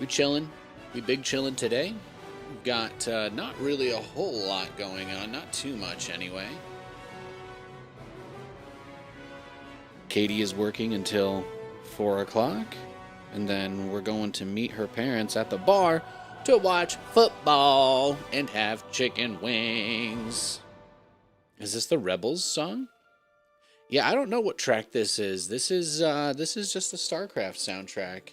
We chilling. We big chilling today. We've got not really a whole lot going on. Not too much, anyway. Katie is working until 4 o'clock. And then we're going to meet her parents at the bar to watch football and have chicken wings. Is this the Rebels song? Yeah, I don't know what track this is. This is just the StarCraft soundtrack.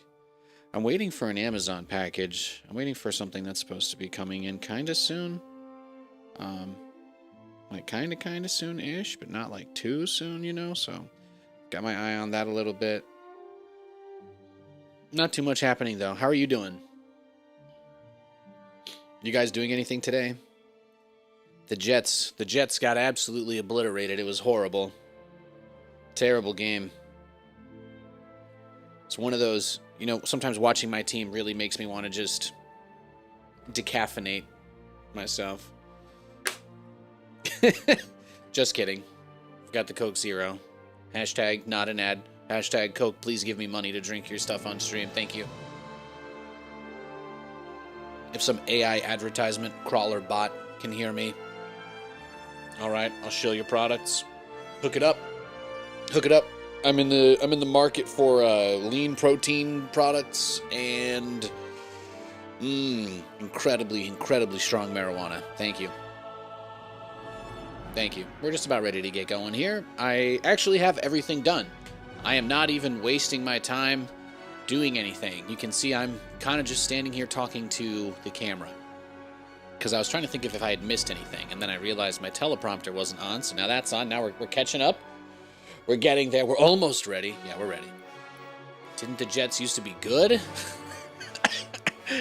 I'm waiting for an Amazon package. I'm waiting for something that's supposed to be coming in kind of soon. Like kind of soon-ish, but not like too soon, you know? So, got my eye on that a little bit. Not too much happening, though. How are you doing? You guys doing anything today? The Jets got absolutely obliterated. It was horrible. Terrible game. It's one of those, you know, sometimes watching my team really makes me want to just decaffeinate myself. Just kidding. Got the Coke Zero. Hashtag not an ad. Hashtag Coke, please give me money to drink your stuff on stream. Thank you. If some AI advertisement crawler bot can hear me, all right, I'll show your products. Hook it up. Hook it up. I'm in the market for lean protein products and incredibly strong marijuana. Thank you. Thank you. We're just about ready to get going here. I actually have everything done. I am not even wasting my time doing anything. You can see I'm kind of just standing here talking to the camera. Because I was trying to think if I had missed anything, and then I realized my teleprompter wasn't on, so now that's on. Now we're catching up. We're getting there. We're almost ready. Yeah, we're ready. Didn't the Jets used to be good?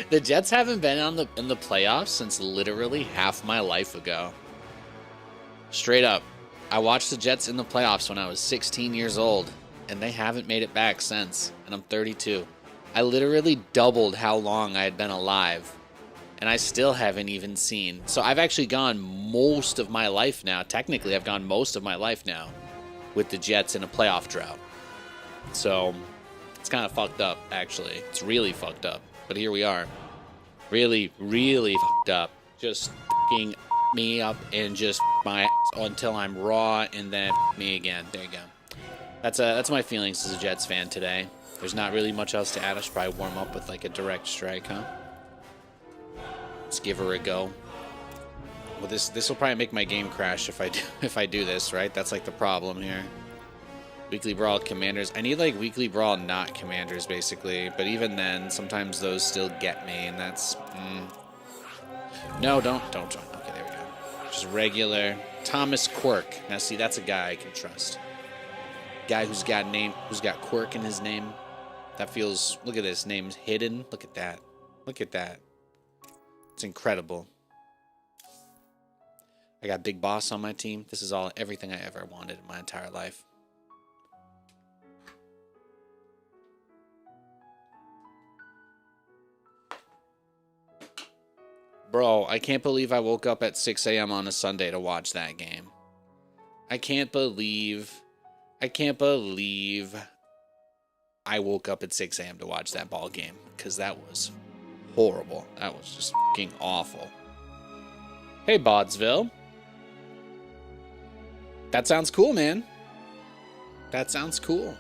The Jets haven't been in the playoffs since literally half my life ago. Straight up. I watched the Jets in the playoffs when I was 16 years old, and they haven't made it back since, and I'm 32. I literally doubled how long I had been alive, and I still haven't even seen. So I've actually gone most of my life now. Technically, I've gone most of my life now with the Jets in a playoff drought. So it's kind of fucked up, actually. It's really fucked up. But here we are. Really fucked up. Just fucking me up and just my ass until I'm raw and then me again. There you go. That's my feelings as a Jets fan today. There's not really much else to add. I should probably warm up with like a direct strike, huh? Let's give her a go. Well, this will probably make my game crash if I do this, right? That's like the problem here. Weekly Brawl Commanders. I need like Weekly Brawl not Commanders, basically. But even then, sometimes those still get me, and that's... No, don't join. Okay, there we go. Just regular. Thomas Quirk. Now, see, that's a guy I can trust. Guy who's got Quirk in his name. That feels... Look at this. Name's hidden. Look at that. Look at that. It's incredible. I got Big Boss on my team. This is everything I ever wanted in my entire life. Bro, I can't believe I woke up at 6 a.m. on a Sunday to watch that game. I can't believe I woke up at 6 a.m. to watch that ball game, because that was horrible. That was just fucking awful. Hey, Bodsville. That sounds cool, man. That sounds cool.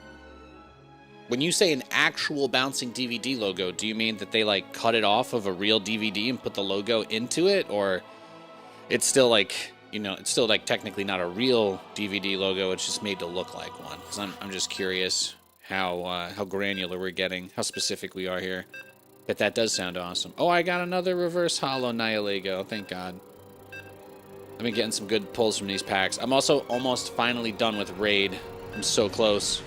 When you say an actual bouncing DVD logo, do you mean that they like cut it off of a real DVD and put the logo into it? Or it's still like, you know, it's still like technically not a real DVD logo. It's just made to look like one. Because I'm just curious how granular we're getting, how specific we are here. But that does sound awesome. Oh, I got another reverse hollow Nihilego. Thank God. I've been getting some good pulls from these packs. I'm also almost finally done with Raid. I'm so close.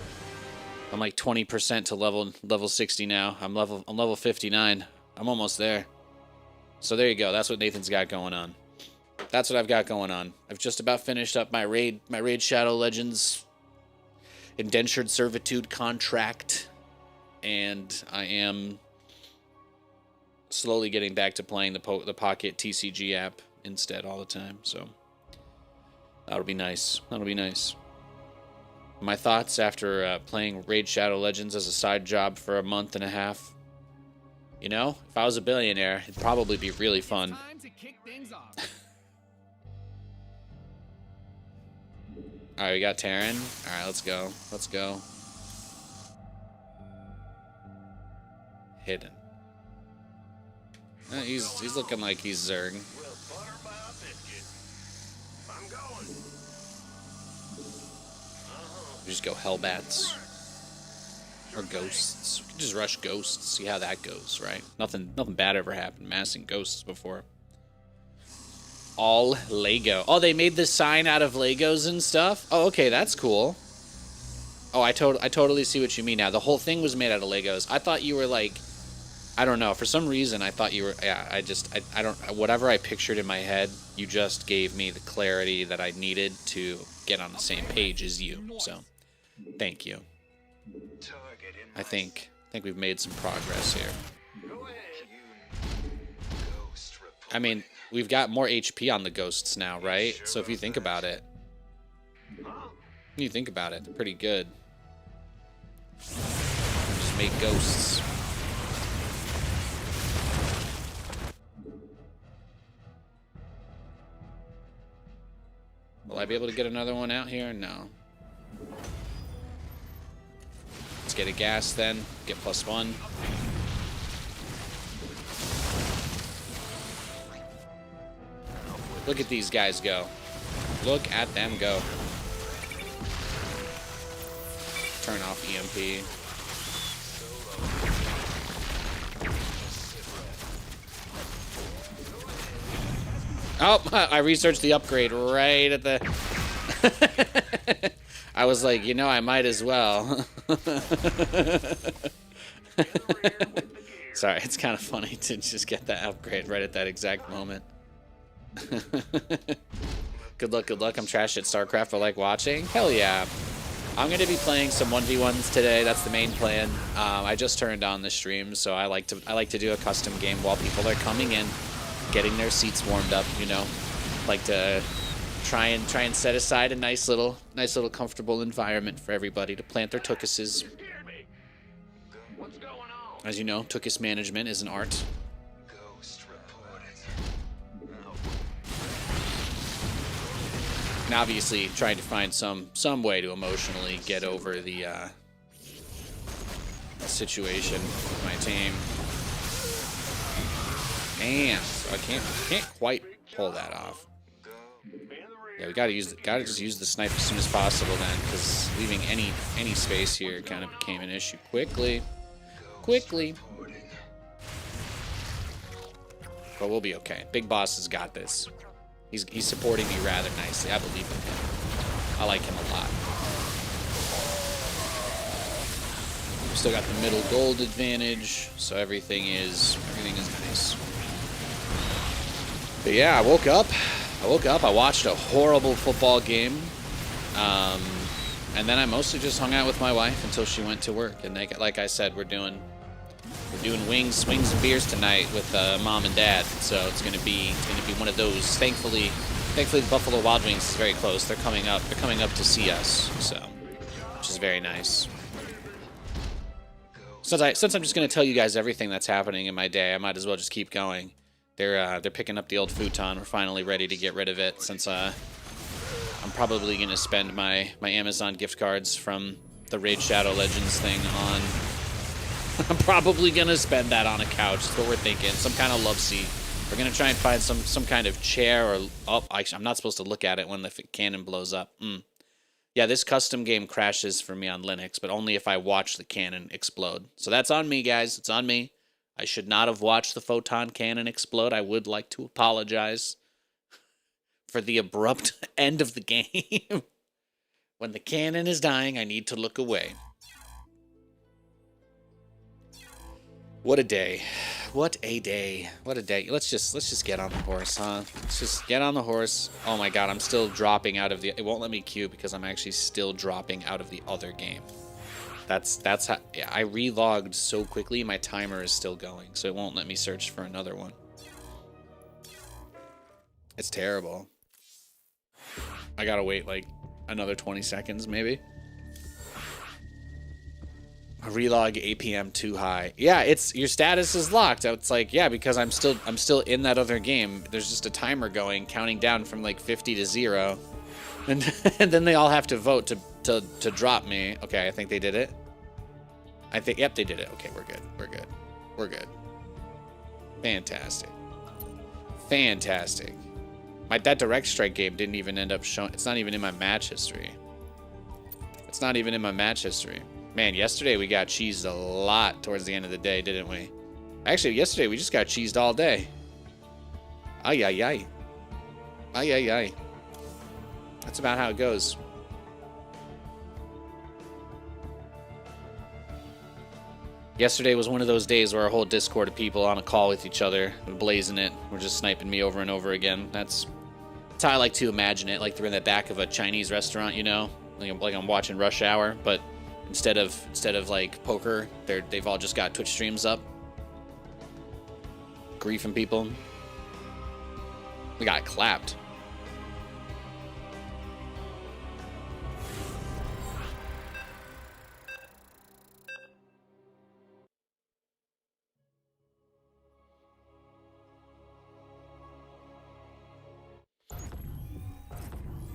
I'm like 20% to level 60 now. I'm level 59. I'm almost there. So there you go. That's what Nathan's got going on. That's what I've got going on. I've just about finished up my Raid Shadow Legends indentured servitude contract, and I am slowly getting back to playing the Pocket TCG app instead all the time. So that'll be nice. That'll be nice. My thoughts after playing Raid Shadow Legends as a side job for a month and a half. You know, if I was a billionaire, it'd probably be really fun. Time to kick things off. All right, we got Terran. All right, let's go. Let's go. Hidden. He's looking like he's Zerg. We just go Hellbats. Or ghosts. We can just rush ghosts, see how that goes, right? Nothing bad ever happened massing ghosts before. All Lego. Oh, they made this sign out of Legos and stuff? Oh, okay, that's cool. Oh, I totally see what you mean now. The whole thing was made out of Legos. I thought you were like, I don't know. For some reason, I thought you were, yeah, I don't, whatever I pictured in my head, you just gave me the clarity that I needed to get on the same page as you. So, thank you. I think we've made some progress here. I mean, we've got more HP on the ghosts now, right? So if you think about it, they're pretty good. Just make ghosts. Will I be able to get another one out here? No. Let's get a gas then. Get +1. Look at these guys go. Look at them go. Turn off EMP. Oh, I researched the upgrade right at the... I was like, you know, I might as well. Sorry, it's kind of funny to just get that upgrade right at that exact moment. Good luck, good luck. I'm trash at StarCraft, but like watching. Hell yeah. I'm going to be playing some 1v1s today. That's the main plan. I just turned on the stream, so I like to do a custom game while people are coming in, getting their seats warmed up, you know. Like to try and set aside a nice little comfortable environment for everybody to plant their tukuses. As you know, tukus management is an art. And obviously trying to find some way to emotionally get over the situation with my team. Damn, so I can't quite pull that off. Yeah, we gotta just use the snipe as soon as possible then, because leaving any space here kind of became an issue quickly. But we'll be okay. Big Boss has got this. He's supporting me rather nicely. I believe in him. I like him a lot. We've still got the middle gold advantage, so everything is nice. But yeah, I woke up. I watched a horrible football game, and then I mostly just hung out with my wife until she went to work. And like I said, we're doing wings, swings, and beers tonight with mom and dad. So it's gonna be one of those. Thankfully, the Buffalo Wild Wings is very close. They're coming up to see us, so which is very nice. Since I'm just gonna tell you guys everything that's happening in my day, I might as well just keep going. They're picking up the old futon. We're finally ready to get rid of it, since I'm probably gonna spend my Amazon gift cards from the Raid Shadow Legends thing on. I'm probably gonna spend that on a couch. That's what we're thinking. Some kind of love seat. We're gonna try and find some kind of chair or I'm not supposed to look at it when the cannon blows up. Yeah, this custom game crashes for me on Linux, but only if I watch the cannon explode. So that's on me, guys. It's on me. I should not have watched the photon cannon explode. I would like to apologize for the abrupt end of the game. When the cannon is dying, I need to look away. What a day. What a day. What a day. Let's just get on the horse, huh? Let's just get on the horse. Oh my god, I'm still dropping out of the... It won't let me queue because I'm actually still dropping out of the other game. That's how... Yeah, I relogged so quickly, my timer is still going, so it won't let me search for another one. It's terrible. I gotta wait like another 20 seconds, maybe. Relog APM too high. Yeah, it's your status is locked. It's like, yeah, because I'm still in that other game. There's just a timer going, counting down from like 50 to 0. And, and then they all have to vote to drop me. Okay, I think they did it. Yep, they did it. Okay, we're good. We're good. We're good. Fantastic. Fantastic. That Direct Strike game didn't even end up showing. It's not even in my match history. It's not even in my match history. Man, yesterday we got cheesed a lot towards the end of the day, didn't we? Actually, yesterday we just got cheesed all day. Ay, ay, ay. Ay, ay, ay. That's about how it goes. Yesterday was one of those days where our whole Discord of people on a call with each other, blazing it. We're just sniping me over and over again. That's how I like to imagine it. Like they're in the back of a Chinese restaurant, you know? Like I'm watching Rush Hour, but instead of like poker, they've all just got Twitch streams up, griefing people. We got clapped.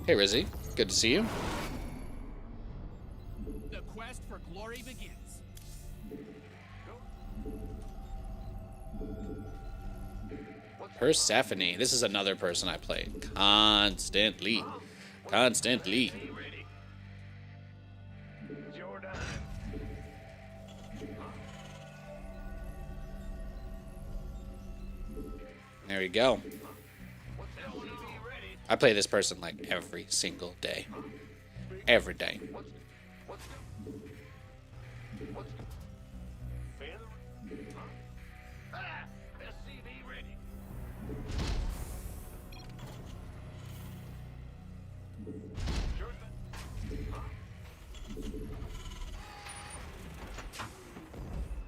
Hey Rizzy, good to see you. The quest for glory begins. Persephone. This is another person I played constantly. Constantly. There we go. I play this person like every single day. Every day.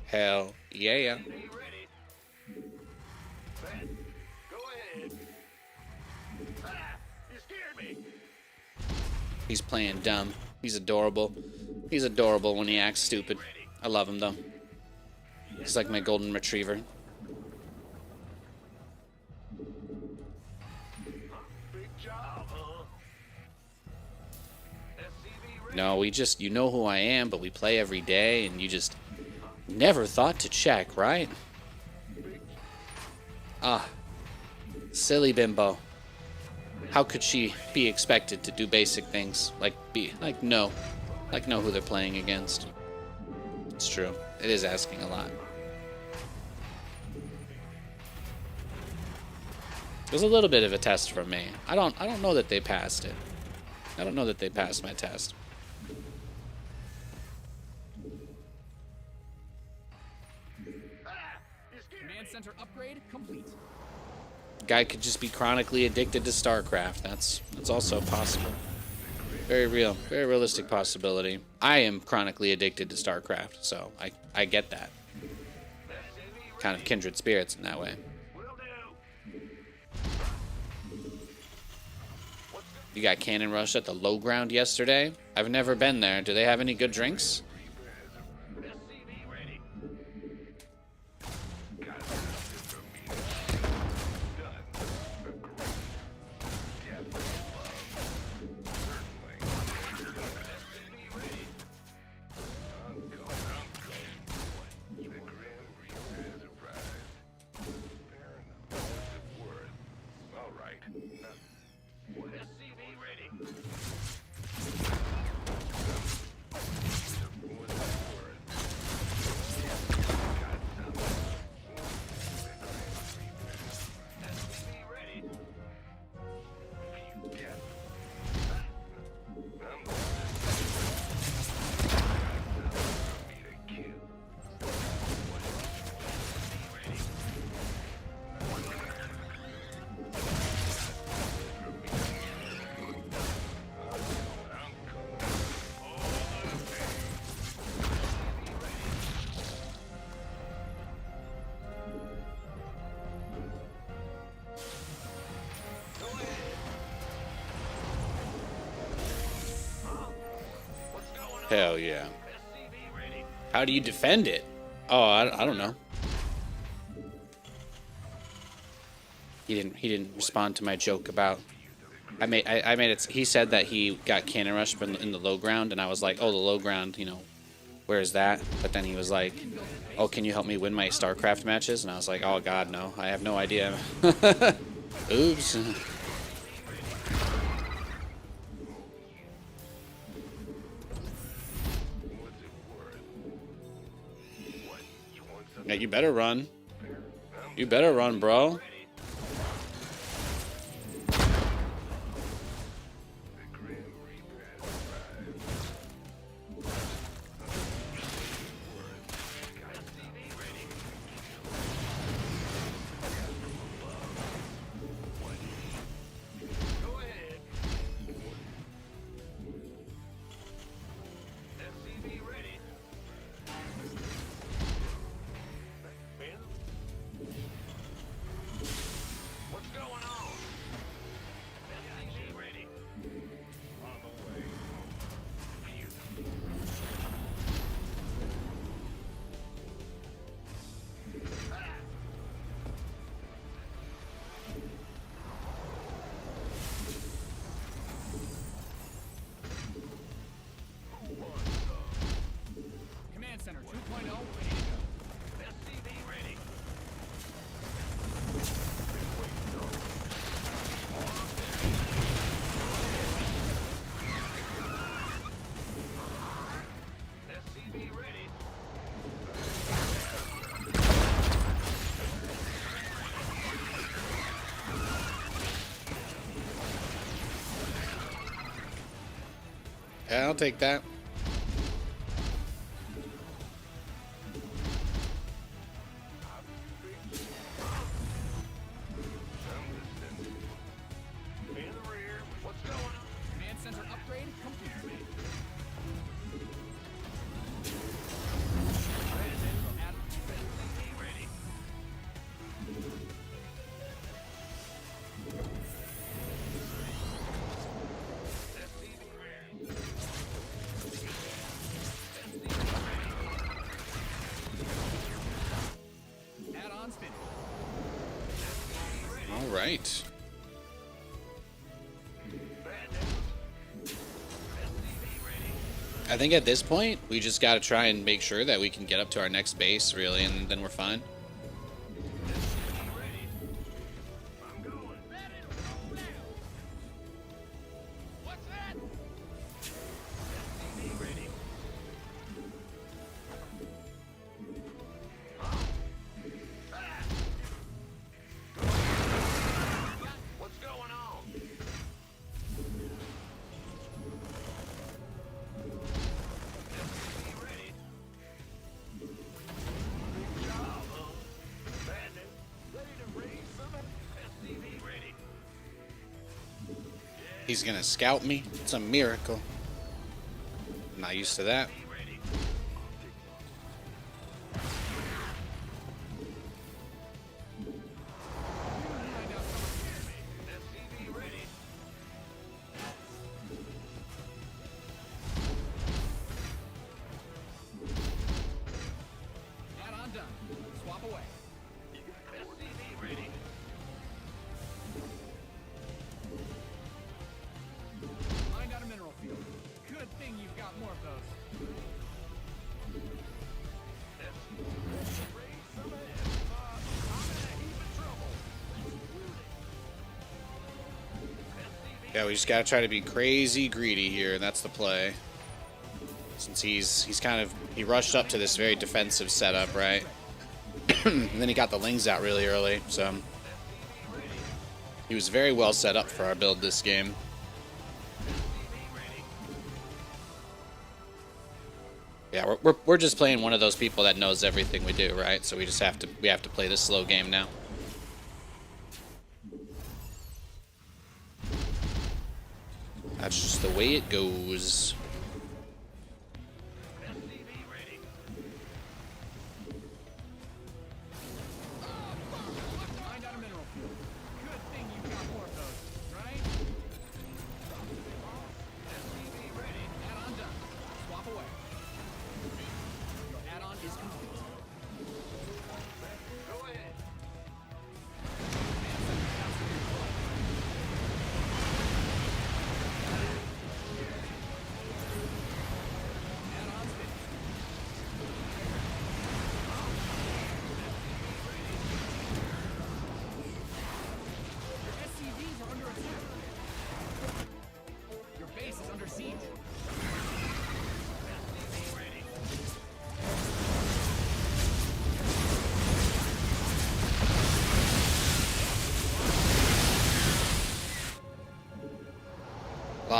Hell yeah. He's playing dumb. He's adorable. He's adorable when he acts stupid. I love him though. He's like my golden retriever. No, you know who I am, but we play every day and you just never thought to check, right? Ah, silly bimbo. How could she be expected to do basic things like know who they're playing against? It's true. It is asking a lot. It was a little bit of a test for me. I don't know that they passed it. I don't know that they passed my test. Command center upgrade complete. Guy could just be chronically addicted to StarCraft. That's also possible. Very real, very realistic possibility. I am chronically addicted to StarCraft, so I get that. Kind of kindred spirits in that way. You got Cannon Rush at the low ground yesterday? I've never been there. Do they have any good drinks? Hell yeah. How do you defend it? Oh, I don't know. He didn't respond to my joke about. I made it. He said that he got cannon rushed in the low ground, and I was like, oh, the low ground, you know, where is that? But then he was like, oh, can you help me win my StarCraft matches? And I was like, oh God, no, I have no idea. Oops. Yeah, you better run. You better run, bro. Command Center 2.0 ready to go. SCV ready. SCV ready. Yeah, I'll take that. Command Center upgrade complete. Ready. Add-ons finished. All right. I think at this point, we just got to try and make sure that we can get up to our next base, really, and then we're fine. What's going on? He's gonna scout me. It's a miracle. I'm not used to that. Add-on done. Swap away. SCV ready. Find out a mineral field. Good thing you've got more of those. Yeah, we just gotta try to be crazy greedy here. That's the play. Since he's kind of he rushed up to this very defensive setup, right? And then he got the lings out really early, so he was very well set up for our build this game. Yeah, we're just playing one of those people that knows everything we do, right? So we just have to play this slow game now. That's just the way it goes. Find out a mineral field. Good thing you've got more of those, right? SCV ready. Add-on done. Swap away. Your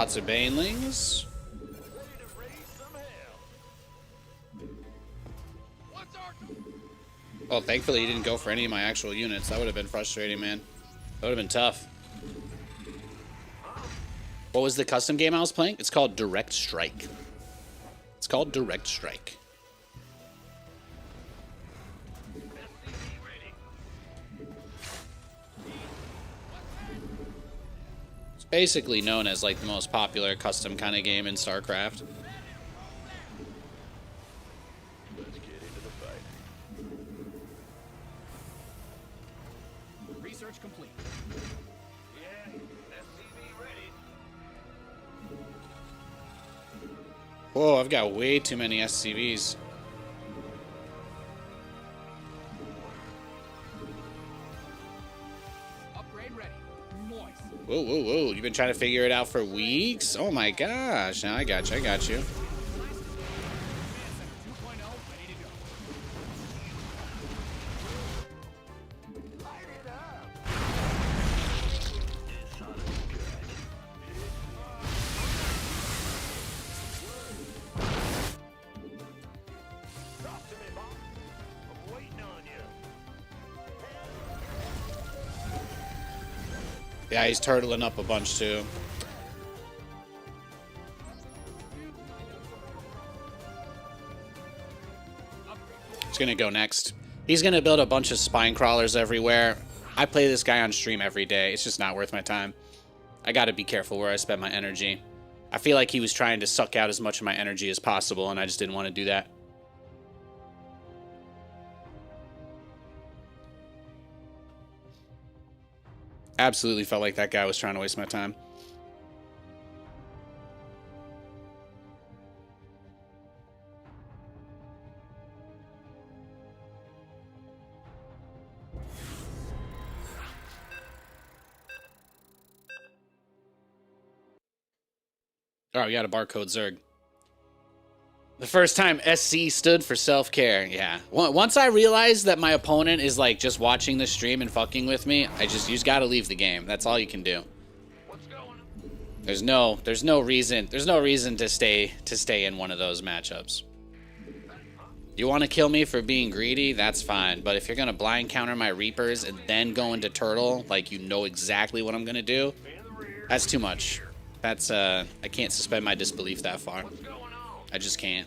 Lots of banelings. Oh, thankfully he didn't go for any of my actual units. That would have been frustrating, man. That would have been tough. What was the custom game I was playing? It's called Direct Strike. It's called Direct Strike. It's basically known as like the most popular custom kind of game in StarCraft. Complete. Yeah, SCV ready. Whoa, I've got way too many SCVs. Upgrade ready. Moist. Whoa, whoa, whoa. You've been trying to figure it out for weeks? Oh my gosh. Now I got you. I got you. Yeah, he's turtling up a bunch too. He's gonna go next. He's gonna build a bunch of spine crawlers everywhere. I play this guy on stream every day. It's just not worth my time. I gotta be careful where I spend my energy. I feel like he was trying to suck out as much of my energy as possible, and I just didn't want to do that. Absolutely felt like that guy was trying to waste my time. Oh, you got a barcode Zerg. The first time SC stood for self-care. Yeah. Once I realized that my opponent is like just watching the stream and fucking with me, you just gotta leave the game. That's all you can do. There's no reason to stay in one of those matchups. You want to kill me for being greedy? That's fine. But if you're gonna blind counter my Reapers and then go into Turtle, like you know exactly what I'm gonna do, that's too much. That's I can't suspend my disbelief that far. I just can't.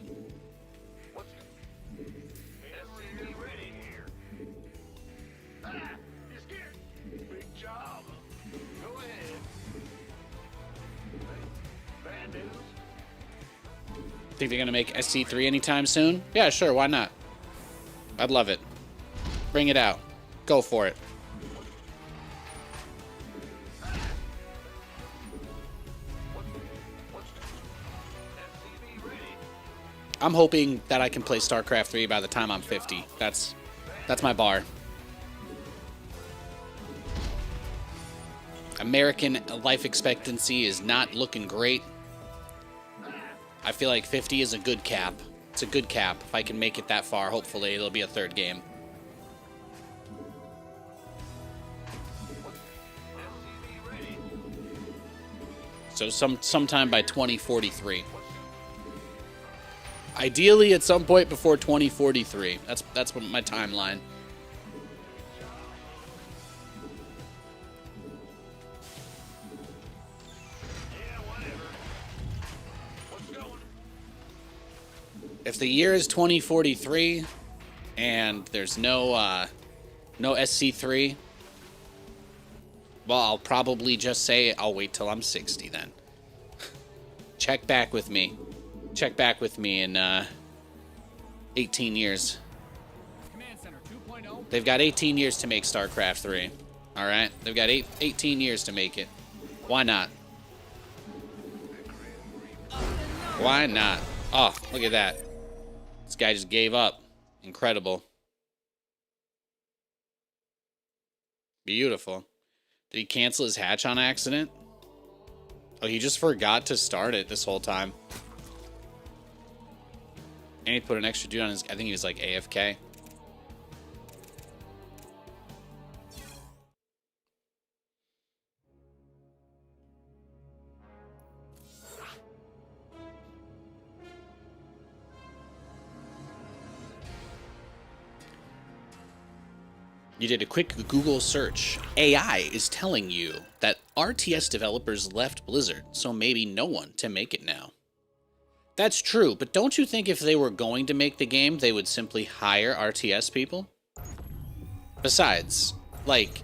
Think they're gonna make SC3 anytime soon? Yeah, sure, why not? I'd love it. Bring it out. Go for it. I'm hoping that I can play StarCraft 3 by the time I'm 50. That's my bar. American life expectancy is not looking great. I feel like 50 is a good cap. It's a good cap. If I can make it that far, hopefully it'll be a third game. So sometime by 2043. Ideally, at some point before 2043. That's my timeline. If the year is 2043 and there's no SC3, well, I'll probably just say I'll wait till I'm 60 then. Check back with me. Check back with me in 18 years. Command Center 2.0. They've got 18 years to make StarCraft 3. All right? They've got 18 years to make it. Why not? Why not? Oh, look at that. This guy just gave up. Incredible. Beautiful. Did he cancel his hatch on accident? Oh, he just forgot to start it this whole time. And he put an extra dude on his... I think he was like AFK. You did a quick Google search. AI is telling you that RTS developers left Blizzard, so maybe no one to make it now. That's true, but don't you think if they were going to make the game, they would simply hire RTS people? Besides, like,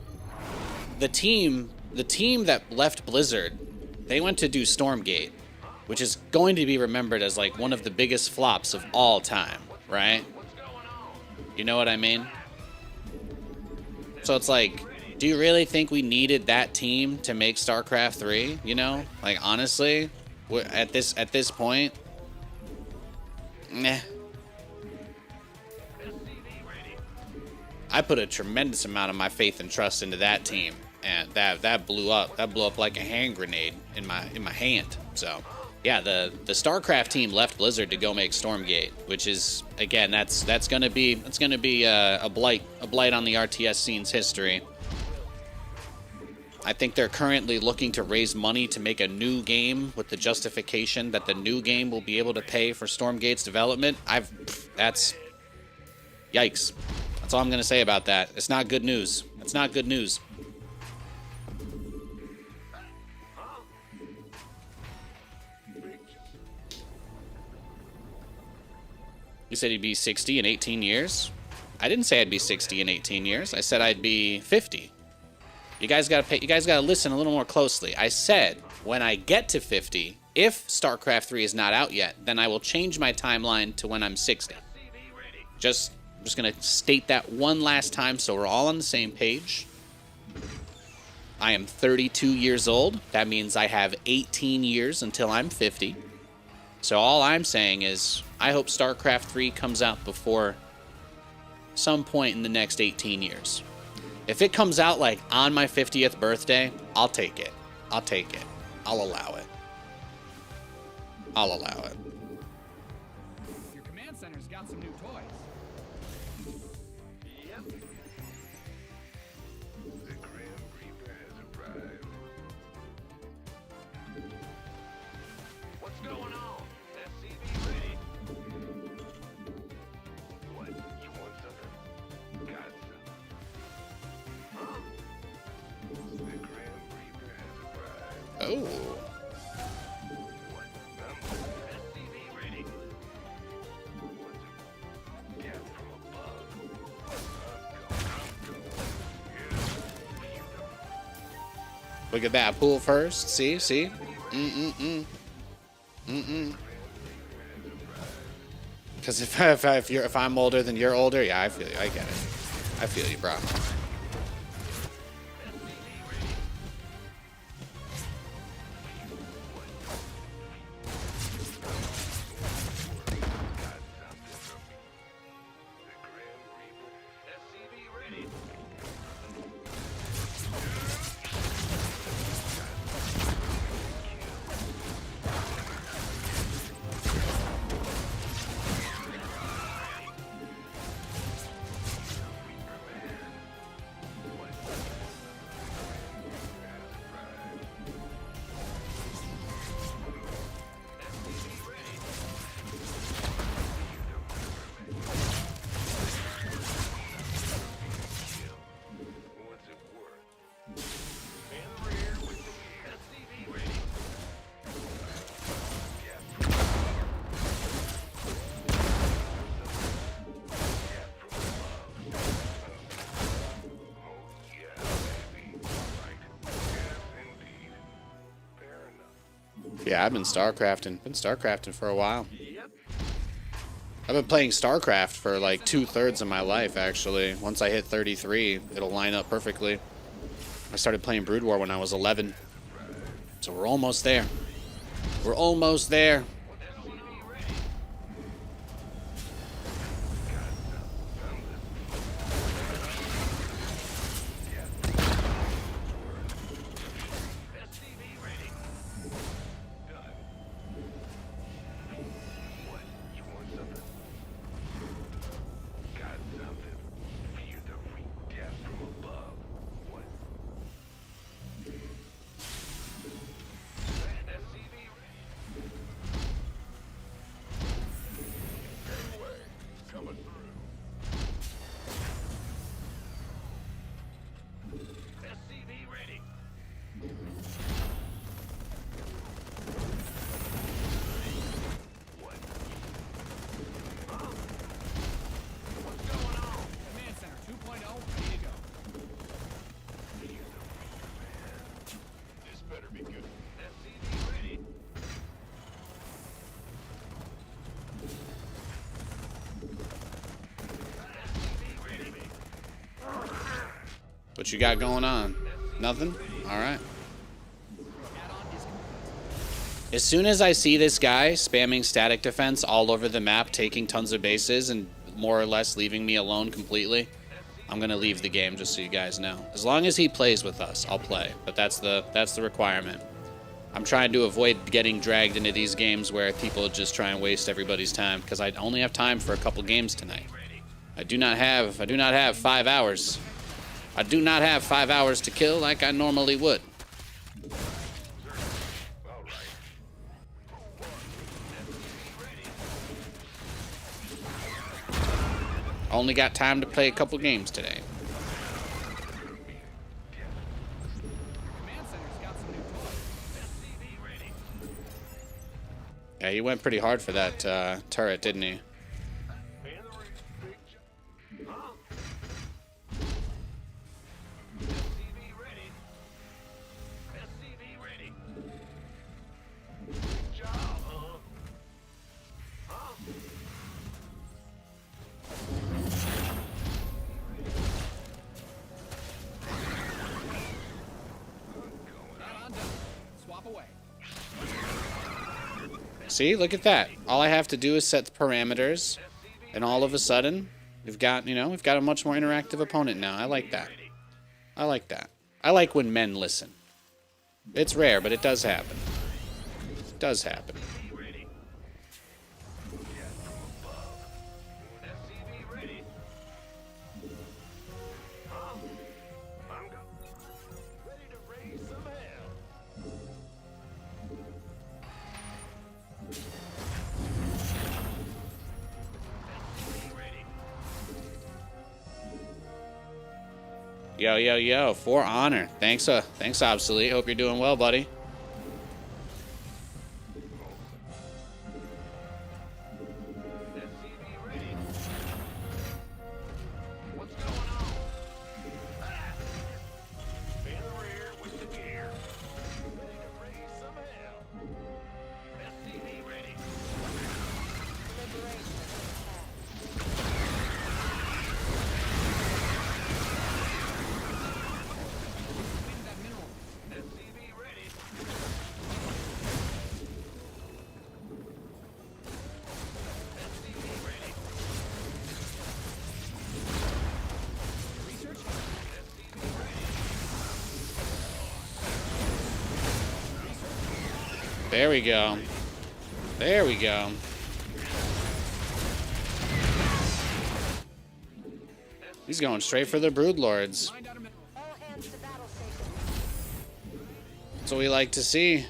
the team that left Blizzard, they went to do Stormgate, which is going to be remembered as like one of the biggest flops of all time, right? You know what I mean? So it's like, do you really think we needed that team to make StarCraft 3? You know, like honestly, at this point, nah. I put a tremendous amount of my faith and trust into that team, and that blew up. That blew up like a hand grenade in my hand. So, yeah, the StarCraft team left Blizzard to go make Stormgate, which is, again, that's gonna be a blight on the RTS scene's history. I think they're currently looking to raise money to make a new game with the justification that the new game will be able to pay for Stormgate's development. That's yikes. That's all I'm gonna say about that. It's not good news. It's not good news. You said he'd be 60 in 18 years? I didn't say I'd be 60 in 18 years. I said I'd be 50. You guys gotta listen a little more closely. I said when I get to 50, if StarCraft 3 is not out yet, then I will change my timeline to when I'm 60. I'm just gonna state that one last time so we're all on the same page. I am 32 years old. That means I have 18 years until I'm 50. So all I'm saying is I hope StarCraft 3 comes out before some point in the next 18 years. If it comes out like on my 50th birthday, I'll take it. I'll take it. I'll allow it. I'll allow it. Your command center's got some new toys. Yep. The Grim Reaper has arrived. What's going on? SCV ready? What? You want something? Got some. Huh? The Grim Reaper has arrived. Oh. What number? SCV ready. What's it? Down from above. Look at that pool first. See? Because if I'm older than you're older, yeah, I feel you. I get it. I feel you, bro. Yeah, I've been StarCrafting for a while. I've been playing StarCraft for like 2/3 of my life, actually. Once I hit 33, it'll line up perfectly. I started playing Brood War when I was 11. So we're almost there. We're almost there. What you got going on? Nothing? Alright. As soon as I see this guy spamming static defense all over the map, taking tons of bases and more or less leaving me alone completely, I'm gonna leave the game, just so you guys know. As long as he plays with us, I'll play. But that's the requirement. I'm trying to avoid getting dragged into these games where people just try and waste everybody's time, because I only have time for a couple games tonight. I do not have 5 hours. I do not have 5 hours to kill like I normally would. Only got time to play a couple games today. Yeah, he went pretty hard for that turret, didn't he? See, look at that. All I have to do is set the parameters, and all of a sudden, we've got a much more interactive opponent now. I like that. I like that. I like when men listen. It's rare, but it does happen. It does happen. Yo, yo, yo, for honor. Thanks, Obsolete. Hope you're doing well, buddy. There we go. There we go. He's going straight for the Broodlords. That's what we like to see.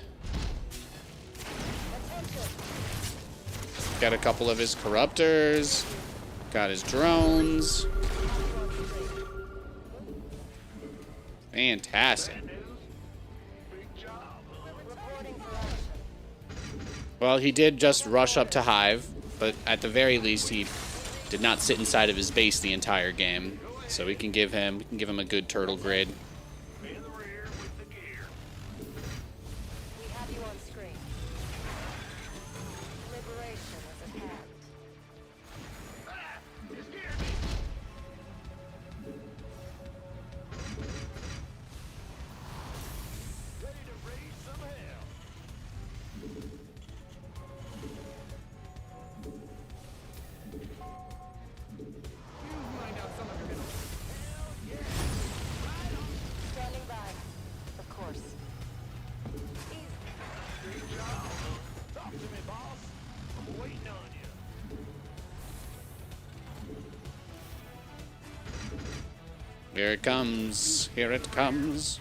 Got a couple of his corruptors. Got his drones. Fantastic. Well, he did just rush up to Hive, but at the very least, he did not sit inside of his base the entire game. So we can give him a good turtle grade. Here it comes. Here it comes.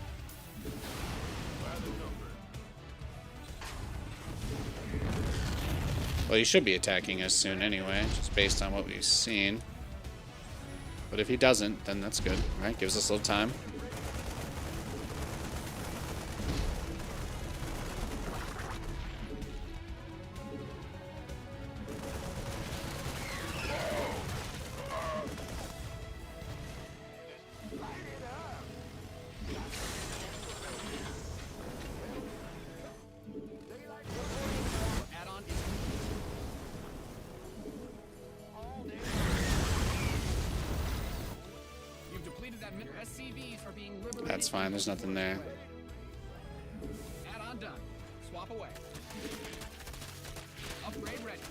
Well, he should be attacking us soon anyway, just based on what we've seen. But if he doesn't, then that's good, right? Gives us a little time. Your SCVs are being liberated. That's fine. There's nothing there. Add-on done. Swap away. Upgrade ready.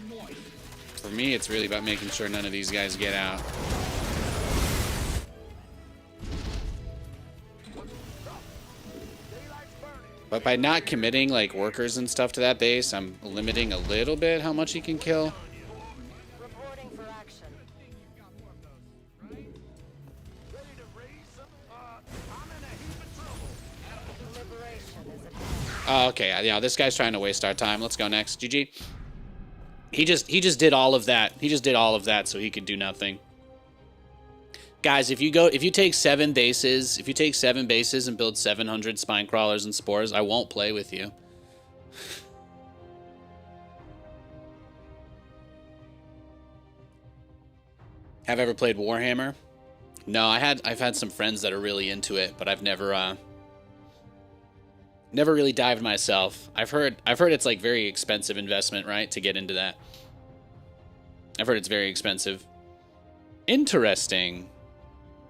Moist. For me, it's really about making sure none of these guys get out. But by not committing like workers and stuff to that base, I'm limiting a little bit how much he can kill. Reporting for action. Liberation is at hand. Oh, okay. Yeah, this guy's trying to waste our time. Let's go next. GG. He just did all of that. He just did all of that so he could do nothing. Guys, if you take 7 bases, and build 700 spine crawlers and spores, I won't play with you. Have ever played Warhammer? No, I've had some friends that are really into it, but I've never really dived myself. I've heard it's like very expensive investment, right, to get into that. I've heard it's very expensive. Interesting.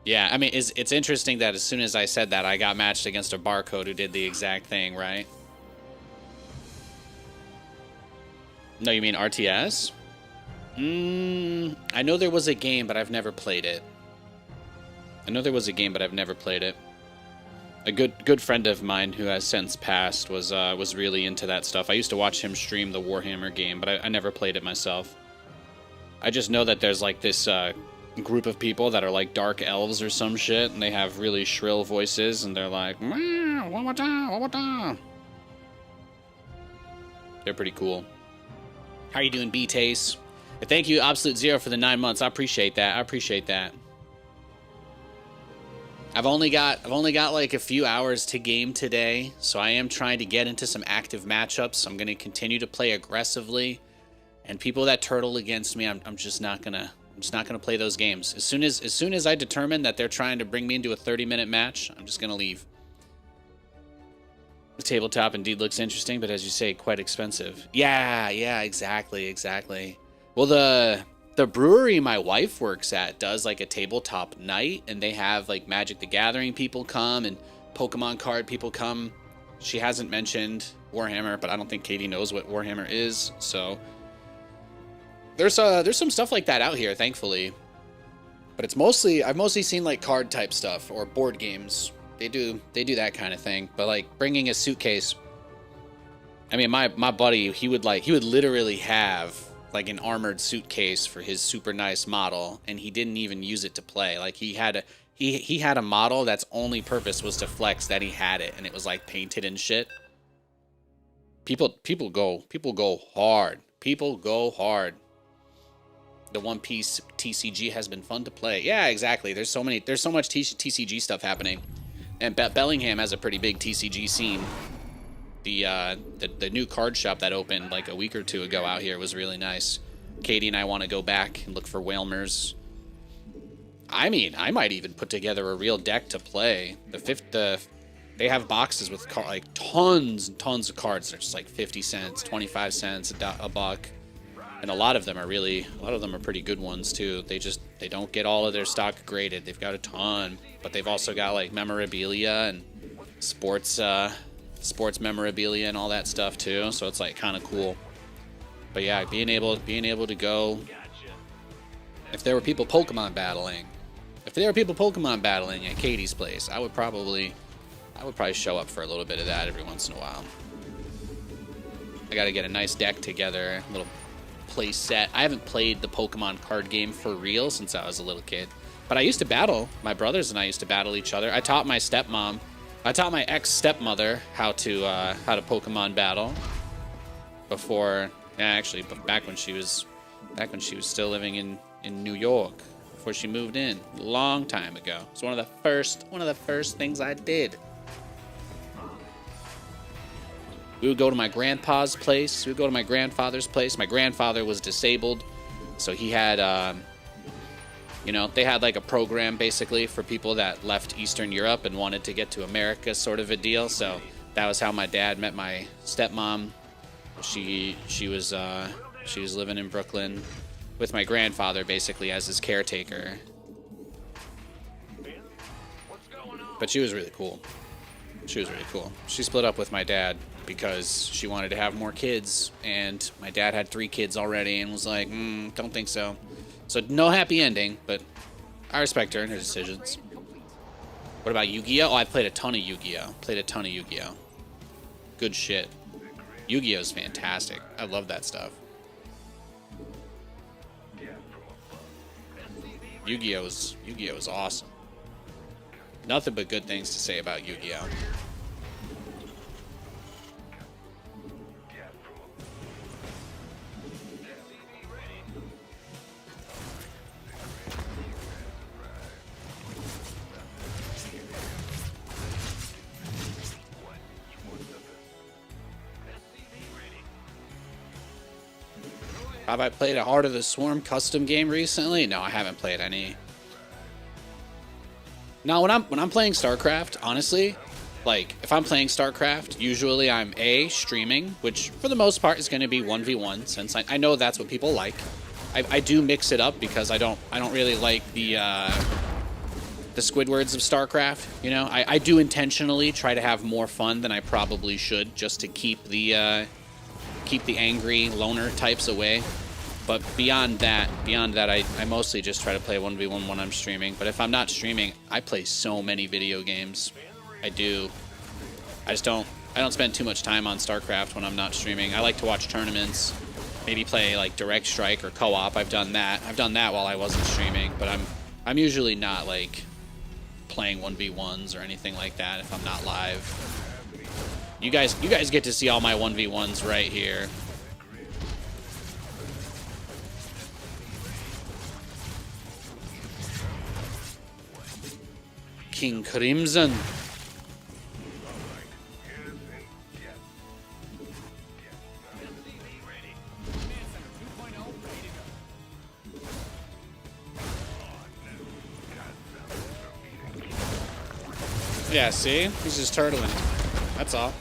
Yeah, I mean, it's interesting that as soon as I said that, I got matched against a barcode who did the exact thing, right? No, you mean RTS? I know there was a game, but I've never played it. A good friend of mine who has since passed was really into that stuff. I used to watch him stream the Warhammer game, but I never played it myself. I just know that there's like this group of people that are like dark elves or some shit, and they have really shrill voices, and they're like, one more time. They're pretty cool. How are you doing, B-Taste? Thank you, Absolute Zero, for the 9 months. I appreciate that. I've only got like a few hours to game today, so I am trying to get into some active matchups. I'm going to continue to play aggressively, and people that turtle against me, I'm just not gonna play those games. As soon as I determine that they're trying to bring me into a 30-minute match, I'm just gonna leave. The tabletop indeed looks interesting, but as you say, quite expensive. Yeah, exactly. Well, the brewery my wife works at does like a tabletop night, and they have like Magic the Gathering people come and Pokemon card people come. She hasn't mentioned Warhammer, but I don't think Katie knows what Warhammer is, so there's some stuff like that out here, thankfully. But I've mostly seen like card type stuff or board games. They do that kind of thing. But like bringing a suitcase, I mean, my buddy, he would literally have like an armored suitcase for his super nice model, and he didn't even use it to play. Like he had a model that's only purpose was to flex that he had it, and it was like painted and shit. People go hard. The One Piece TCG has been fun to play. Yeah, exactly. There's so much TCG stuff happening, and Bellingham has a pretty big TCG scene. The new card shop that opened like a week or two ago out here was really nice. Katie and I want to go back and look for Whalmers. I mean, I might even put together a real deck to play. They have boxes with like tons and tons of cards. They're just like 50 cents, 25 cents, a buck. And a lot of them are pretty good ones too. They don't get all of their stock graded. They've got a ton, but they've also got like memorabilia and sports memorabilia and all that stuff too. So it's like kind of cool. But yeah, being able to go. If there were people Pokemon battling at Katie's place, I would probably show up for a little bit of that every once in a while. I got to get a nice deck together, a little play set. I haven't played the Pokemon card game for real since I was a little kid, but I used to battle. My brothers and I used to battle each other. I taught my ex-stepmother how to Pokemon battle before. Yeah, actually, back when she was still living in New York, before she moved in, a long time ago. It's one of the first things I did. We would go to my grandpa's place. We would go to my grandfather's place. My grandfather was disabled, so he had, they had like a program basically for people that left Eastern Europe and wanted to get to America, sort of a deal. So that was how my dad met my stepmom. She was living in Brooklyn with my grandfather basically as his caretaker. But she was really cool. She was really cool. She split up with my dad because she wanted to have more kids, and my dad had 3 kids already and was like, don't think so. So no happy ending, but I respect her and her decisions. What about Yu-Gi-Oh? Oh, I played a ton of Yu-Gi-Oh. Good shit. Yu-Gi-Oh's fantastic. I love that stuff. Yu-Gi-Oh is awesome. Nothing but good things to say about Yu-Gi-Oh. Have I played a Heart of the Swarm custom game recently? No, I haven't played any. Now, when I'm playing StarCraft, honestly, like if I'm playing StarCraft, usually I'm streaming, which for the most part is going to be 1v1, since I know that's what people like. I do mix it up because I don't really like the Squidwards of StarCraft. You know, I do intentionally try to have more fun than I probably should, just to keep the angry loner types away. But beyond that, I mostly just try to play 1v1 when I'm streaming. But if I'm not streaming, I play so many video games. I do. I don't spend too much time on StarCraft when I'm not streaming. I like to watch tournaments, maybe play like Direct Strike or co-op. I've done that while I wasn't streaming, but I'm usually not like playing 1v1s or anything like that if I'm not live. You guys get to see all my 1v1s right here. King Crimson. Yeah, see? He's just turtling. That's all.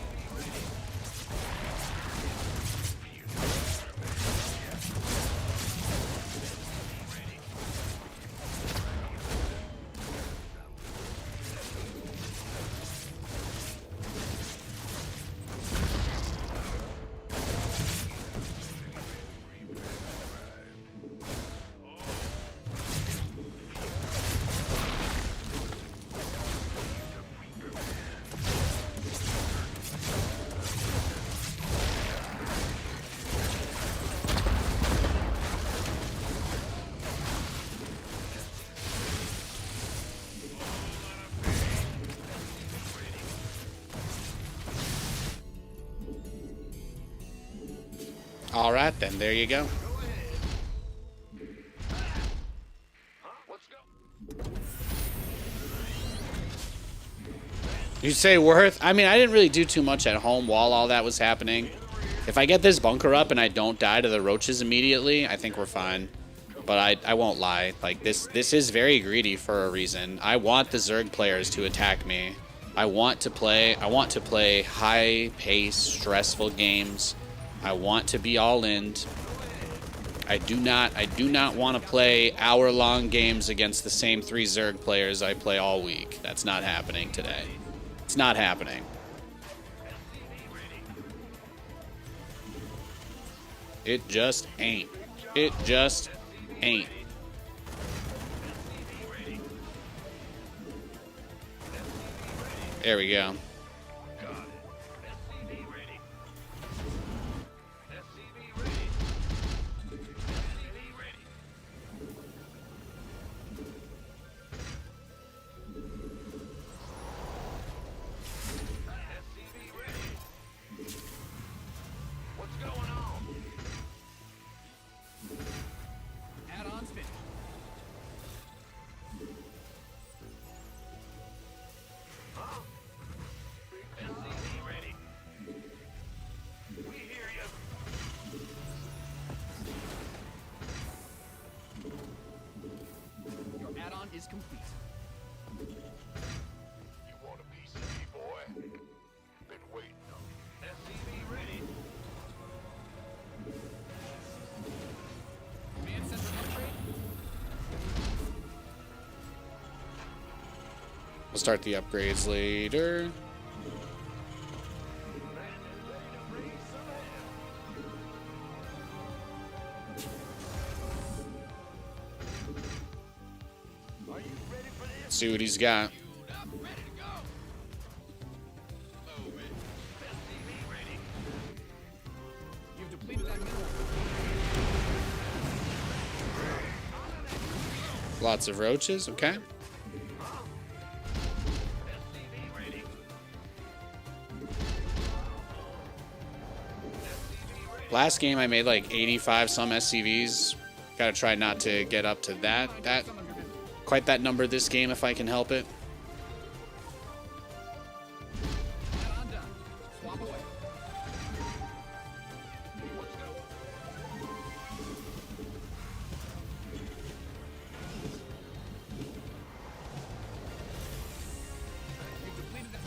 All right, then. There you go. You say worth? I mean, I didn't really do too much at home while all that was happening. If I get this bunker up and I don't die to the roaches immediately, I think we're fine. But I won't lie. Like, this is very greedy for a reason. I want the Zerg players to attack me. I want to play high-paced, stressful games. I want to be all in. I do not want to play hour-long games against the same 3 Zerg players I play all week. That's not happening today. It's not happening. It just ain't. It just ain't. There we go. Is complete. You want a piece of me, boy? Been waiting on you. SCV ready. Command center upgrade. We'll start the upgrades later. See what he's got. You've depleted that mineral. Lots of roaches, okay. Last game I made like 85 some SCVs. Gotta try not to get up to quite that number this game if I can help it. I'm done. Swap away. You've depleted that.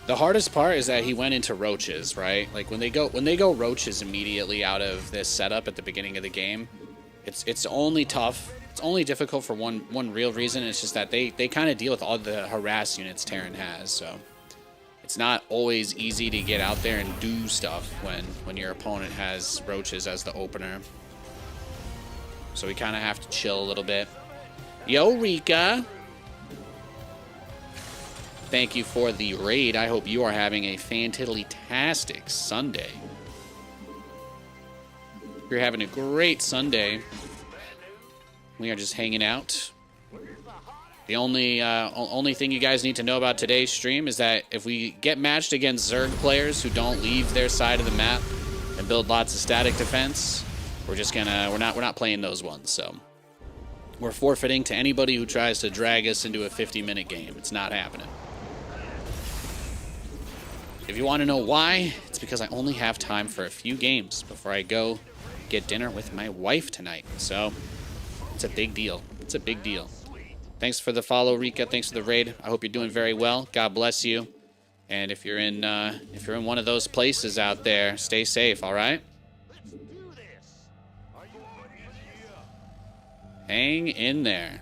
The hardest part is that he went into roaches, right? Like when they go roaches immediately out of this setup at the beginning of the game, it's only tough. It's only difficult for one real reason. It's just that they kind of deal with all the harass units Terran has, so it's not always easy to get out there and do stuff when your opponent has roaches as the opener. So we kind of have to chill a little bit. Yo, Rika. Thank you for the raid. I hope you are having a fantastic Sunday. You're having a great Sunday. We are just hanging out. The only thing you guys need to know about today's stream is that if we get matched against Zerg players who don't leave their side of the map and build lots of static defense, we're not playing those ones. So we're forfeiting to anybody who tries to drag us into a 50-minute game. It's not happening. If you want to know why, it's because I only have time for a few games before I go get dinner with my wife tonight. So it's a big deal. It's a big deal. Thanks for the follow, Rika. Thanks for the raid. I hope you're doing very well. God bless you. And if you're in one of those places out there, stay safe. All right. Hang in there.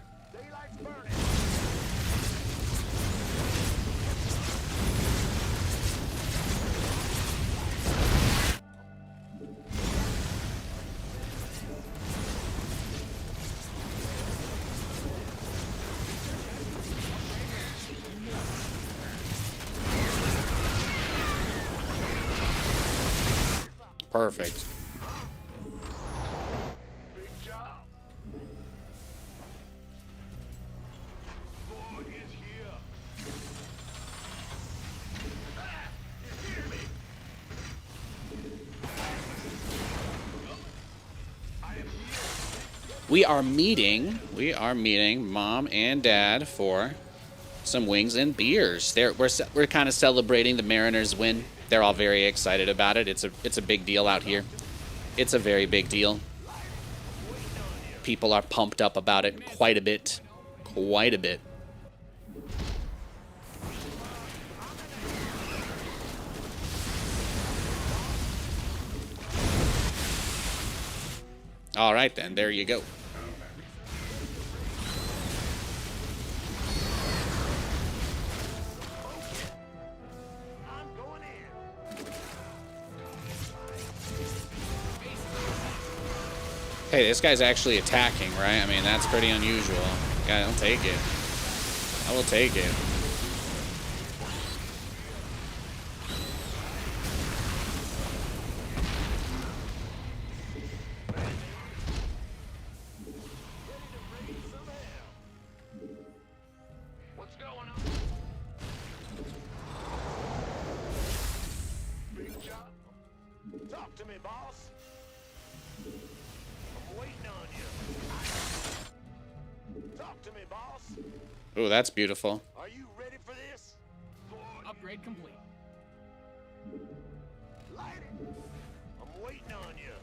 Perfect. Big job. Boy is here. You hear me? I am here. We are meeting Mom and Dad for some wings and beers. We're kind of celebrating the Mariners' win. They're all very excited about it. It's a big deal out here. It's a very big deal. People are pumped up about it quite a bit. Quite a bit. All right, then. There you go. Hey, this guy's actually attacking, right? I mean, that's pretty unusual. Yeah, I'll take it. I will take it. What's going on? Big job. Talk to me, boss. I'm waiting on you. Talk to me, boss. Ooh, that's beautiful. Are you ready for this? Upgrade complete. Light it. I'm waiting on you.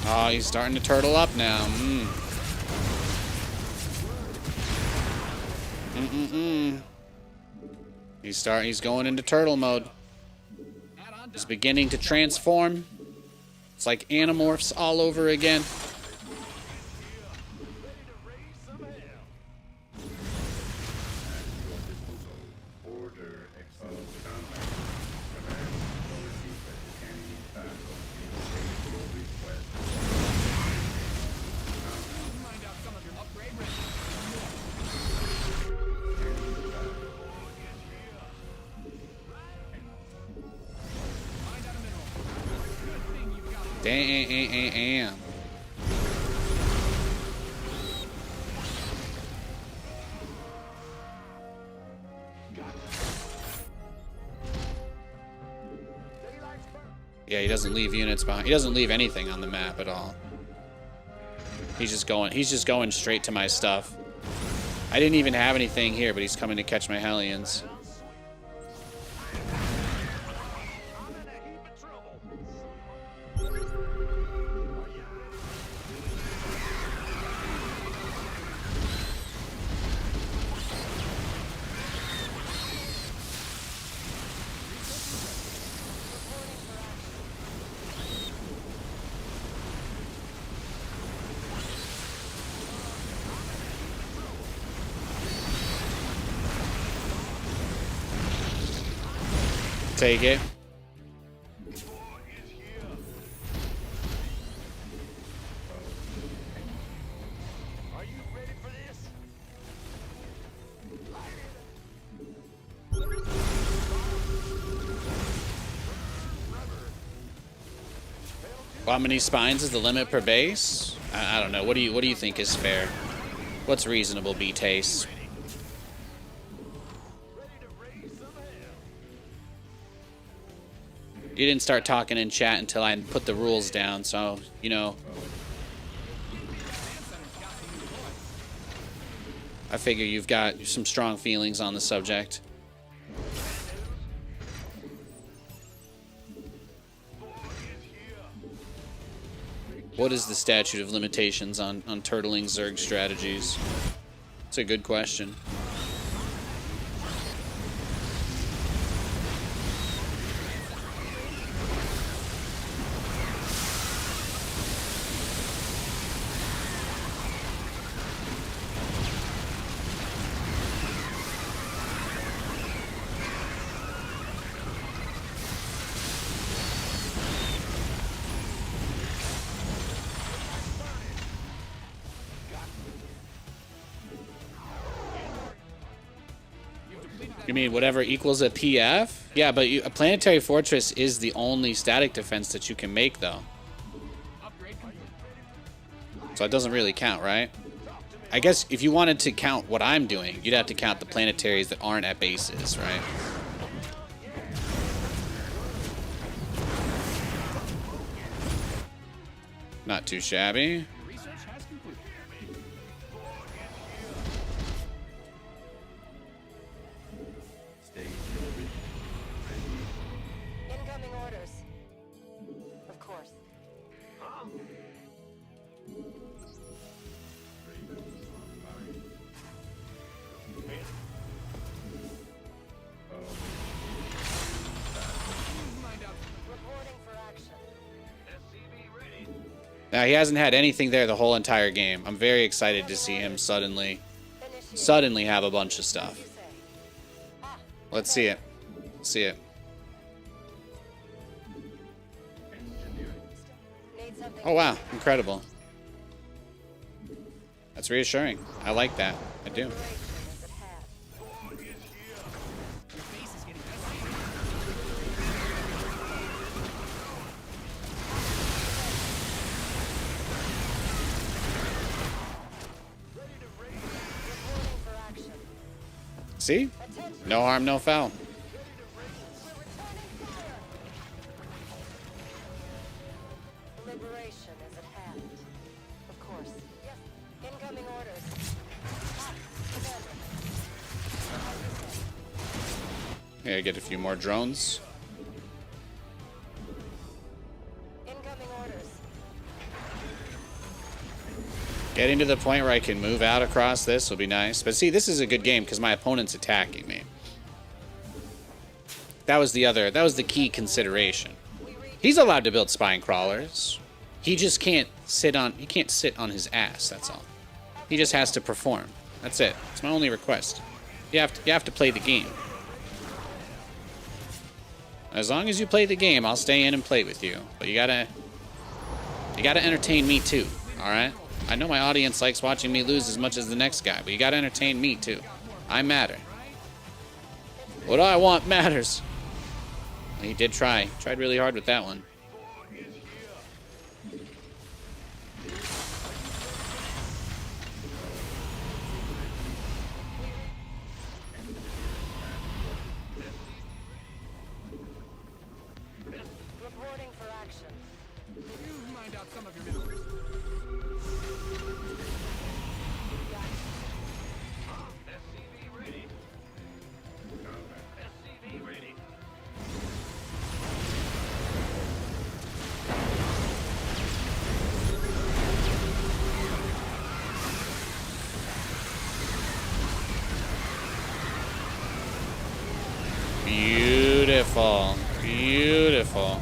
Oh, he's starting to turtle up now. He's going into turtle mode. He's beginning to transform. It's like Animorphs all over again. Ready to raise some hell. Damn. Yeah, he doesn't leave units behind. He doesn't leave anything on the map at all. He's just going straight to my stuff. I didn't even have anything here, but he's coming to catch my Hellions. Take it. Are you ready for this? Well, how many spines is the limit per base? I don't know. What do you think is fair? What's reasonable, B-Taste? You didn't start talking in chat until I put the rules down, so, you know. I figure you've got some strong feelings on the subject. What is the statute of limitations on turtling Zerg strategies? It's a good question. You mean whatever equals a PF? Yeah, but a planetary fortress is the only static defense that you can make, though. So it doesn't really count, right? I guess if you wanted to count what I'm doing, you'd have to count the planetaries that aren't at bases, right? Not too shabby. Incoming orders. Of course. Reporting for action. SCV ready. Now, he hasn't had anything there the whole entire game. I'm very excited to see him suddenly have a bunch of stuff. Let's see it. See it. Oh, wow. Incredible. That's reassuring. I like that. I do. See? No harm, no foul. Liberation is at hand. Of course. Yes. Incoming orders. Yeah, get a few more drones. Incoming orders. Getting to the point where I can move out across this will be nice. But see, this is a good game because my opponent's attacking me. That was the key consideration. He's allowed to build spine crawlers. He just can't sit on his ass, that's all. He just has to perform. That's it. It's my only request. You have to play the game. As long as you play the game, I'll stay in and play with you. But you gotta entertain me too, alright? I know my audience likes watching me lose as much as the next guy, but you gotta entertain me too. I matter. What I want matters. He did try. Tried really hard with that one. up some of your minerals. SCV ready. SCV ready. Beautiful. Beautiful.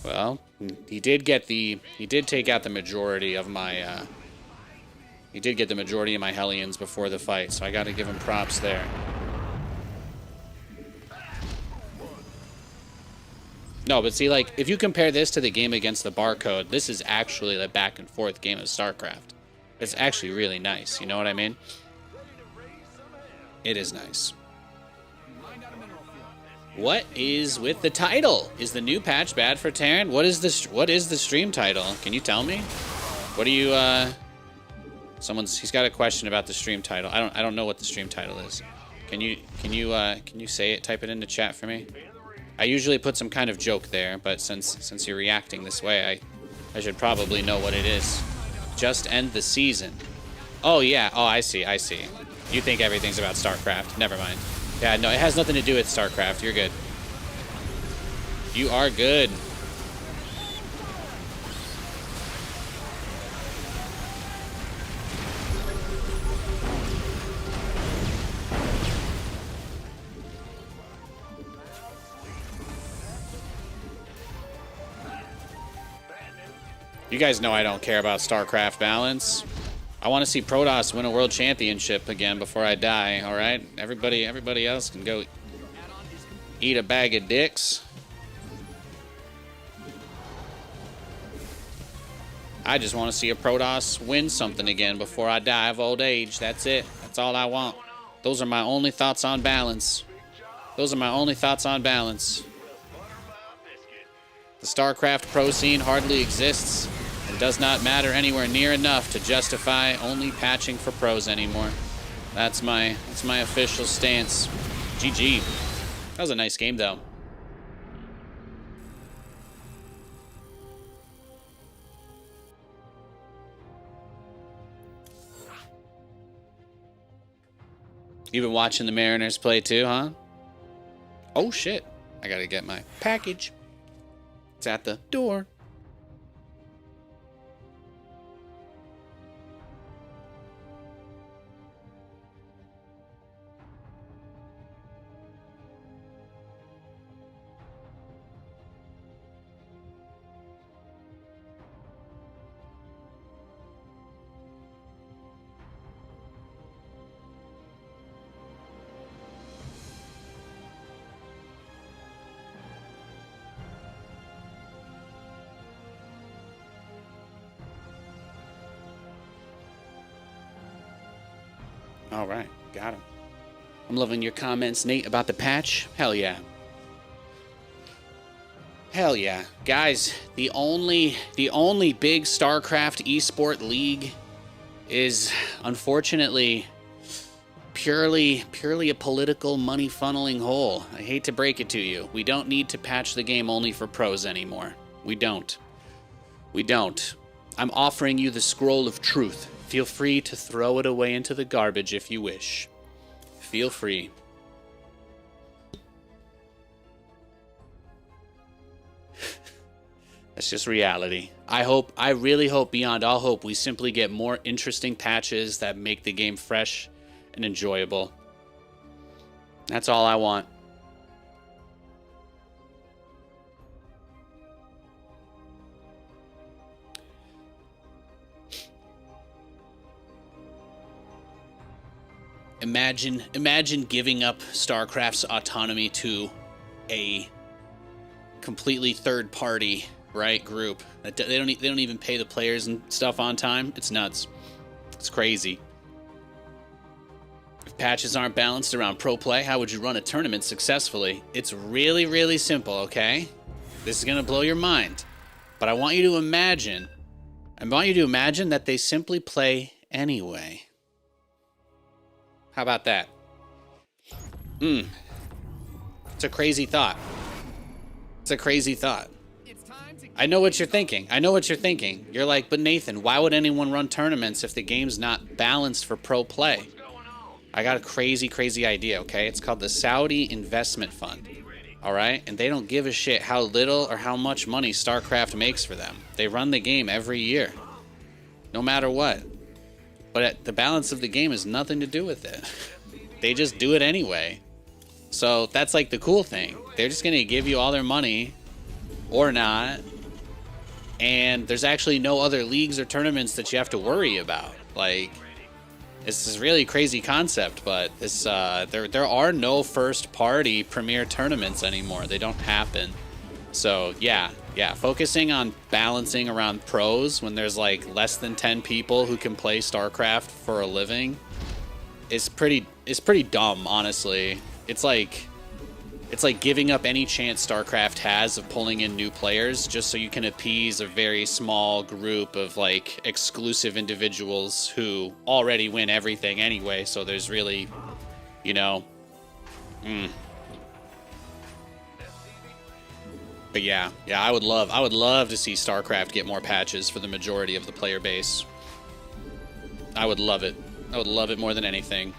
Well, he did take out the majority of my, he did get the majority of my Hellions before the fight, so I gotta give him props there. No, but see, like, if you compare this to the game against the Barcode, this is actually the back and forth game of StarCraft. It's actually really nice, you know what I mean? It is nice. Mined out a mineral field. What is with the title? Is the new patch bad for Terran? What is this? What is the stream title? Can you tell me? What do you? He's got a question about the stream title. I don't know what the stream title is. Can you say it? Type it into chat for me. I usually put some kind of joke there, but since you're reacting this way, I should probably know what it is. Just end the season. Oh yeah. Oh, I see. You think everything's about StarCraft? Never mind. Yeah, no, it has nothing to do with StarCraft. You're good. You are good. You guys know I don't care about StarCraft balance. I want to see Protoss win a world championship again before I die, alright? Everybody else can go eat a bag of dicks. I just want to see a Protoss win something again before I die of old age. That's it. That's all I want. Those are my only thoughts on balance. Those are my only thoughts on balance. The StarCraft pro scene hardly exists and does not matter anywhere near enough to justify only patching for pros anymore. That's my official stance. GG. That was a nice game though. You've been watching the Mariners play too, huh? Oh shit. I gotta get my package. It's at the door. All right, got him. I'm loving your comments, Nate, about the patch. Hell yeah. Hell yeah. Guys, the only big StarCraft esport league is unfortunately purely a political money funneling hole. I hate to break it to you. We don't need to patch the game only for pros anymore. We don't. We don't. I'm offering you the scroll of truth. Feel free to throw it away into the garbage if you wish. Feel free. That's just reality. I really hope beyond all hope we simply get more interesting patches that make the game fresh and enjoyable. That's all I want. Imagine giving up StarCraft's autonomy to a completely third party, right, group. They don't even pay the players and stuff on time. It's nuts. It's crazy. If patches aren't balanced around pro play, how would you run a tournament successfully? It's really, really simple, okay? This is gonna blow your mind. But I want you to imagine that they simply play anyway. How about that? It's a crazy thought. It's a crazy thought. I know what you're thinking. You're like, but Nathan, why would anyone run tournaments if the game's not balanced for pro play? I got a crazy, crazy idea, okay? It's called the Saudi Investment Fund. All right? And they don't give a shit how little or how much money StarCraft makes for them. They run the game every year. No matter what. But the balance of the game has nothing to do with it. They just do it anyway. So that's like the cool thing. They're just going to give you all their money or not. And there's actually no other leagues or tournaments that you have to worry about. Like, it's this really crazy concept, but this there are no first party premier tournaments anymore. They don't happen. So yeah, focusing on balancing around pros when there's like less than 10 people who can play StarCraft for a living is pretty dumb, honestly. It's like giving up any chance StarCraft has of pulling in new players just so you can appease a very small group of like exclusive individuals who already win everything anyway, so there's really, you know, But yeah, I would love to see StarCraft get more patches for the majority of the player base. I would love it. I would love it more than anything.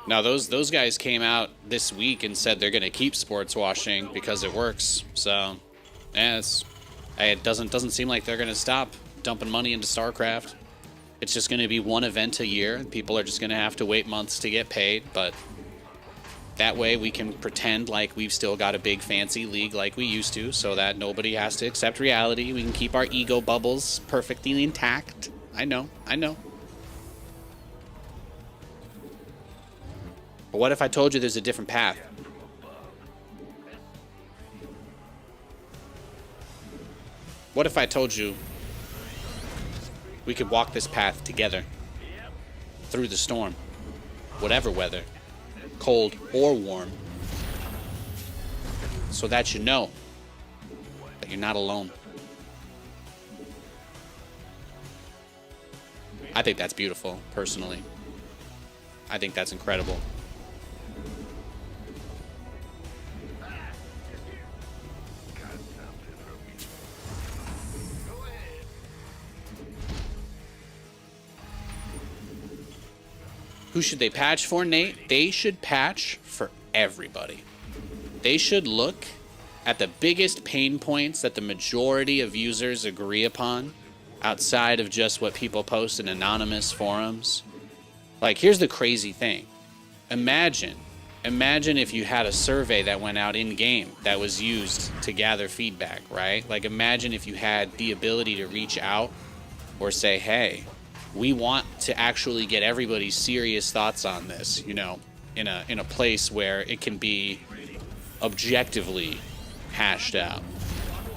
Now those guys came out this week and said they're going to keep sports washing because it works. So, yeah, it doesn't seem like they're going to stop dumping money into StarCraft. It's just going to be one event a year. People are just going to have to wait months to get paid, but that way we can pretend like we've still got a big fancy league like we used to, so that nobody has to accept reality. We can keep our ego bubbles perfectly intact. I know. But what if I told you there's a different path? What if I told you we could walk this path together through the storm, whatever weather, cold or warm, so that you know that you're not alone? I think that's beautiful, personally. I think that's incredible. Who should they patch for, Nate? They should patch for everybody. They should look at the biggest pain points that the majority of users agree upon outside of just what people post in anonymous forums. Like, here's the crazy thing. Imagine if you had a survey that went out in-game that was used to gather feedback, right? Like, imagine if you had the ability to reach out or say, hey, we want to actually get everybody's serious thoughts on this, you know, in a place where it can be objectively hashed out.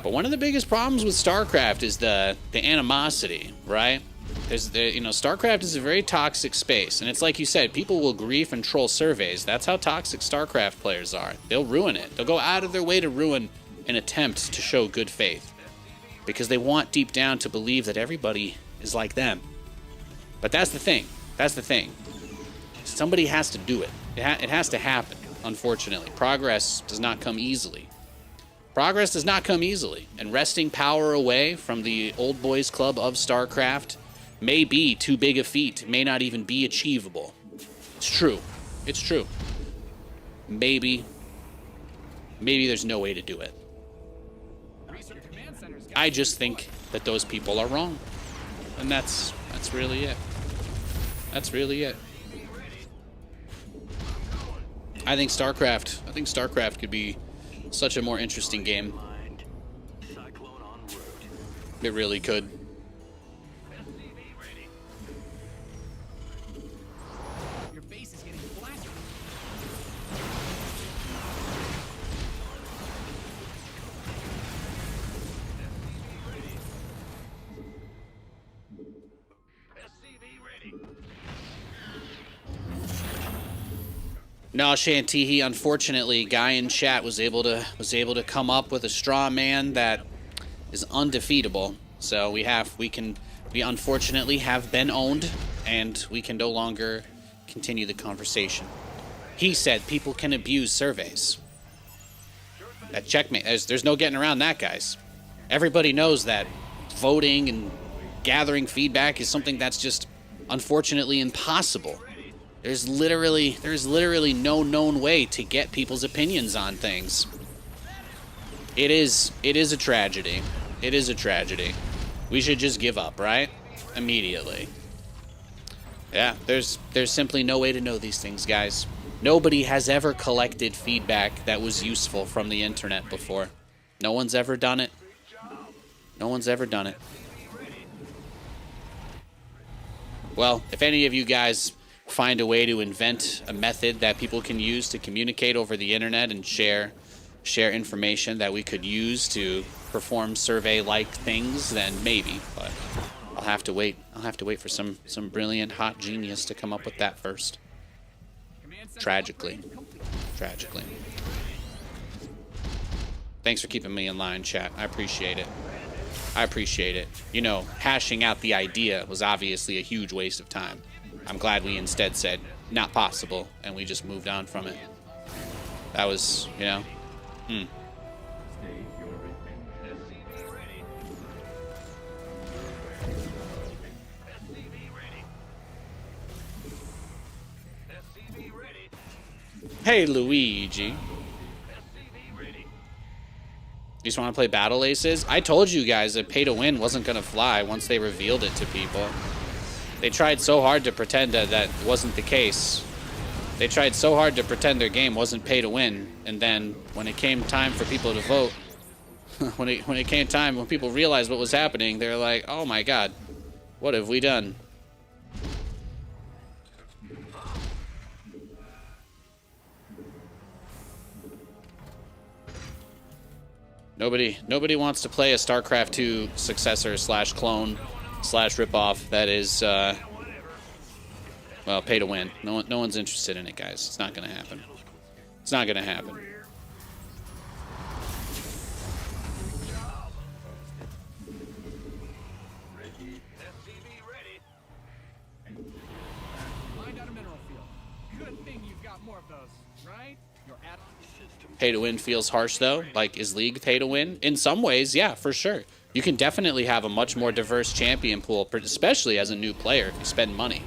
But one of the biggest problems with StarCraft is the animosity, right? StarCraft is a very toxic space, and it's like you said, people will grief and troll surveys. That's how toxic StarCraft players are. They'll ruin it. They'll go out of their way to ruin an attempt to show good faith because they want deep down to believe that everybody is like them. But that's the thing. Somebody has to do it. It has to happen, unfortunately. Progress does not come easily. And wresting power away from the old boys club of StarCraft may be too big a feat. It may not even be achievable. It's true. Maybe there's no way to do it. I just think that those people are wrong. And that's really it. That's really it. I think StarCraft could be such a more interesting game. It really could. Your base is getting blasted. No, Shantihi, unfortunately, guy in chat was able to come up with a straw man that is undefeatable. So we unfortunately have been owned, and we can no longer continue the conversation. He said people can abuse surveys. That checkmate. There's no getting around that, guys. Everybody knows that voting and gathering feedback is something that's just unfortunately impossible. There's literally no known way to get people's opinions on things. It is a tragedy. It is a tragedy. We should just give up, right? Immediately. Yeah, there's simply no way to know these things, guys. Nobody has ever collected feedback that was useful from the internet before. No one's ever done it. No one's ever done it. Well, if any of you guys find a way to invent a method that people can use to communicate over the internet and share information that we could use to perform survey-like things, then maybe. But I'll have to wait. I'll have to wait for some brilliant hot genius to come up with that first. Tragically. Thanks for keeping me in line, chat. I appreciate it. You know, hashing out the idea was obviously a huge waste of time. I'm glad we instead said, not possible, and we just moved on from it. That was, you know, Hey, Luigi. You just want to play Battle Aces? I told you guys that pay to win wasn't going to fly once they revealed it to people. They tried so hard to pretend that wasn't the case. They tried so hard to pretend their game wasn't pay to win, and then when it came time for people to vote, when people realized what was happening, they're like, "Oh my God, what have we done?" Nobody wants to play a StarCraft 2 successor / clone / ripoff that is, well, pay to win. No one's interested in it, guys. It's not going to happen. It's not going to happen. Find out a mineral field. Good thing you've got more of those, right? You're at Pay to win feels harsh, though. Like, is League pay to win? In some ways, yeah, for sure. You can definitely have a much more diverse champion pool, especially as a new player if you spend money.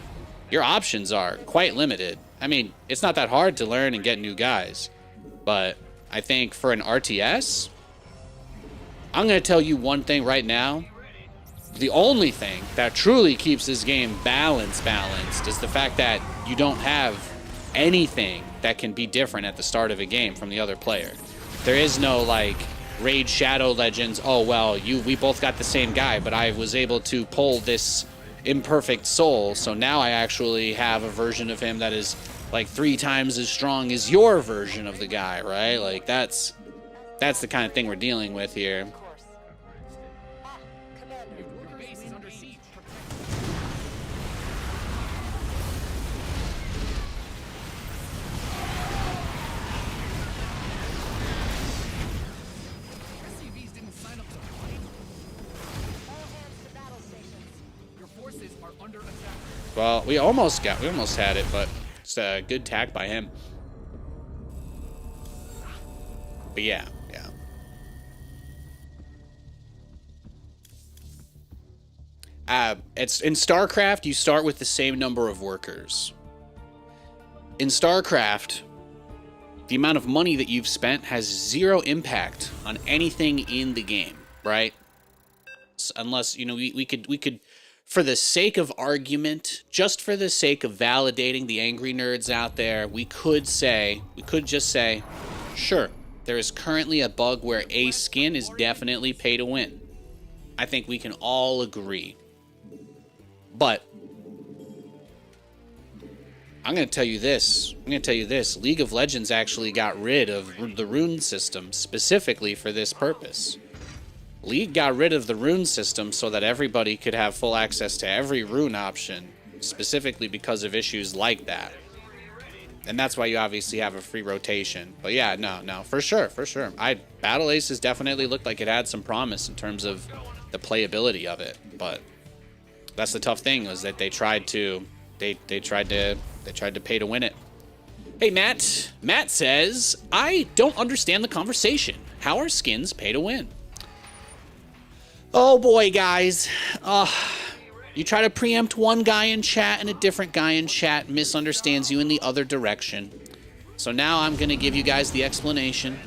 Your options are quite limited. I mean, it's not that hard to learn and get new guys. But I think for an RTS, I'm going to tell you one thing right now. The only thing that truly keeps this game balanced is the fact that you don't have anything that can be different at the start of a game from the other player. There is no, like, Raid Shadow Legends, oh, well, we both got the same guy, but I was able to pull this imperfect soul, so now I actually have a version of him that is, like, 3 times as strong as your version of the guy, right? Like, that's the kind of thing we're dealing with here. Of course. Commander, your base is under siege. SCVs didn't sign up to fight. all hands to battle stations. Your forces are under attack. Well, we almost had it, but it's a good tack by him. But yeah. It's in StarCraft, you start with the same number of workers. In StarCraft, the amount of money that you've spent has 0 impact on anything in the game, right? Unless, you know, we could for the sake of argument, just for the sake of validating the angry nerds out there, we could just say, sure, there is currently a bug where a skin is definitely pay to win. I think we can all agree. But I'm going to tell you this. League of Legends actually got rid of the rune system specifically for this purpose. League got rid of the rune system so that everybody could have full access to every rune option, specifically because of issues like that. And that's why you obviously have a free rotation. But yeah, no, for sure. Battle Aces definitely looked like it had some promise in terms of the playability of it. But that's the tough thing, was that they tried to pay to win it. Hey, Matt. Matt says, I don't understand the conversation. How are skins pay to win? Oh boy, guys. You try to preempt one guy in chat and a different guy in chat misunderstands you in the other direction. So now I'm going to give you guys the explanation.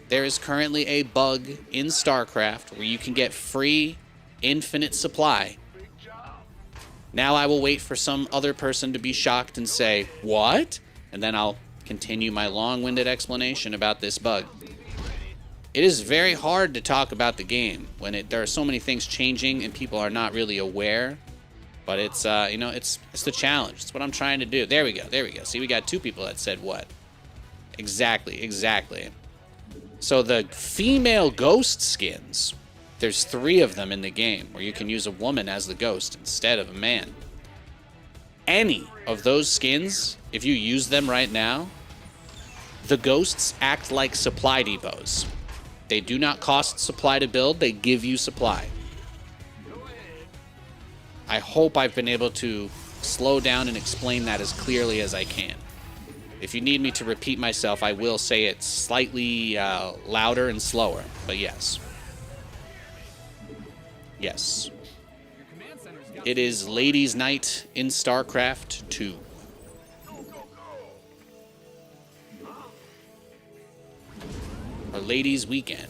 There is currently a bug in StarCraft where you can get free infinite supply. Now I will wait for some other person to be shocked and say, what? And then I'll continue my long-winded explanation about this bug. It is very hard to talk about the game when there are so many things changing and people are not really aware. But it's, it's the challenge. It's what I'm trying to do. There we go. See, we got two people that said what? Exactly. So the female ghost skins, there's 3 of them in the game where you can use a woman as the ghost instead of a man. Any of those skins, if you use them right now, the ghosts act like supply depots. They do not cost supply to build, they give you supply. I hope I've been able to slow down and explain that as clearly as I can. If you need me to repeat myself, I will say it slightly louder and slower, but yes. Yes. It is Ladies' Night in StarCraft 2. Or Ladies' Weekend.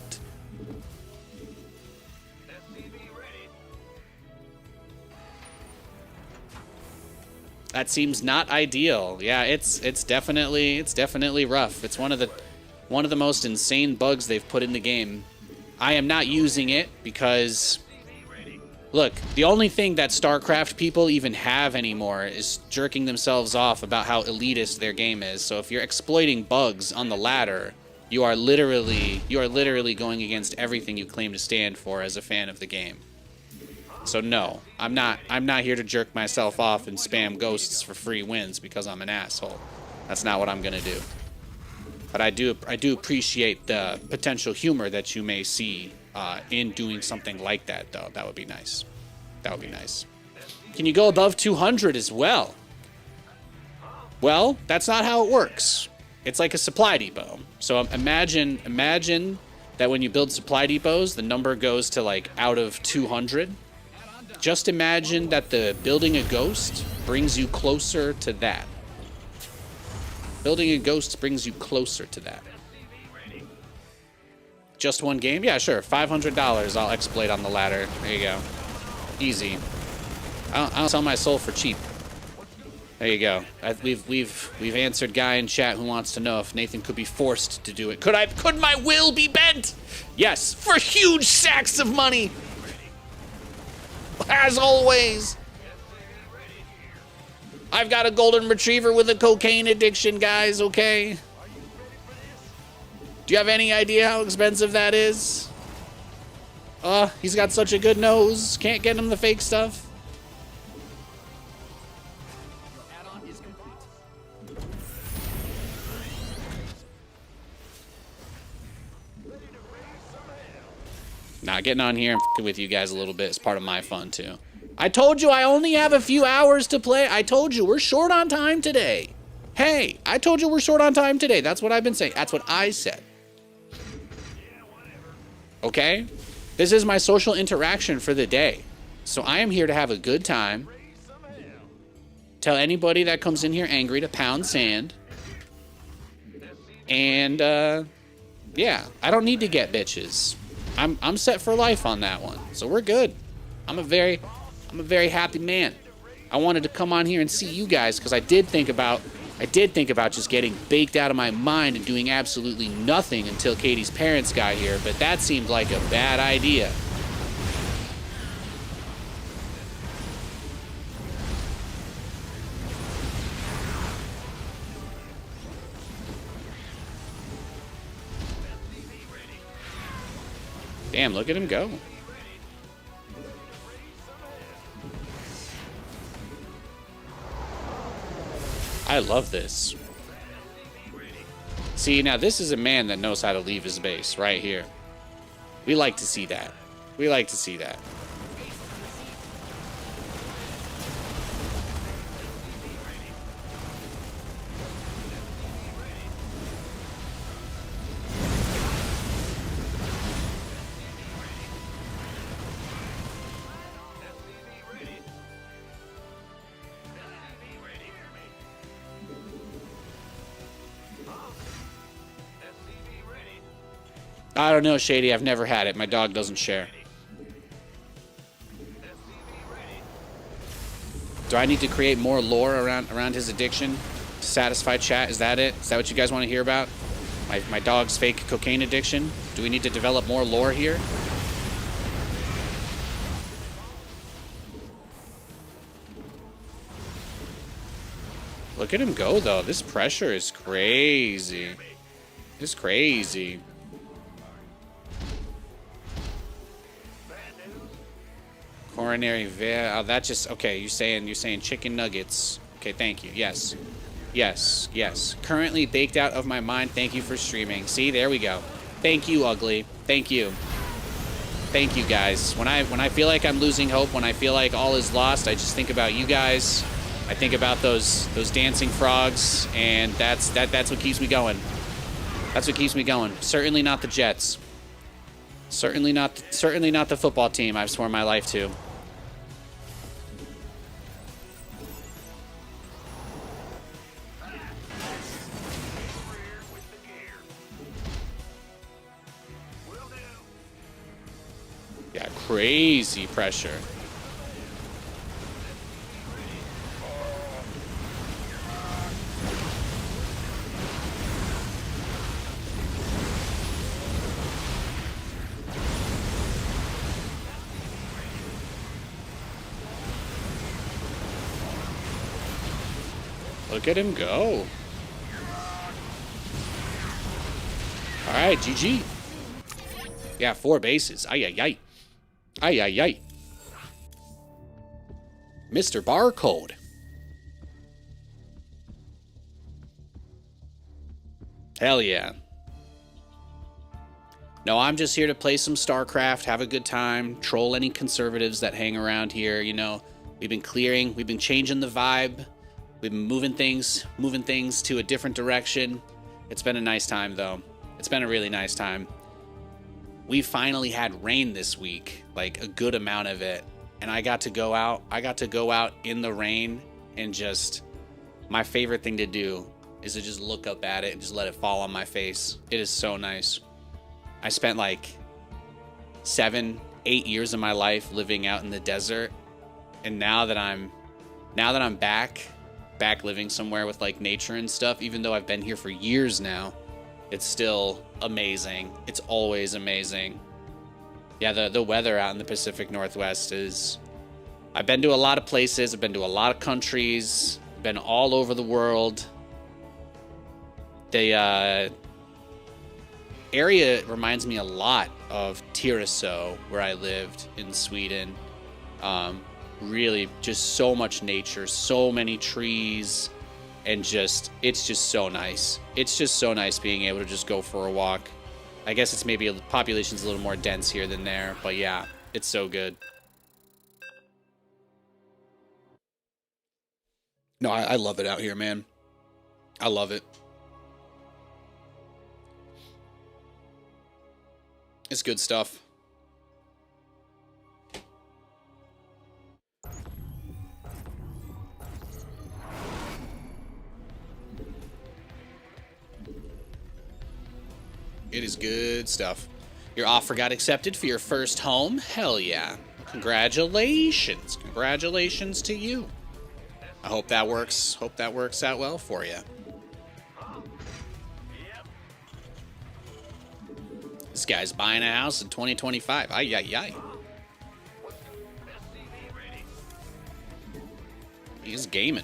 That seems not ideal. Yeah, it's definitely rough. It's one of the most insane bugs they've put in the game. I am not using it because, look, the only thing that StarCraft people even have anymore is jerking themselves off about how elitist their game is. So if you're exploiting bugs on the ladder, you are literally going against everything you claim to stand for as a fan of the game. So no, I'm not here to jerk myself off and spam ghosts for free wins because I'm an asshole. That's not what I'm gonna do. But I do appreciate the potential humor that you may see in doing something like that, though. That would be nice. Can you go above 200 as well? Well, that's not how it works. It's like a supply depot. So imagine that when you build supply depots, the number goes to like out of 200. Just imagine that the building a ghost brings you closer to that. Building a ghost brings you closer to that. Just one game? Yeah, sure. $500 I'll exploit on the ladder. There you go. Easy. I don't sell my soul for cheap. There you go. We've answered guy in chat who wants to know if Nathan could be forced to do it. Could my will be bent? Yes, for huge sacks of money. As always. I've got a golden retriever with a cocaine addiction, guys, okay? Do you have any idea how expensive that is? He's got such a good nose. Can't get him the fake stuff. Add-on is complete. Nah, getting on here and f***ing with you guys a little bit is part of my fun, too. I told you I only have a few hours to play. I told you we're short on time today. Hey, I told you we're short on time today. That's what I've been saying. That's what I said. Okay? This is my social interaction for the day. So I am here to have a good time. Tell anybody that comes in here angry to pound sand. And, yeah, I don't need to get bitches. I'm set for life on that one. So we're good. I'm a very I'm a very happy man. I wanted to come on here and see you guys because I did think about just getting baked out of my mind and doing absolutely nothing until Katie's parents got here, but that seemed like a bad idea. Damn, look at him go. I love this. See, now this is a man that knows how to leave his base right here. We like to see that. We like to see that. I don't know, Shady. I've never had it. My dog doesn't share. Do I need to create more lore around his addiction to satisfy chat? Is that it? Is that what you guys want to hear about? My dog's fake cocaine addiction? Do we need to develop more lore here? Look at him go, though. This pressure is crazy. It's crazy. Coronary vein. Oh, that just okay. You're saying chicken nuggets. Okay, thank you. Yes, yes, yes. Currently baked out of my mind. Thank you for streaming. See, there we go. Thank you, ugly. Thank you. Thank you, guys. When I feel like I'm losing hope, when I feel like all is lost, I just think about you guys. I think about those dancing frogs, and that's what keeps me going. That's what keeps me going. Certainly not the Jets. Certainly not the football team I've sworn my life to. Yeah, crazy pressure. Look at him go. All right, GG. Yeah, 4 bases. Ay, ay, ay. Ay, ay, ay. Mr. Barcode. Hell yeah. No, I'm just here to play some StarCraft, have a good time, troll any conservatives that hang around here. You know, we've been clearing, we've been changing the vibe. We've been moving things to a different direction. It's been a nice time, though. It's been a really nice time. We finally had rain this week, like a good amount of it. And I got to go out. I got to go out in the rain and just, my favorite thing to do is to just look up at it and just let it fall on my face. It is so nice. I spent like 7-8 years of my life living out in the desert. And now that I'm back living somewhere with like nature and stuff, even though I've been here for years now, it's still amazing. It's always amazing. Yeah, the weather out in the Pacific Northwest is, I've been to a lot of places, I've been to a lot of countries, been all over the world. The area reminds me a lot of Tyresö, where I lived in Sweden. Really just so much nature, so many trees, and it's just so nice. It's just so nice being able to just go for a walk. I guess it's maybe the population's a little more dense here than there, but yeah, it's so good. No, I love it out here, man. I love it. It's good stuff. It is good stuff. Your offer got accepted for your first home? Hell yeah. Congratulations. Congratulations to you. I hope that works. Hope that works out well for you. This guy's buying a house in 2025. Ay, ay, ay. He's gaming.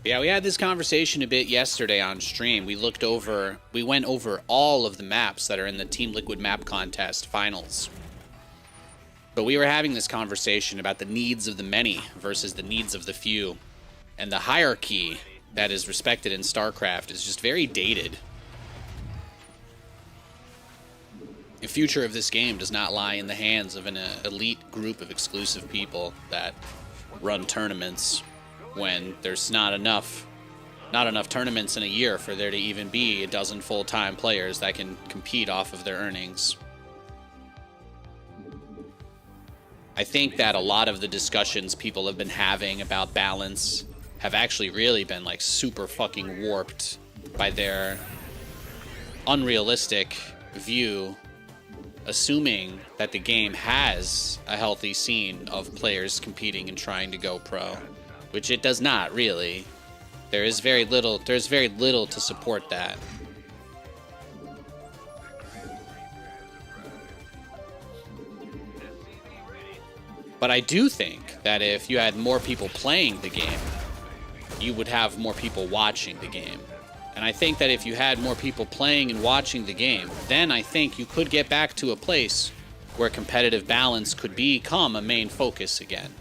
Yeah, we had this conversation a bit yesterday on stream. We went over all of the maps that are in the Team Liquid map contest finals. But we were having this conversation about the needs of the many versus the needs of the few. And the hierarchy that is respected in StarCraft is just very dated. The future of this game does not lie in the hands of an elite group of exclusive people that run tournaments when there's not enough tournaments in a year for there to even be a dozen full-time players that can compete off of their earnings. I think that a lot of the discussions people have been having about balance have actually really been like super fucking warped by their unrealistic view, assuming that the game has a healthy scene of players competing and trying to go pro. Which it does not, really. There's very little to support that. But I do think that if you had more people playing the game, you would have more people watching the game. And I think that if you had more people playing and watching the game, then I think you could get back to a place where competitive balance could become a main focus again.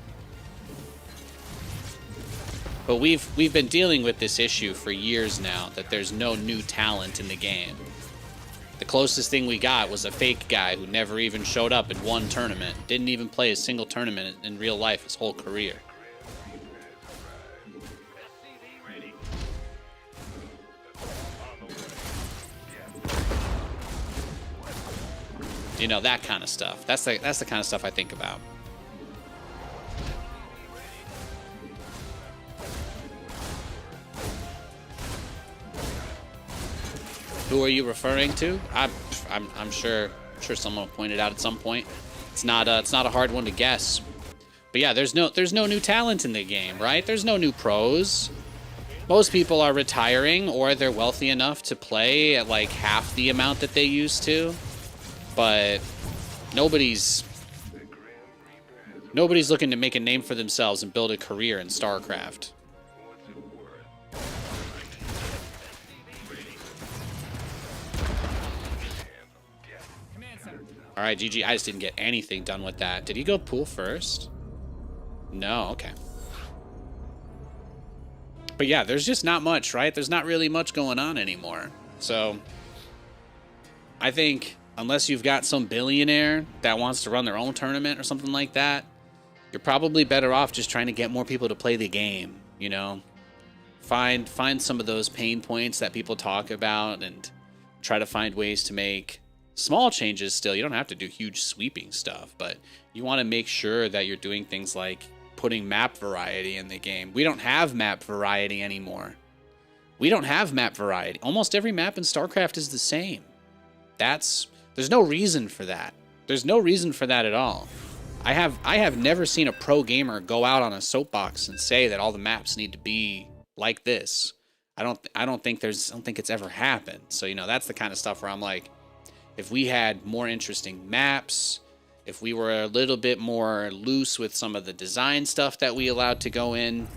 But we've been dealing with this issue for years now, that there's no new talent in the game. The closest thing we got was a fake guy who never even showed up in one tournament, didn't even play a single tournament in real life his whole career. You know, that kind of stuff. That's the kind of stuff I think about. Who are you referring to? I'm sure someone will point it out at some point. It's not a hard one to guess. But yeah, there's no new talent in the game, right? There's no new pros. Most people are retiring, or they're wealthy enough to play at like half the amount that they used to. But nobody's looking to make a name for themselves and build a career in StarCraft. All right, GG. I just didn't get anything done with that. Did he go pool first? No, okay. But yeah, there's just not much, right? There's not really much going on anymore. So I think unless you've got some billionaire that wants to run their own tournament or something like that, you're probably better off just trying to get more people to play the game, you know? Find some of those pain points that people talk about and try to find ways to make small changes still. You don't have to do huge sweeping stuff, but you want to make sure that you're doing things like putting map variety in the game. We don't have map variety anymore. We don't have map variety. Almost every map in StarCraft is the same. There's no reason for that. There's no reason for that at all. I have never seen a pro gamer go out on a soapbox and say that all the maps need to be like this. I don't think it's ever happened. So, you know, that's the kind of stuff where I'm like, if we had more interesting maps, if we were a little bit more loose with some of the design stuff that we allowed to go in,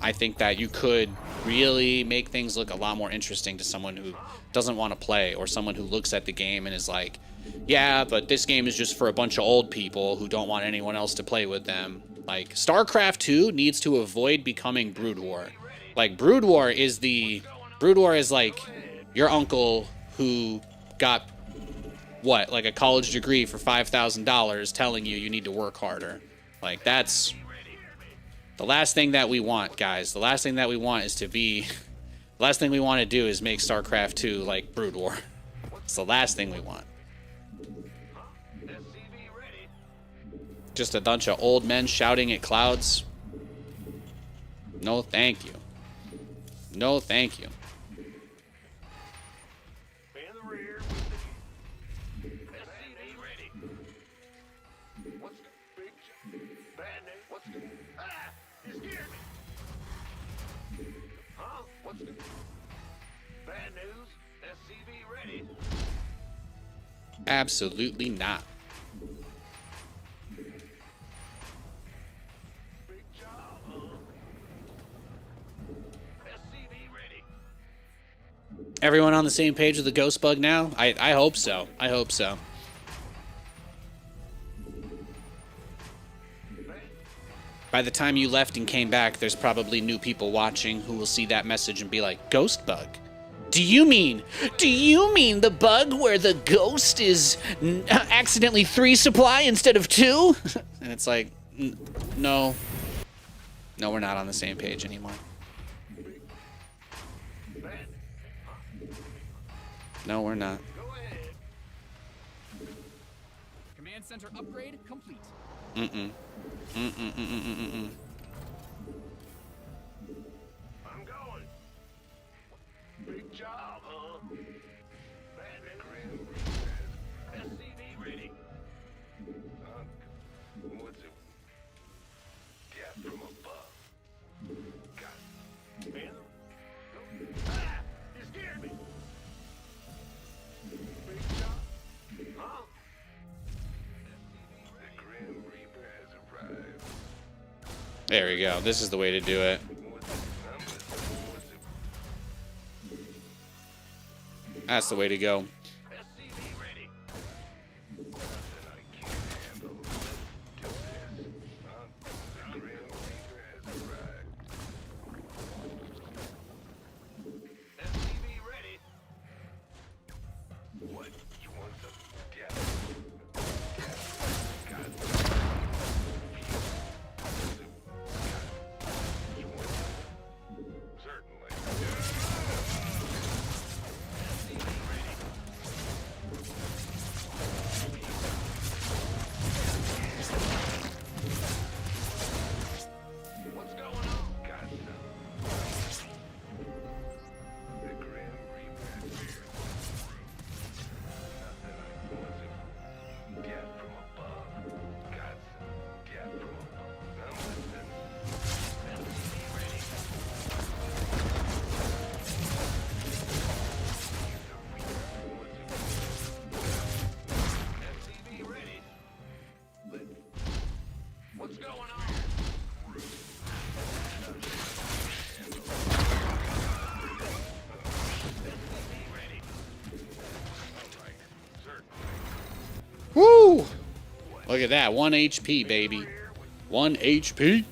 I think that you could really make things look a lot more interesting to someone who doesn't want to play, or someone who looks at the game and is like, yeah, but this game is just for a bunch of old people who don't want anyone else to play with them. Like, StarCraft 2 needs to avoid becoming Brood War. Like, Brood War is like your uncle who got, what, like a college degree for $5,000 telling you need to work harder. Like, that's the last thing that we want, guys. The last thing that we want is to be... The last thing we want to do is make StarCraft 2 like Brood War. It's the last thing we want. Just a bunch of old men shouting at clouds. No, thank you. No, thank you. In the rear. SCV ready. What's the big bad news? What's the you scared me. Huh? What's the bad news? SCV ready. Absolutely not. Big job, huh? SCV ready. Everyone on the same page with the ghost bug now? I hope so. I hope so. By the time you left and came back, there's probably new people watching who will see that message and be like, ghost bug? Do you mean the bug where the ghost is accidentally 3 supply instead of 2? And it's like, no. No, we're not on the same page anymore. No, we're not. Command center upgrade complete. Mm-mm. Mm-mm-mm-mm-mm-mm. I'm going. Big job, huh? Bandit Grim says SCV ready. What's it? Death from above. Got it. Man. You scared me. Big job. Huh? The Grim Reaper has arrived. There we go. This is the way to do it. That's the way to go. SCV ready. Nothing I can't handle. Do this. The Grim Reaper has arrived. SCV ready. What? You want some death? Got it. You want some? Certainly. SCV ready. What's going on? Got some. The Grim Reaper is here. Nothing I wasn't. Death from above. Got some. Death from above. I'm listening. SCV ready. SCV ready. What's going on? SCV ready. All right. Certainly. Woo! Look at that. 1 HP, baby. 1 HP.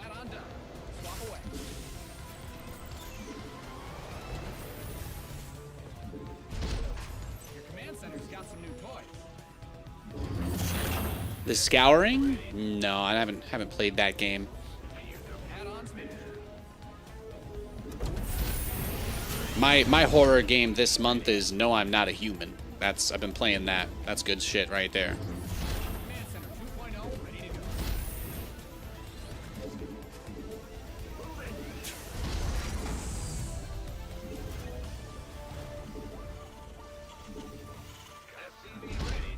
Add-on done. Swap away. Your command center's got some new toys. The Scouring? No, I haven't played that game. Add-ons made. My horror game this month is No, I'm Not a Human. I've been playing that. That's good shit right there. Command center 2.0 ready to go. SCV ready.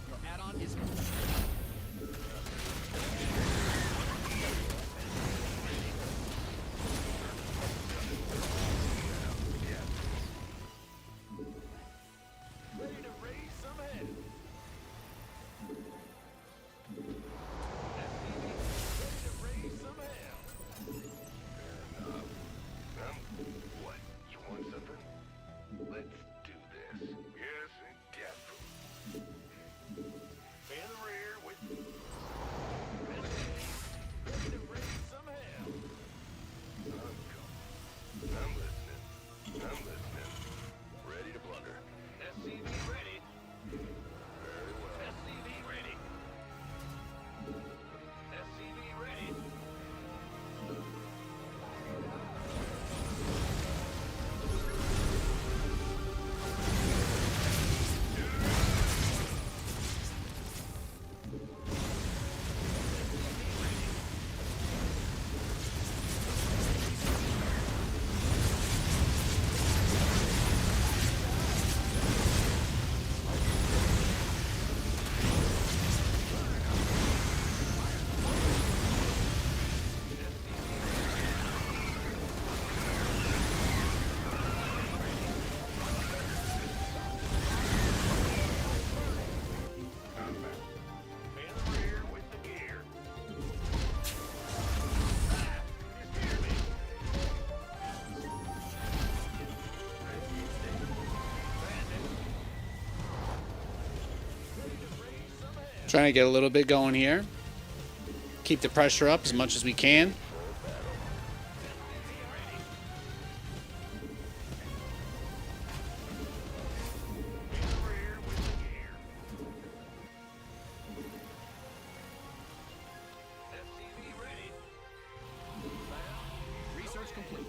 Your add-on is complete. Trying to get a little bit going here. Keep the pressure up as much as we can. Research complete.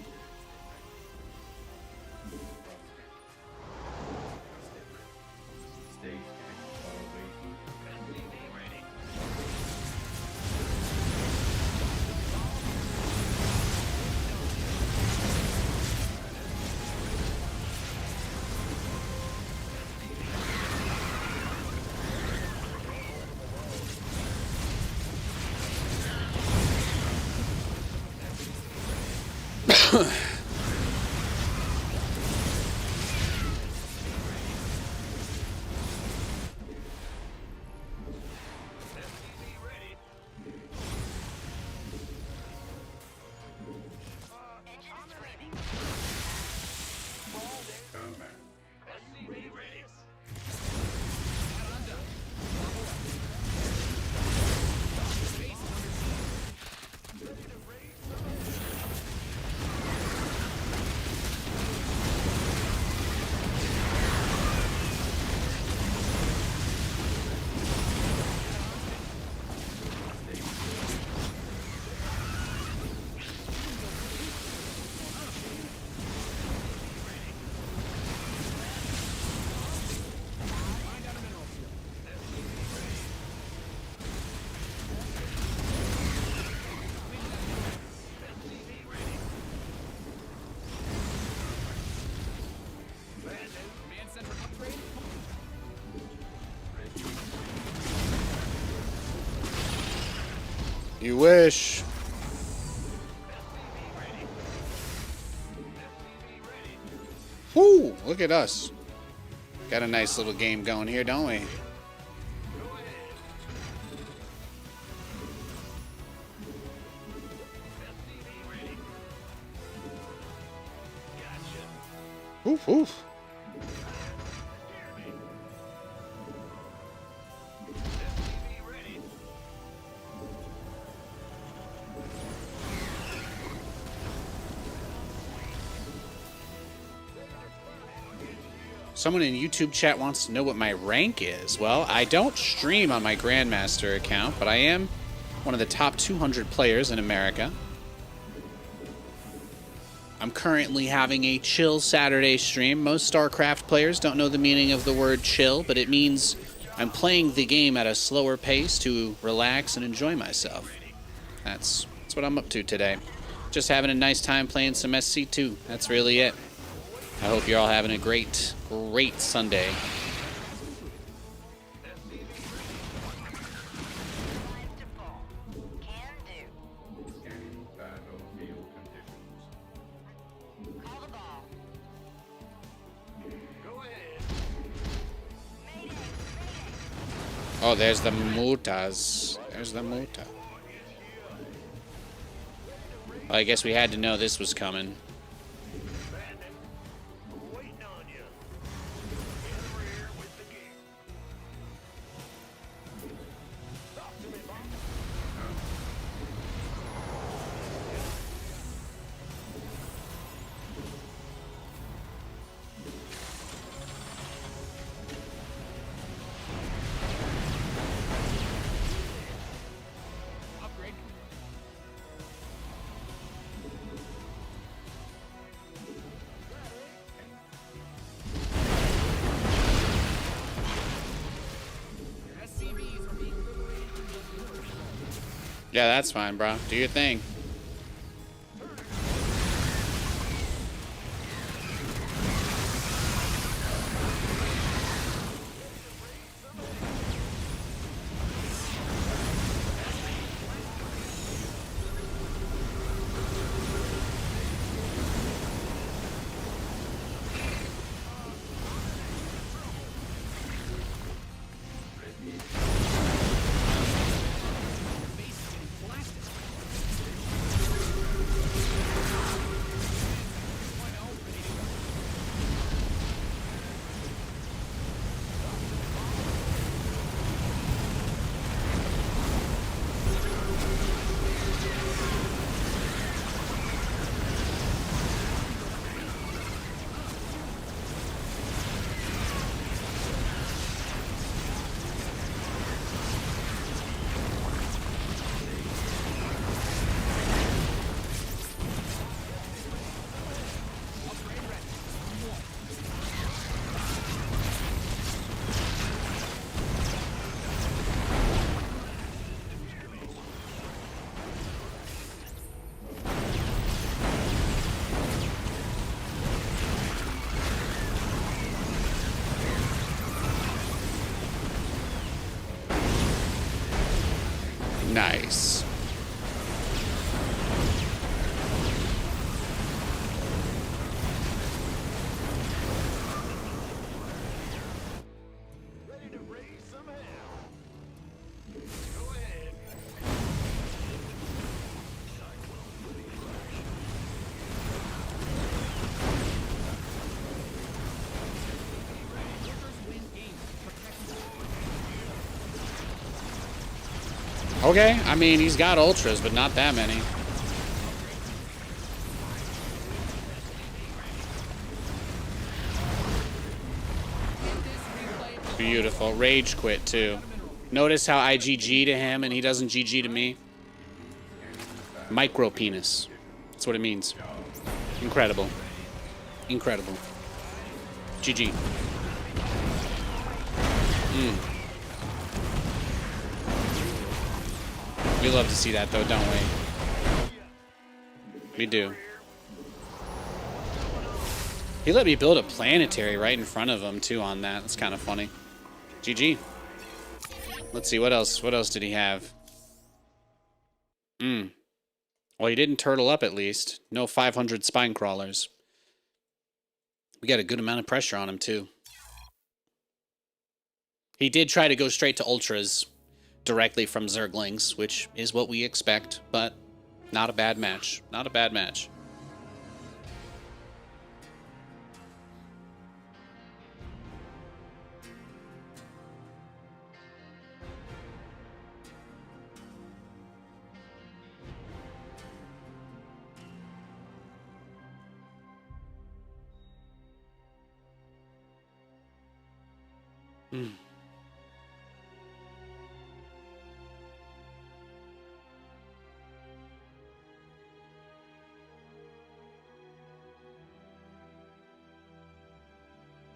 Command center upgrade. You wish. Woo! Look at us. Got a nice little game going here, don't we? Oof, oof. Someone in YouTube chat wants to know what my rank is. Well, I don't stream on my Grandmaster account, but I am one of the top 200 players in America. I'm currently having a chill Saturday stream. Most StarCraft players don't know the meaning of the word chill, but it means I'm playing the game at a slower pace to relax and enjoy myself. That's what I'm up to today. Just having a nice time playing some SC2. That's really it. I hope you're all having a great Sunday. Oh, there's the mutas. There's the muta. Well, I guess we had to know this was coming. Upgrade. SCVs are being Yeah, that's fine, bro. Do your thing. Nice. Ready to raise some hell. Go ahead. Okay, I mean, he's got ultras, but not that many. Beautiful. Rage quit, too. Notice how I GG to him and he doesn't GG to me? Micro penis. That's what it means. Incredible. Incredible. GG. We love to see that, though, don't we? We do. He let me build a planetary right in front of him, too, on that. That's kind of funny. GG. Let's see, what else? What else did he have? Well, he didn't turtle up, at least. No 500 spine crawlers. We got a good amount of pressure on him, too. He did try to go straight to ultras directly from Zerglings, which is what we expect, but not a bad match. Not a bad match.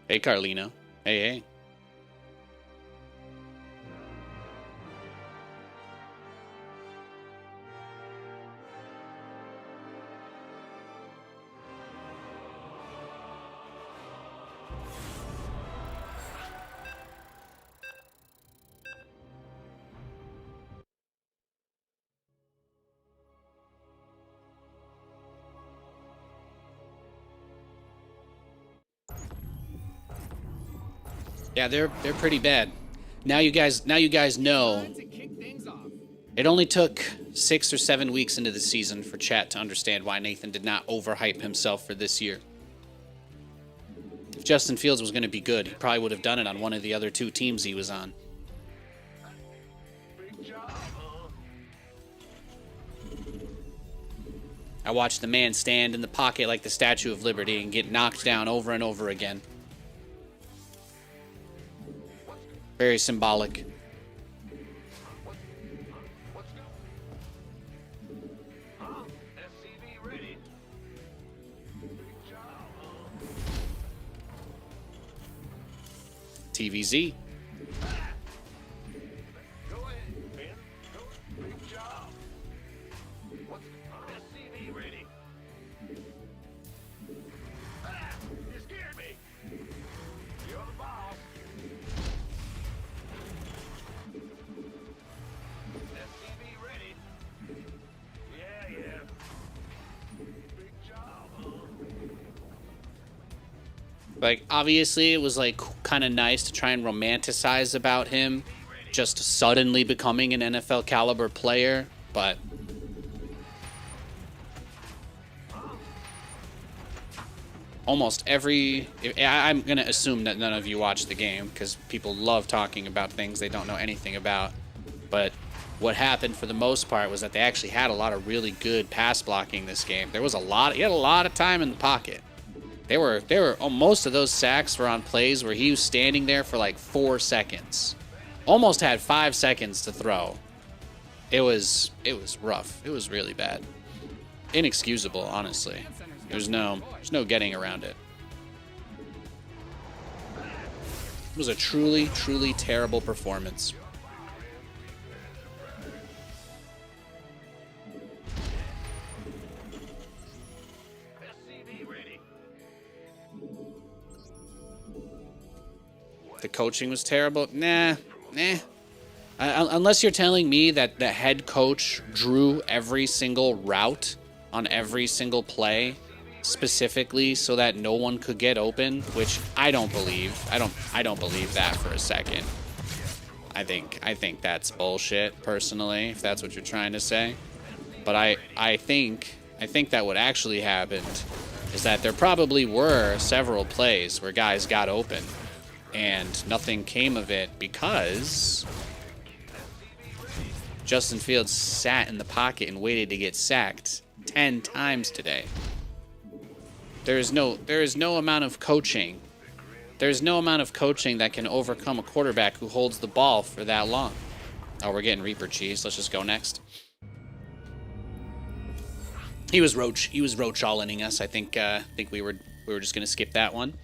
Hey, Carlino. Hey, hey. Yeah, they're pretty bad. Now you guys know. To kick things off. It only took 6 or 7 weeks into the season for chat to understand why Nathan did not overhype himself for this year. If Justin Fields was going to be good, he probably would have done it on one of the other 2 teams he was on. Big job, huh? I watched the man stand in the pocket like the Statue of Liberty and get knocked down over and over again. Very symbolic. Let's go. Huh? SCV ready. Big job, huh? TVZ. Go ahead, man. Go. Big job. What's SCV ready? Ah, you scared me. You're the boss. SCV ready. Yeah, yeah. Big job, huh? Like, obviously, it was, like, kind of nice to try and romanticize about him just suddenly becoming an NFL caliber player, but almost every... I'm going to assume that none of you watch the game, because people love talking about things they don't know anything about, but what happened for the most part was that they actually had a lot of really good pass blocking this game. There was he had a lot of time in the pocket. Most of those sacks were on plays where he was standing there for like 4 seconds. Almost had 5 seconds to throw. It was rough. It was really bad. Inexcusable, honestly. There's no getting around it. It was a truly, truly terrible performance. SCV ready. The coaching was terrible. Nah. Unless you're telling me that the head coach drew every single route on every single play specifically so that no one could get open, which I don't believe. I don't believe that for a second. I think that's bullshit, personally, if that's what you're trying to say. But I think that what actually happened is that there probably were several plays where guys got open and nothing came of it because Justin Fields sat in the pocket and waited to get sacked 10 times today. There is no amount of coaching. There's no amount of coaching that can overcome a quarterback who holds the ball for that long. Oh, we're getting Reaper cheese. Let's just go next. He was roach all-inning us. I think we were just gonna skip that one.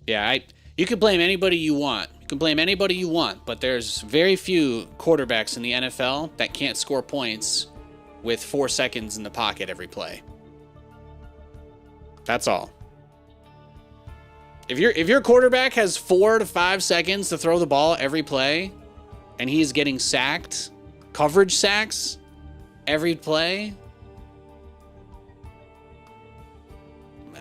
Yeah, you can blame anybody you want. You can blame anybody you want, but there's very few quarterbacks in the NFL that can't score points with 4 seconds in the pocket every play. That's all. If your quarterback has 4 to 5 seconds to throw the ball every play, and he's getting sacked, coverage sacks every play, no.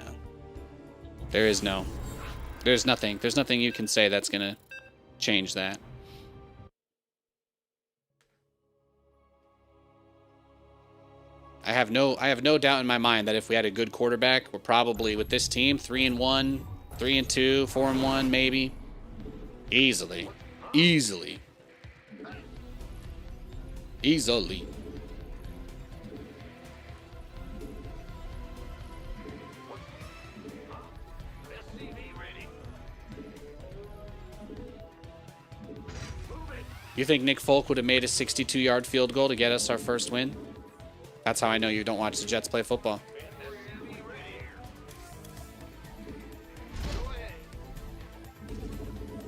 There's nothing you can say that's gonna change that. I have no doubt in my mind that if we had a good quarterback, we're probably with this team 3-1, 3-2, 4-1, maybe. Easily. You think Nick Folk would have made a 62-yard field goal to get us our first win? That's how I know you don't watch the Jets play football.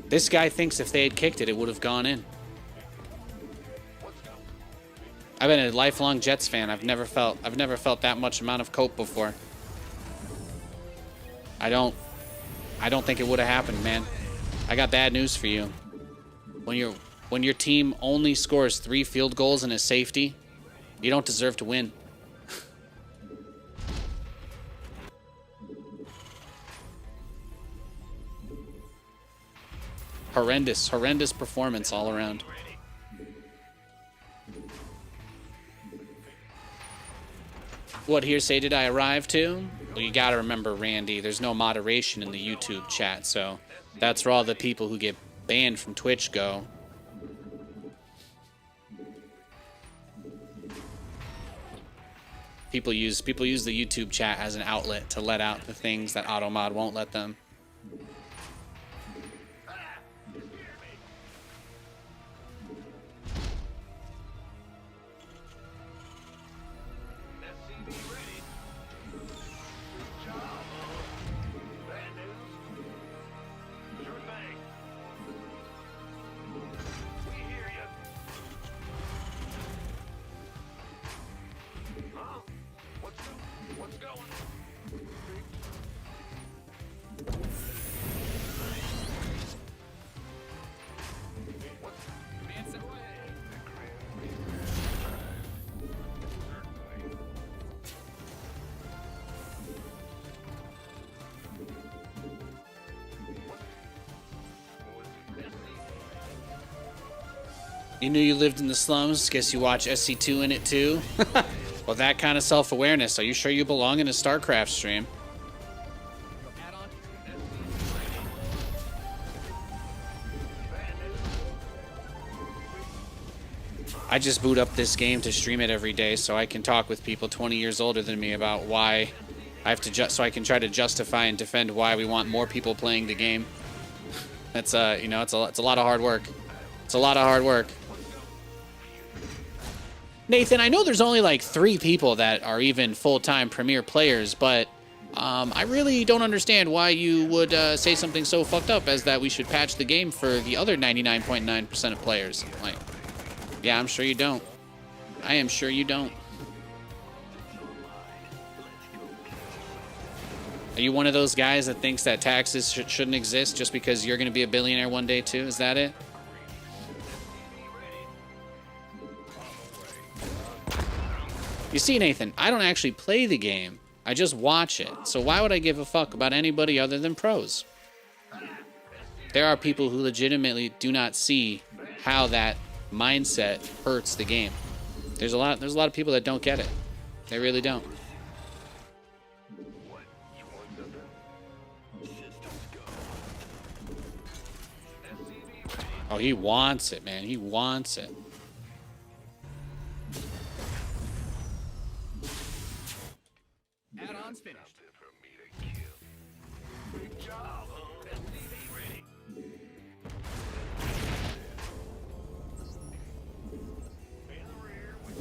This guy thinks if they had kicked it, it would have gone in. I've been a lifelong Jets fan. I've never felt that much amount of cope before. I don't think it would have happened, man. I got bad news for you. When your team only scores 3 field goals and a safety, you don't deserve to win. Horrendous performance all around. What hearsay did I arrive to? Well, you gotta remember, Randy, there's no moderation in the YouTube chat, so that's where all the people who get banned from Twitch go. People use the YouTube chat as an outlet to let out the things that AutoMod won't let them. You knew you lived in the slums? Guess you watch SC2 in it too? Well, that kind of self-awareness. Are you sure you belong in a StarCraft stream? I just boot up this game to stream it every day so I can talk with people 20 years older than me about why I have to so I can try to justify and defend why we want more people playing the game. That's you know, it's a lot of hard work. It's a lot of hard work. Nathan, I know there's only like 3 people that are even full-time Premier players, but I really don't understand why you would say something so fucked up as that we should patch the game for the other 99.9% of players. Like, yeah, I'm sure you don't. I am sure you don't. Are you one of those guys that thinks that taxes shouldn't exist just because you're going to be a billionaire one day too? Is that it? You see, Nathan, I don't actually play the game. I just watch it. So why would I give a fuck about anybody other than pros? There are people who legitimately do not see how that mindset hurts the game. There's a lot of people that don't get it. They really don't. What? You want something? Systems go. SCV ready. Oh, he wants it, man. He wants it. Add-ons finished. Nothing for me to kill. Good job. SCV ready. In the rear with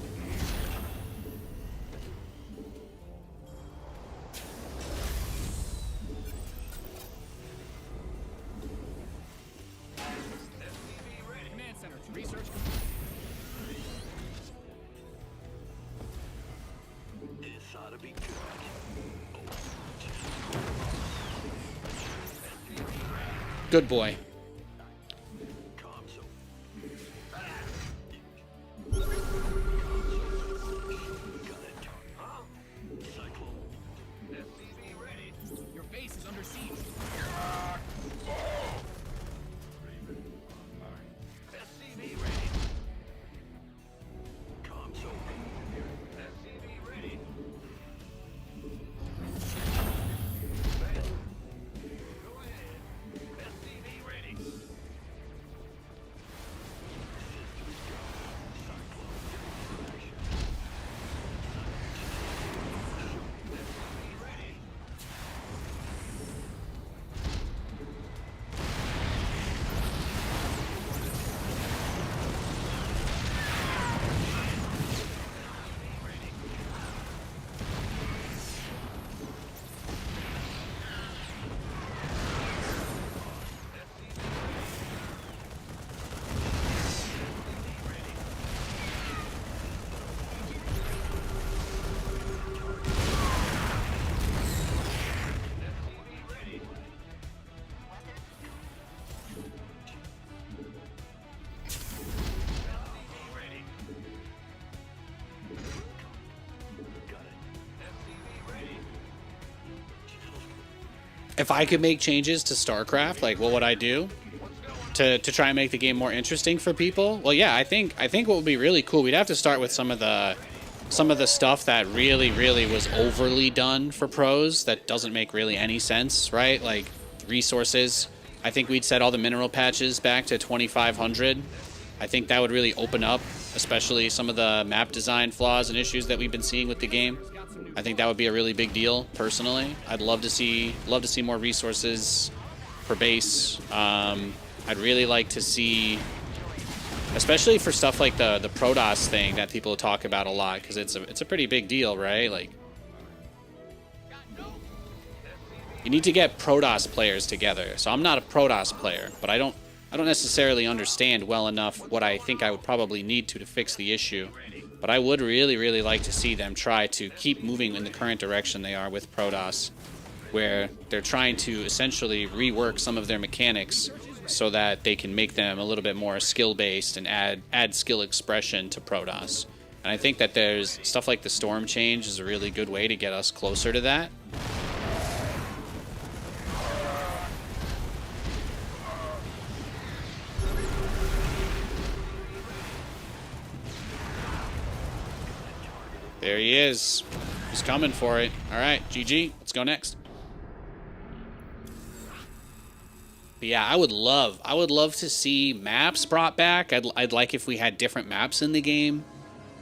SCV ready. Command center to research complete. This ought to be good. Good boy. Console. Got it. Huh? Cyclone. SCV ready. Your base is under siege. SCV ready. Console. SCV ready. Go ahead. SCV ready. Systems go. Cyclone. SCV ready. SCV ready. SCV ready. Got it. SCV ready. If I could make changes to StarCraft, like what would I do to try and make the game more interesting for people? Well, yeah, I think what would be really cool, we'd have to start with some of the stuff that really was overly done for pros that doesn't make really any sense, right? Like resources. I think we'd set all the mineral patches back to 2500. I think that would really open up, especially some of the map design flaws and issues that we've been seeing with the game. I think that would be a really big deal, personally. I'd love to see more resources per base. I'd really like to see, especially for stuff like the Protoss thing that people talk about a lot, because it's a pretty big deal, right? Like, you need to get Protoss players together. So I'm not a Protoss player, but I don't necessarily understand well enough what I think I would probably need to fix the issue. But I would really like to see them try to keep moving in the current direction they are with Protoss, where they're trying to essentially rework some of their mechanics so that they can make them a little bit more skill-based and add skill expression to Protoss. And I think that there's stuff like the Storm Change is a really good way to get us closer to that. There he is. He's coming for it. All right, GG. Let's go next. But yeah, I would love to see maps brought back. I'd like if we had different maps in the game.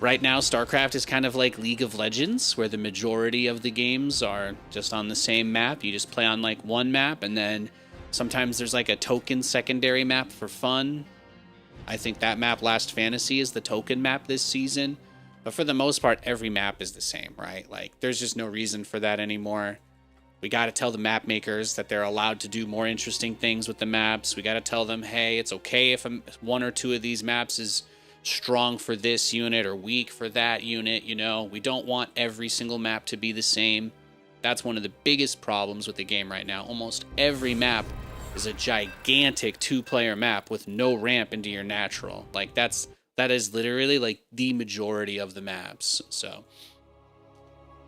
Right now, StarCraft is kind of like League of Legends, where the majority of the games are just on the same map. You just play on like one map, and then sometimes there's like a token secondary map for fun. I think that map, Last Fantasy, is the token map this season. But for the most part, every map is the same, right? Like, there's just no reason for that anymore. We got to tell the map makers that they're allowed to do more interesting things with the maps. We got to tell them, hey, it's okay if one or two of these maps is strong for this unit or weak for that unit, you know? We don't want every single map to be the same. That's one of the biggest problems with the game right now. Almost every map is a gigantic two-player map with no ramp into your natural. Like, that is literally like the majority of the maps. So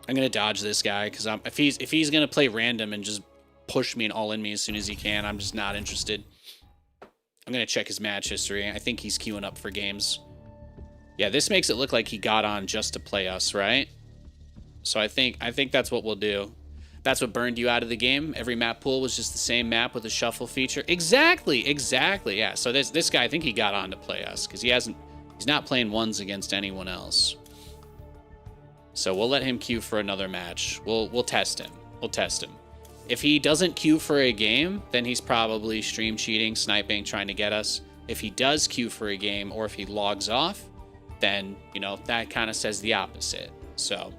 I'm gonna dodge this guy because if he's gonna play random and just push me and all in me as soon as he can, I'm just not interested. I'm gonna check his match history. I think he's queuing up for games. Yeah, this makes it look like he got on just to play us, right? So I think that's what we'll do. That's what burned you out of the game. Every map pool was just the same map with a shuffle feature. Exactly. Yeah. So this guy, I think he got on to play us because he's not playing ones against anyone else. So we'll let him queue for another match. We'll test him. If he doesn't queue for a game, then he's probably stream cheating, sniping, trying to get us. If he does queue for a game, or if he logs off, then, you know, that kind of says the opposite. So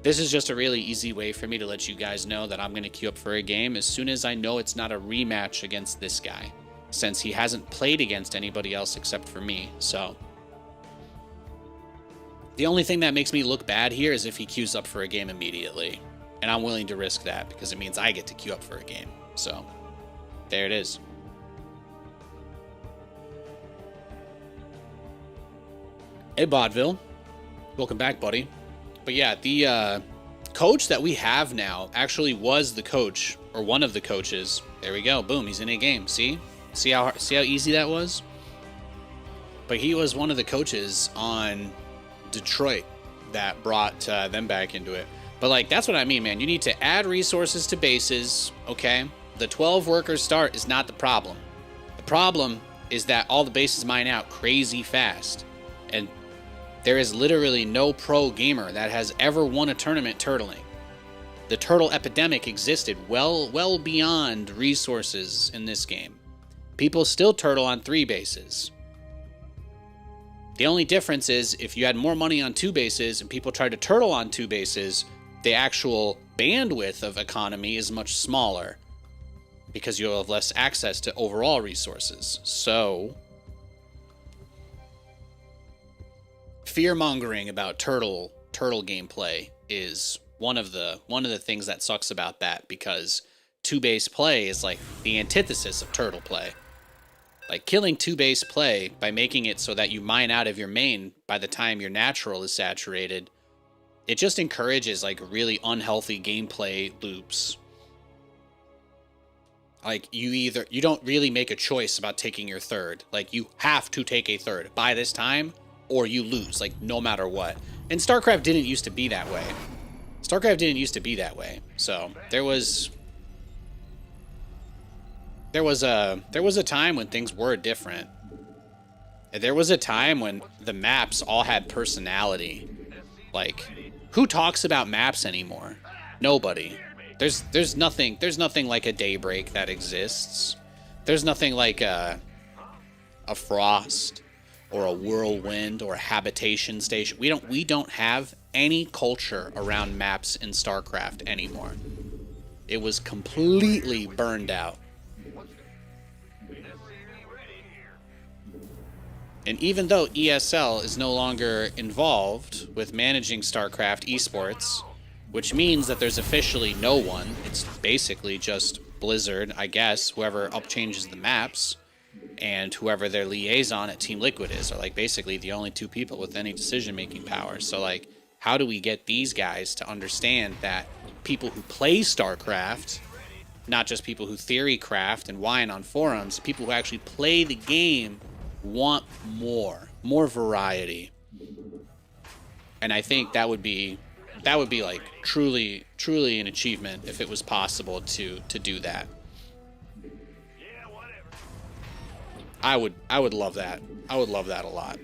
this is just a really easy way for me to let you guys know that I'm going to queue up for a game as soon as I know it's not a rematch against this guy, since he hasn't played against anybody else except for me. So the only thing that makes me look bad here is if he queues up for a game immediately. And I'm willing to risk that because it means I get to queue up for a game. So there it is. Hey, Bodville. Welcome back, buddy. But yeah, the coach that we have now actually was the coach, or one of the coaches. There we go. Boom, he's in a game. See how easy that was? But he was one of the coaches on Detroit that brought them back into it. But like, that's what I mean, man. You need to add resources to bases, okay? The 12 workers start is not the problem. The problem is that all the bases mine out crazy fast. And there is literally no pro gamer that has ever won a tournament turtling. The turtle epidemic existed well beyond resources in this game. People still turtle on 3 bases. The only difference is if you had more money on 2 bases and people tried to turtle on 2 bases, the actual bandwidth of economy is much smaller because you'll have less access to overall resources. So fear-mongering about turtle gameplay is one of the things that sucks about that, because 2-base play is like the antithesis of turtle play. Like, killing 2-base play by making it so that you mine out of your main by the time your natural is saturated, it just encourages like really unhealthy gameplay loops. Like, you don't really make a choice about taking your third. Like, you have to take a third by this time or you lose, like, no matter what. And StarCraft didn't used to be that way. So there was a time when things were different. There was a time when the maps all had personality. Like, who talks about maps anymore? Nobody. There's nothing like a Daybreak that exists. There's nothing like a Frost or a Whirlwind or a Habitation Station. We don't have any culture around maps in StarCraft anymore. It was completely burned out. And even though ESL is no longer involved with managing StarCraft esports, which means that there's officially no one, it's basically just Blizzard, I guess, whoever upchanges the maps, and whoever their liaison at Team Liquid is, are like basically the only 2 people with any decision-making power. So like, how do we get these guys to understand that people who play StarCraft, not just people who theory craft and whine on forums, people who actually play the game want more variety. And I think that would be like truly an achievement if it was possible to do that. I would love that. I would love that a lot.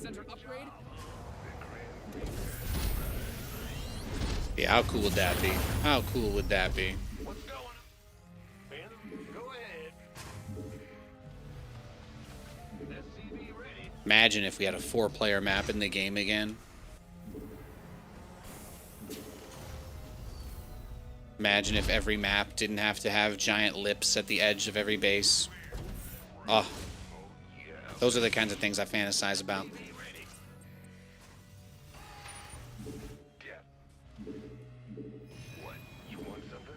Center upgrade. Yeah, how cool would that be? How cool would that be? What's going on? Ben, go ahead. Imagine if we had a 4-player map in the game again. Imagine if every map didn't have to have giant lips at the edge of every base. Oh, those are the kinds of things I fantasize about. What? You want something?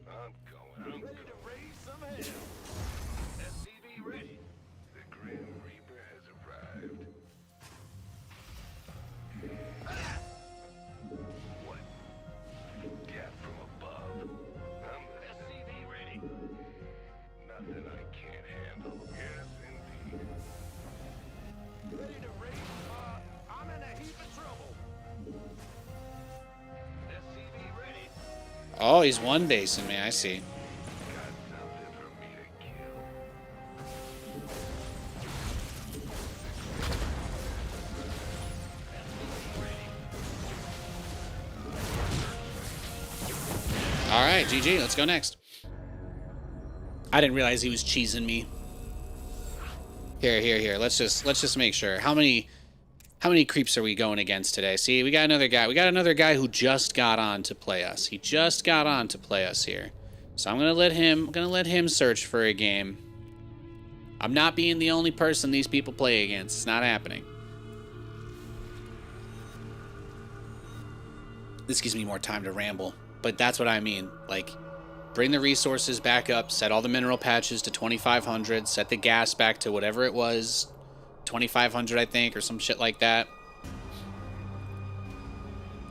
I'm going. I'm ready to raise some hell. SCV ready. The Grim Reaper has arrived. What? Death from above. I'm SCV ready. Nothing I can't handle. Yes, indeed. Ready to raise? I'm in a heap of trouble. SCV ready. Oh, he's one basing me. I see. Got something for me to kill. All right, GG. Let's go next. I didn't realize he was cheesing me. Here. Let's just make sure. How many creeps are we going against today? See, we got another guy. We got another guy who just got on to play us. He just got on to play us here. So I'm gonna let him search for a game. I'm not being the only person these people play against. It's not happening. This gives me more time to ramble, but that's what I mean. Like, bring the resources back up, set all the mineral patches to 2,500, set the gas back to whatever it was, 2,500 I think, or some shit like that.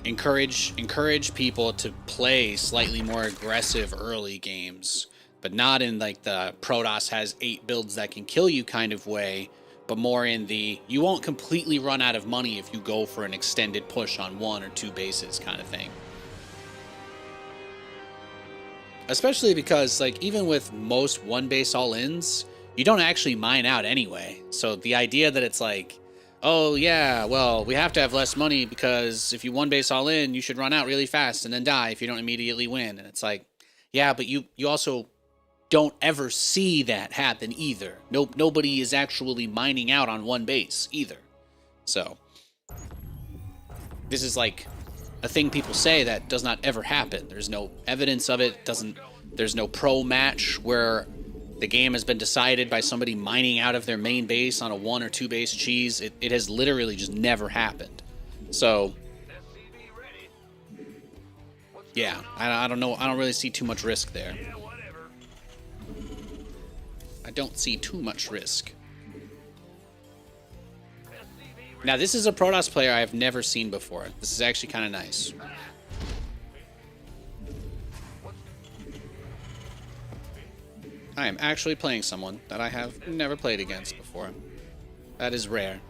Encourage people to play slightly more aggressive early games, but not in like the Protoss has 8 builds that can kill you kind of way, but more in the you won't completely run out of money if you go for an extended push on 1 or 2 bases kind of thing. Especially because, like, even with most 1 base all-ins, you don't actually mine out anyway. So the idea that it's like, oh yeah, well, we have to have less money because if you 1 base all in, you should run out really fast and then die if you don't immediately win. And it's like, yeah, but you also don't ever see that happen either. Nobody is actually mining out on 1 base either. So this is like a thing people say that does not ever happen. There's no evidence of it. There's no pro match where the game has been decided by somebody mining out of their main base on a 1 or 2 base cheese. It has literally just never happened. So yeah, I don't know. I don't really see too much risk there. I don't see too much risk. Now, this is a Protoss player I have never seen before. This is actually kind of nice. I am actually playing someone that I have never played against before. That is rare.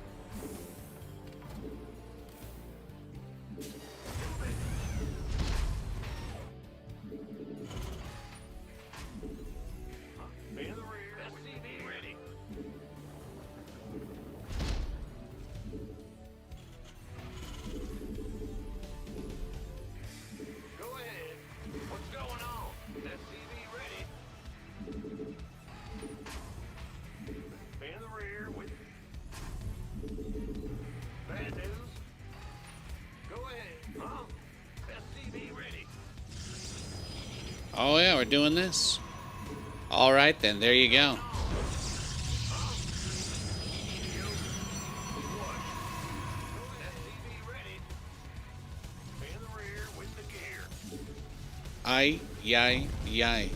Oh yeah, we're doing this. All right then, there you go. Ay, yay, yay.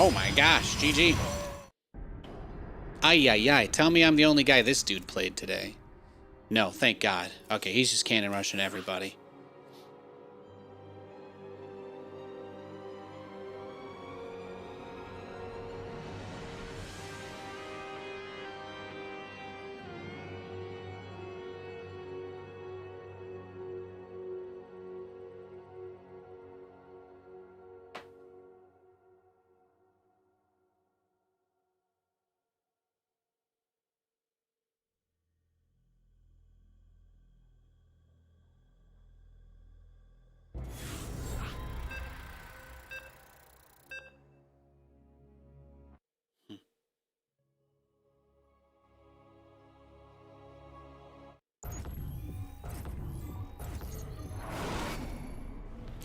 Oh my gosh, GG. Ay, ay, ay. Tell me I'm the only guy this dude played today. No, thank God. Okay, he's just cannon rushing everybody.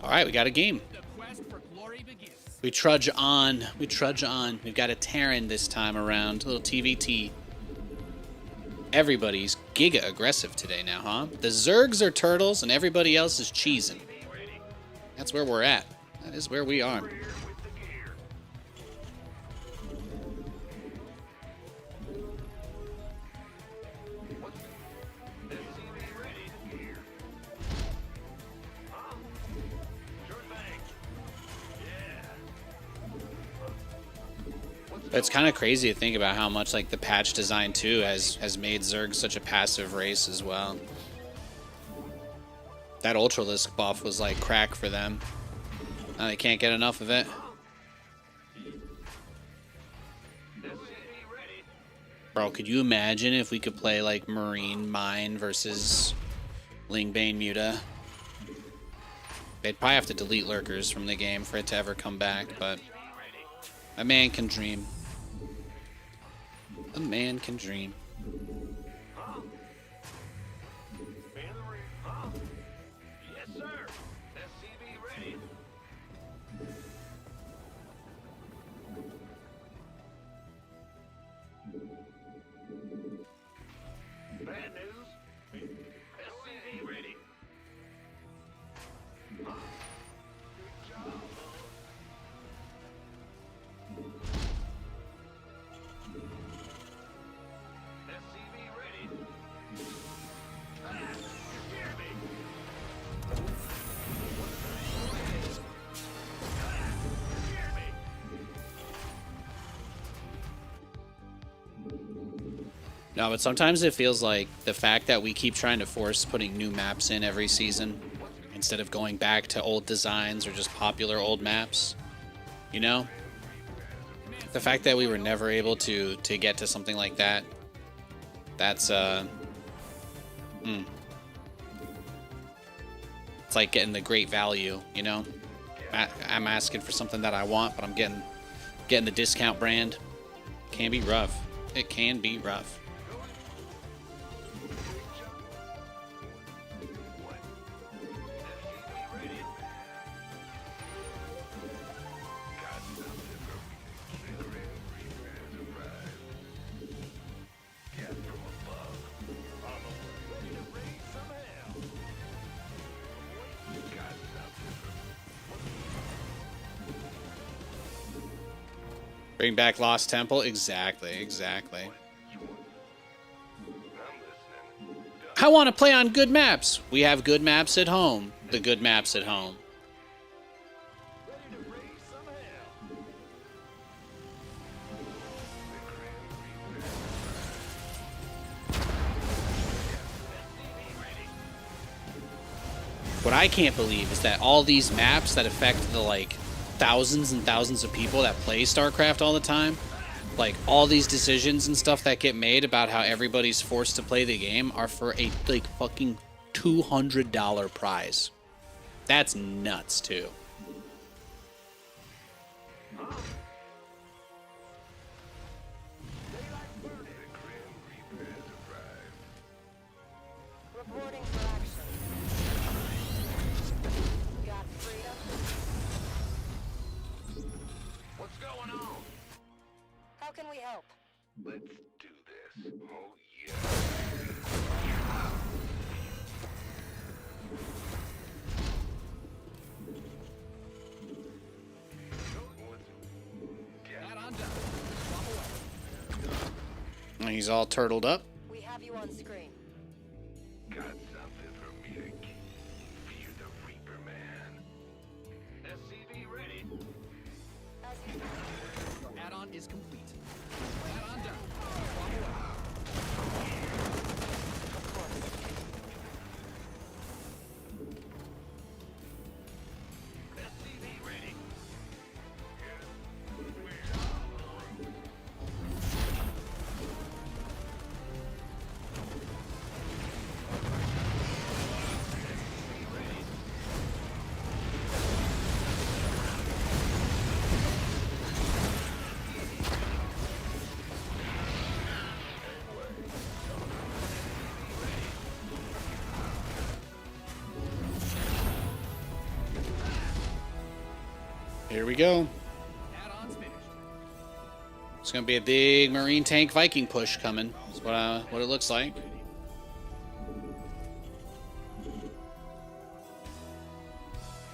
All right, we got a game. The quest for glory begins. We trudge on. We trudge on. We've got a Terran this time around. A little TVT. Everybody's giga aggressive today now, huh? The Zergs are turtles and everybody else is cheesing. That's where we're at. That is where we are. But it's kind of crazy to think about how much like the patch design too has made Zerg such a passive race as well. That Ultralisk buff was like crack for them. Now they can't get enough of it. Bro, could you imagine if we could play like Marine Mine versus Lingbane Muta? They'd probably have to delete lurkers from the game for it to ever come back, but a man can dream. A man can dream. Yes, sir. SCV ready. Bad news. SCV ready. Good job. SCV ready. Ah, you hear me? Ah, you hear me? No, but sometimes it feels like the fact that we keep trying to force putting new maps in every season instead of going back to old designs or just popular old maps, you know? The fact that we were never able to get to something like that, that's, it's like getting the great value, you know? I'm asking for something that I want, but I'm getting the discount brand. Can be rough. It can be rough. Bring back Lost Temple? Exactly. I want to play on good maps. We have good maps at home. The good maps at home. What I can't believe is that all these maps that affect the, like, thousands and thousands of people that play StarCraft all the time, like, all these decisions and stuff that get made about how everybody's forced to play the game are for a, like, fucking $200 prize. That's nuts, too. Reporting for action. Got freedom? What's going on? How can we help? Let's do this. Oh, yeah. That on done. Swap away. He's all turtled up. We have you on screen. Got something for me to keep. Fear the Reaper Man. SCV ready. As you Your add-on is complete. Add-on done. Swap away. of course. SCV ready. we go. Add-ons finished. It's gonna be a big Marine tank Viking push coming. That's what it looks like.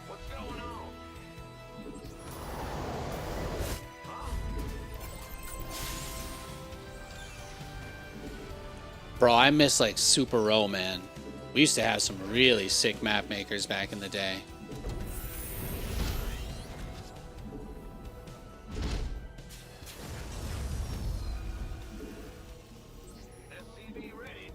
What's going on? Bro, I miss like Super Row, man. We used to have some really sick map makers back in the day. SCV ready.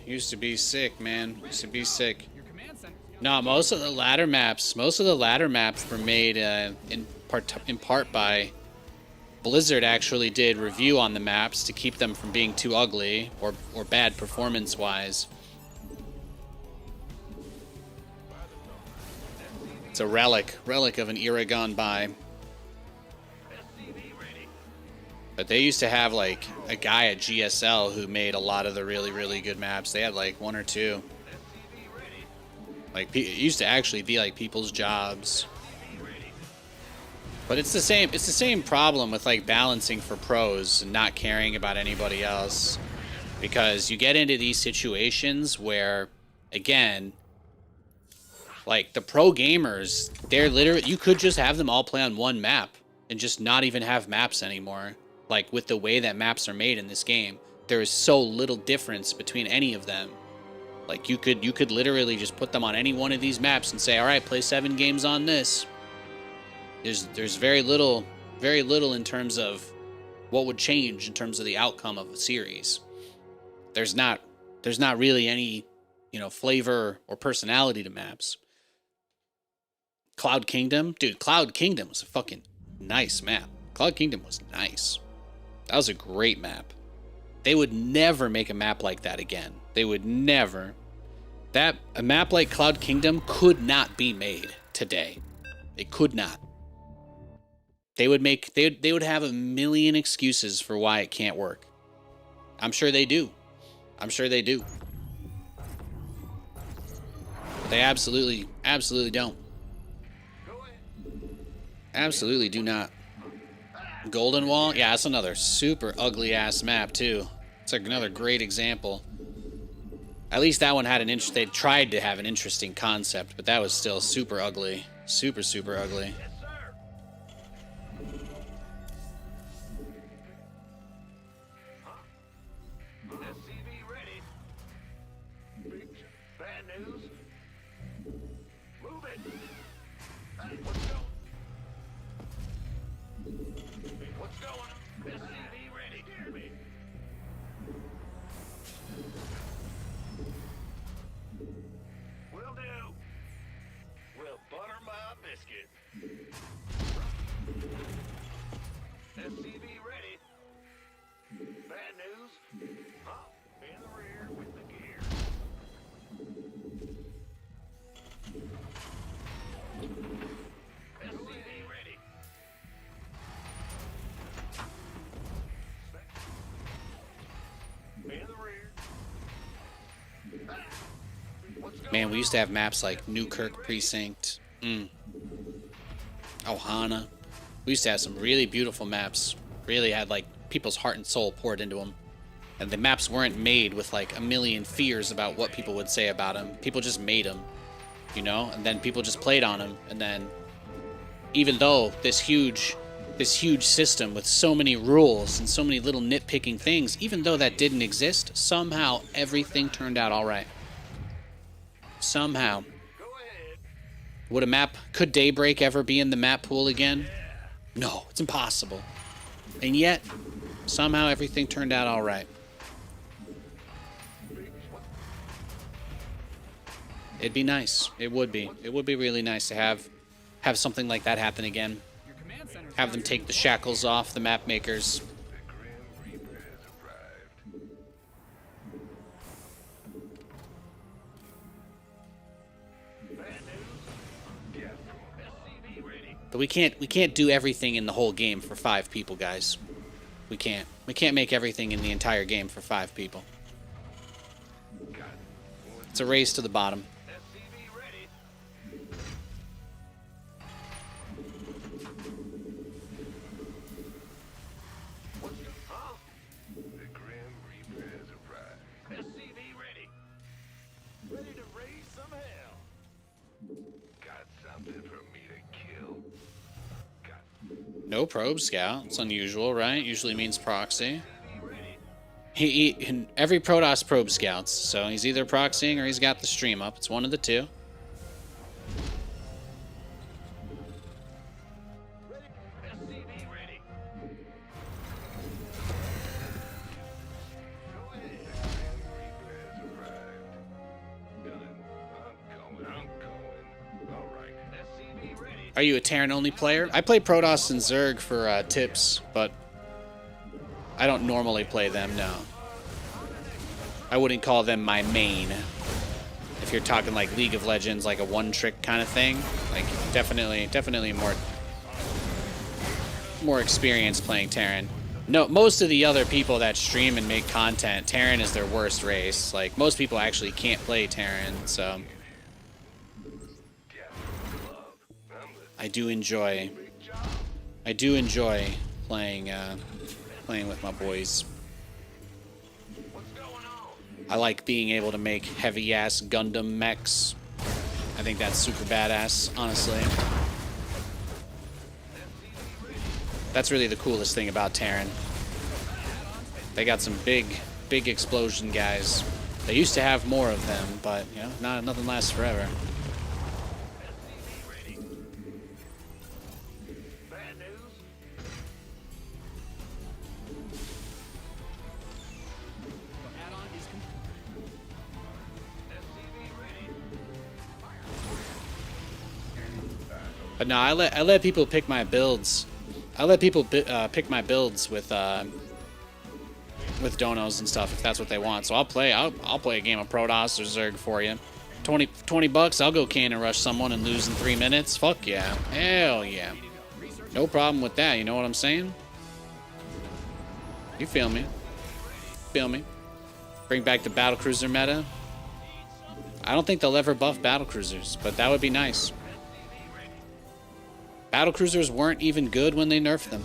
Used to be sick, man. Used to be sick. Your command center's got No, most of the ladder maps were made in part by Blizzard. Actually did review on the maps to keep them from being too ugly or bad performance wise. It's a relic of an era gone by. SCV ready. But they used to have like a guy at GSL who made a lot of the really good maps. They had like one or two. SCV ready. Like it used to actually be like people's jobs. But it's the same problem with like balancing for pros and not caring about anybody else. Because you get into these situations where, again, like the pro gamers, they're literally, you could just have them all play on one map and just not even have maps anymore. Like with the way that maps are made in this game, there is so little difference between any of them. Like you could literally just put them on any one of these maps and say, all right, play 7 games on this. There's very little in terms of what would change in terms of the outcome of a series. There's not really any, flavor or personality to maps. Cloud Kingdom, dude, Cloud Kingdom was a fucking nice map. Cloud Kingdom was nice. That was a great map. They would never make a map like that again. They would never. A map like Cloud Kingdom could not be made today. It could not. They would have a million excuses for why it can't work. I'm sure they do. But they absolutely don't. Absolutely do not. Golden Wall? Yeah, that's another super ugly ass map too. It's like another great example. At least that one had they tried to have an interesting concept, but that was still super ugly. Super ugly. Yes, sir. SCV ready. Bad news. Move it. Hey, what's going on? SCV ready. Hear me. Will do. We'll butter my biscuit. SCV ready. Bad news. Hop in the rear with the gear. SCV ready. In the rear. What's going Man, we used to have maps like Newkirk Precinct. Ohana. We used to have some really beautiful maps. Really had like people's heart and soul poured into them. And the maps weren't made with like a million fears about what people would say about them. People just made them, and then people just played on them. And then even though this huge system with so many rules and so many little nitpicking things, even though that didn't exist, somehow everything turned out all right. Somehow. Go ahead. Could Daybreak ever be in the map pool again? No, it's impossible. And yet, somehow everything turned out all right. It'd be nice. It would be. It would be really nice to have something like that happen again. your command center's Have them take the shackles off the map makers. The Grim Reaper has arrived. Bad news. Get from SCV ready. But we can't do everything in the whole game for 5 people, guys. We can't. We can't make everything in the entire game for 5 people. It's a race to the bottom. SCV ready. No probe scout. It's unusual, right? Usually means proxy. Every Protoss probe scouts, so he's either proxying or he's got the stream up. It's one of the two. SCV ready. Go ahead. Reaper has arrived. Done. I'm going. All right. SCV ready. Are you a Terran-only player? I play Protoss and Zerg for tips, but I don't normally play them, no. I wouldn't call them my main. If you're talking like League of Legends, like a one-trick kind of thing, like definitely more experience playing Terran. No, most of the other people that stream and make content, Terran is their worst race. Like, most people actually can't play Terran, so I do enjoy playing with my boys. I like being able to make heavy-ass Gundam mechs. I think that's super badass, honestly. That's really the coolest thing about Terran. They got some big explosion guys. They used to have more of them, but, you know, nothing lasts forever. But no, I let people pick my builds. I let people pick my builds with donos and stuff if that's what they want. So I'll play a game of Protoss or Zerg for you. 20 bucks, I'll go cannon rush someone and lose in 3 minutes. Fuck yeah. Hell yeah. No problem with that, you know what I'm saying? You feel me? Feel me? Bring back the battlecruiser meta. I don't think they'll ever buff battlecruisers, but that would be nice. Battlecruisers weren't even good when they nerfed them.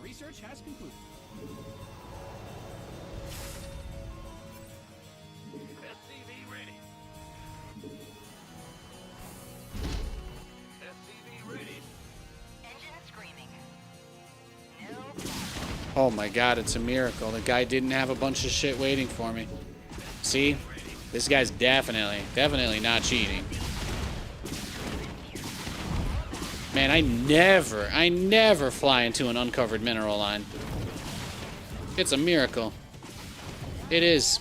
Research has concluded. SCV ready. SCV ready. Engine screaming. Oh my god, it's a miracle. The guy didn't have a bunch of shit waiting for me. See? This guy's definitely not cheating. Man, I never fly into an uncovered mineral line. It's a miracle. It is.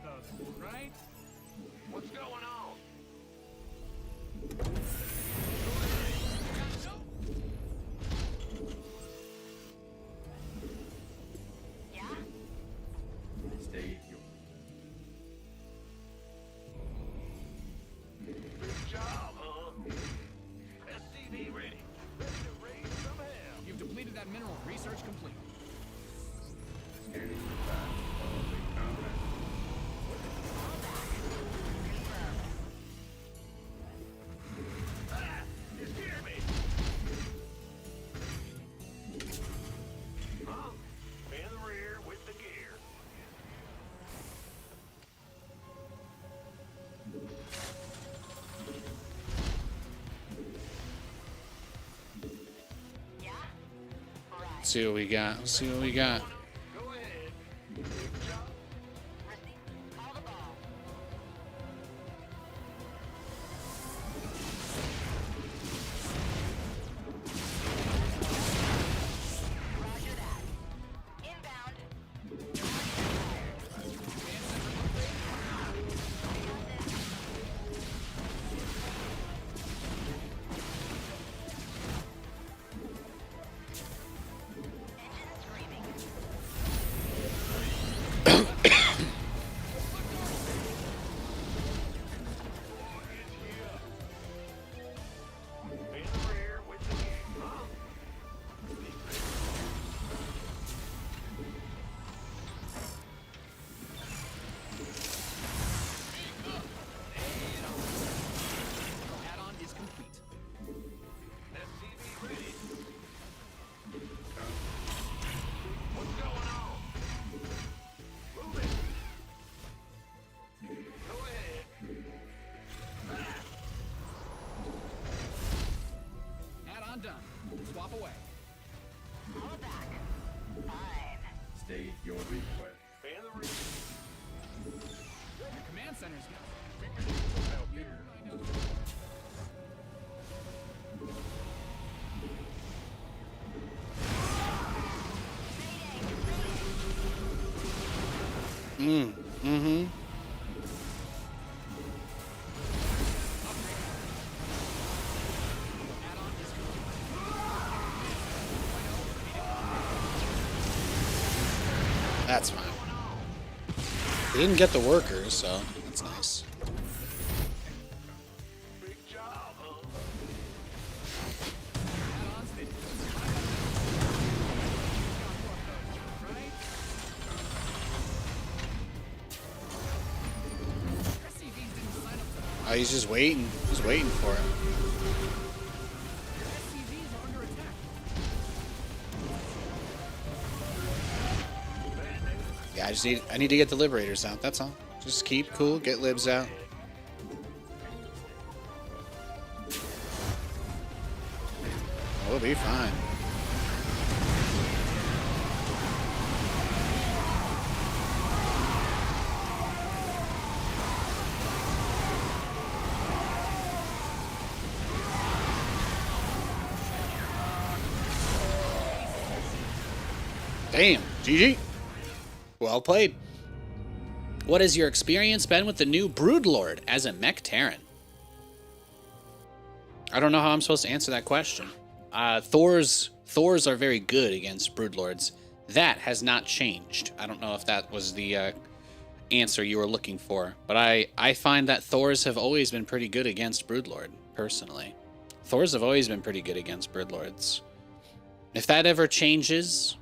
of those, right? What's going on? Yeah? Stay here. Good job, huh? SCV ready. Ready to raise some hell. You've depleted that mineral. Research complete. Scanning the back. Big combat. Ah, you scared me. Huh? In the rear with the gear. Yeah? Right. See what we got. Let's see what we got. Go ahead. Big job. Receive. Call the ball. Roger that. Inbound. Engine screaming. In the rear with the gear. Huh? Add-on is complete. SCV ready. What's going on? Move it. Go ahead. Add-on done. Swap away. Call it back. Fine. State your request. In the rear. Your command center's got. Help here. I know. Mm-hmm. Add-on is complete. That's fine. They didn't get the workers, so that's nice. Big job, huh? Add-ons fitted. Right? SCVs didn't sign up to Oh, he's just waiting. He's waiting for it. SCVs are under attack. Yeah, I need to get the liberators out. That's all. Just keep cool. Get libs out. We'll be fine. Damn, GG. Well played. What has your experience been with the new Broodlord as a mech Terran? I don't know how I'm supposed to answer that question. Thors are very good against Broodlords. That has not changed. I don't know if that was the answer you were looking for, but I find that Thors have always been pretty good against Broodlord, personally. Thors have always been pretty good against Broodlords. If that ever changes,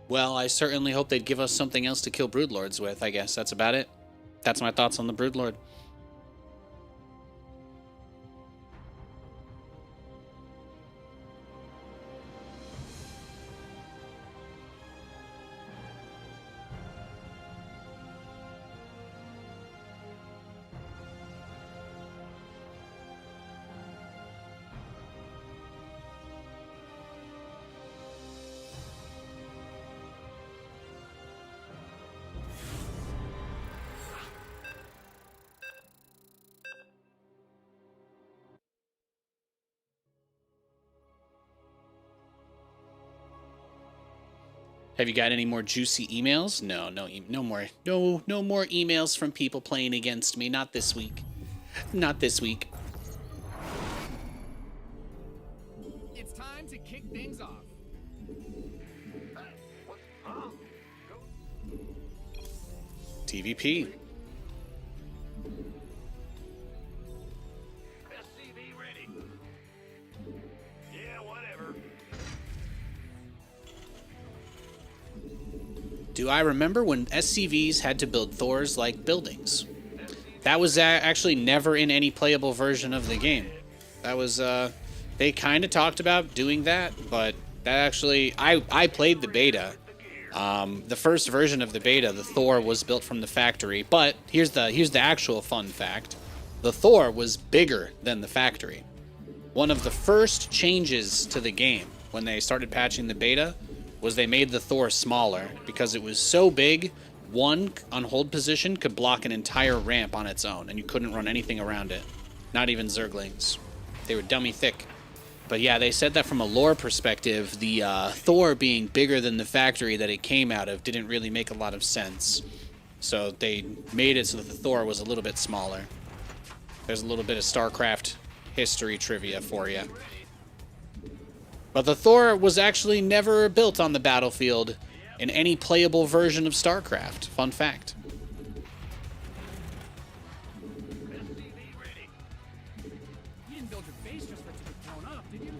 well, I certainly hope they'd give us something else to kill Broodlords with, I guess. That's about it. That's my thoughts on the Broodlord. Have you got any more juicy emails? No, no more emails from people playing against me. Not this week. Not this week. It's time to kick things off. TVP. SCV ready. Yeah, whatever. Do I remember when SCVs had to build Thors like buildings? That was actually never in any playable version of the game. That was, they kind of talked about doing that, but that actually, I played the beta. The first version of the beta, the Thor was built from the factory, but here's the actual fun fact. The Thor was bigger than the factory. One of the first changes to the game when they started patching the beta was they made the Thor smaller because it was so big, one on hold position could block an entire ramp on its own, and you couldn't run anything around it. Not even Zerglings. They were dummy thick. But yeah, they said that from a lore perspective, the Thor being bigger than the factory that it came out of didn't really make a lot of sense. So they made it so that the Thor was a little bit smaller. There's a little bit of StarCraft history trivia for you. But the Thor was actually never built on the battlefield in any playable version of StarCraft. Fun fact. You didn't build your base just for it to get blown up, did you?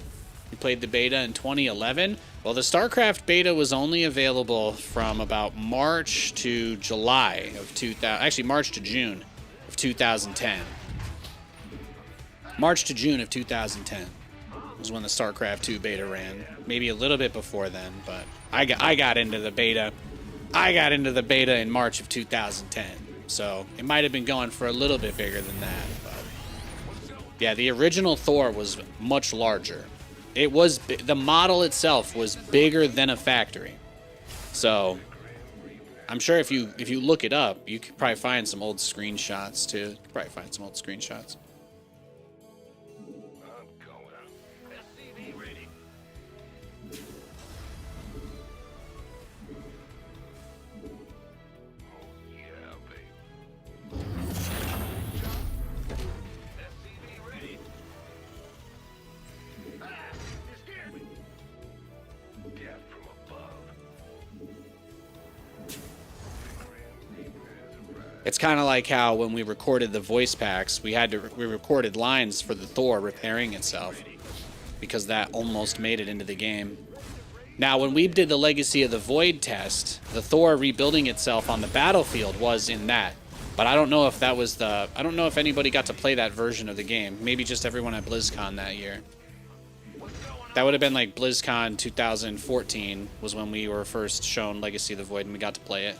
You played the beta in 2011? Well, the StarCraft beta was only available from about March to July of 2000. Actually, March to June of 2010. March to June of 2010 was when the StarCraft 2 beta ran. Maybe a little bit before then, but I got into the beta. I got into the beta in March of 2010. So it might have been going for a little bit bigger than that, but yeah, the original Thor was much larger. It was the model itself was bigger than a factory. So I'm sure if you look it up, you could probably find some old screenshots too. You could probably find some old screenshots. I'm going. SCV ready. Oh yeah, baby. SCV ready. Ah, you scared me. Cat from above. It's kind of like how when we recorded the voice packs, we recorded lines for the Thor repairing itself because that almost made it into the game. Now, when we did the Legacy of the Void test, the Thor rebuilding itself on the battlefield was in that. But I don't know if that was I don't know if anybody got to play that version of the game. Maybe just everyone at BlizzCon that year. That would have been like BlizzCon 2014 was when we were first shown Legacy of the Void and we got to play it.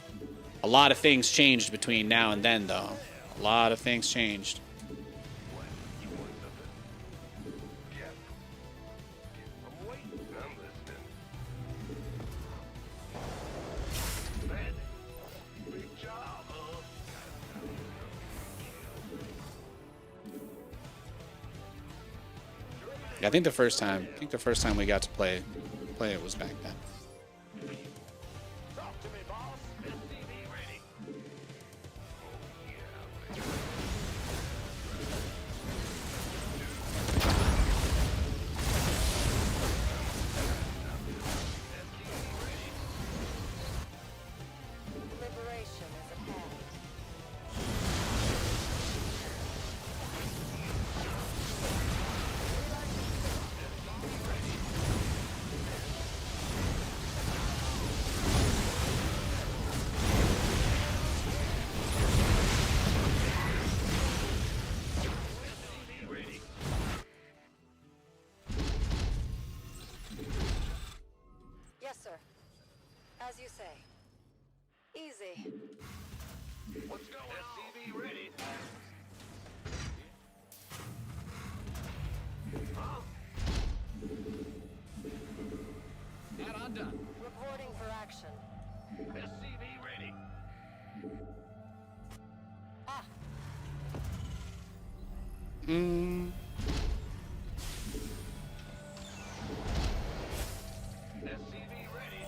A lot of things changed between now and then, though. A lot of things changed. I'm waiting. I'm listening. Big job, huh? Yeah, I think the first time we got to play it was back then. Talk to me, boss. SCV ready. Oh yeah, baby. Liberation is at hand. Yes, sir. As you say. Easy. What's going on? SCV ready. Add-on done. Reporting for action. SCV ready. Ah, SCV ready.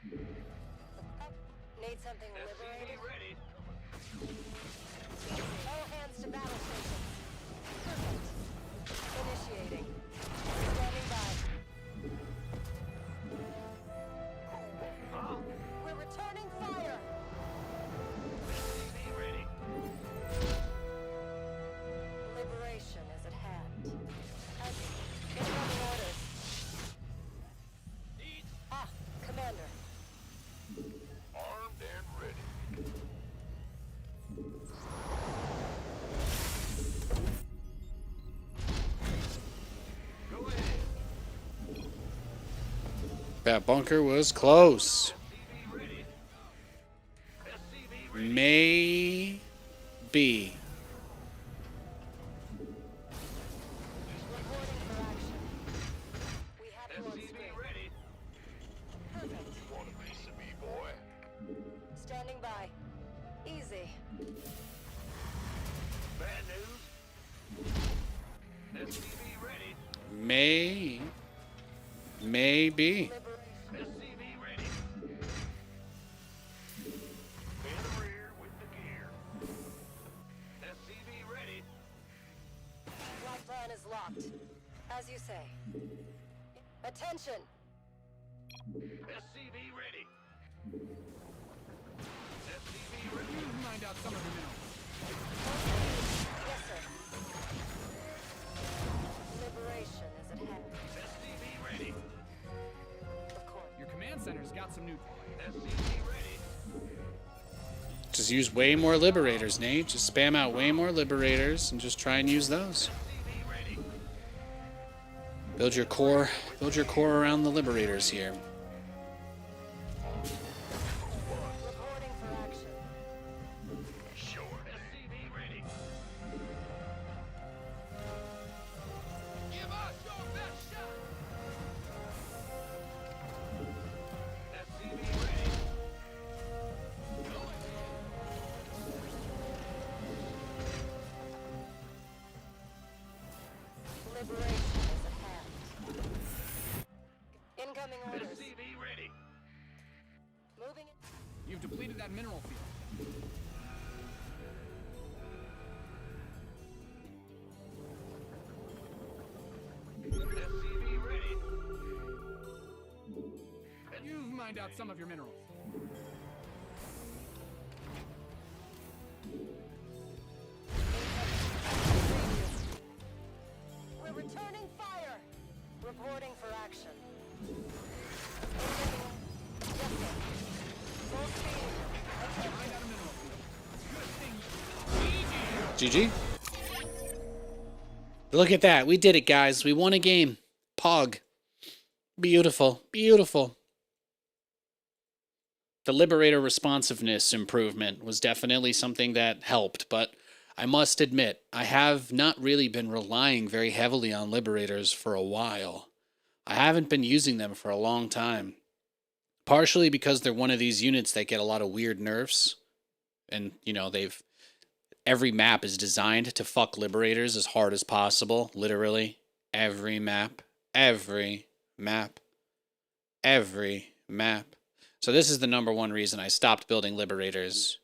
Need something liberated? SCV ready. All hands to battle stations. Perfect. Initiating. Standing by. We're returning fire. SCV ready. Liberation is at hand. Incoming orders. Ah, Commander. Armed and ready. Go ahead. That bunker was close. SCV ready. SCV ready. Maybe. Reporting for action. We have you on SCV screen. ready. Perfect. Want a piece of me, boy? Standing by. Easy. Bad news. SCV ready. Maybe. Liberation. SCV ready. In the rear with the gear. SCV ready. Flight plan is locked. As you say. Attention! SCV ready. SCV ready. You've mined out some of the minerals. Yes, sir. Liberation is at hand. SCV ready. Of course. Your command center's got some new. SCV ready. Just use way more liberators, Nate. Just spam out way more liberators and just try and use those. SCV ready. Build your core around the liberators here. Reporting for action. Sure. SCV ready. Give us your best shot. SCV ready. Liberation is at hand. Incoming orders. SCV ready. Moving in. You've depleted that mineral field. SCV ready. You've mined out some of your minerals. We're returning fire. Reporting for action. Yes, sir. Full speed. Attention. Mined out a mineral field. Good thing. GG. Look at that. We did it, guys. We won a game. Pog. Beautiful. Beautiful. The Liberator responsiveness improvement was definitely something that helped, but I must admit, I have not really been relying very heavily on Liberators for a while. I haven't been using them for a long time. Partially because they're one of these units that get a lot of weird nerfs. And, you know, every map is designed to fuck Liberators as hard as possible. Literally. Every map. Every map. Every map. So this is the number one reason I stopped building Liberators.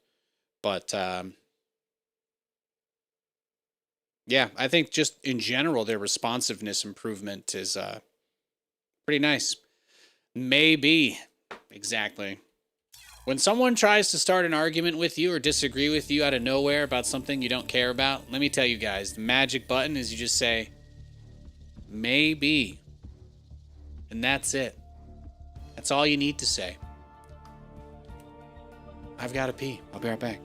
But, yeah, I think just in general, their responsiveness improvement is pretty nice. Maybe. Exactly. When someone tries to start an argument with you or disagree with you out of nowhere about something you don't care about, let me tell you guys, the magic button is you just say, maybe. And that's it. That's all you need to say. I've got to pee. I'll be right back.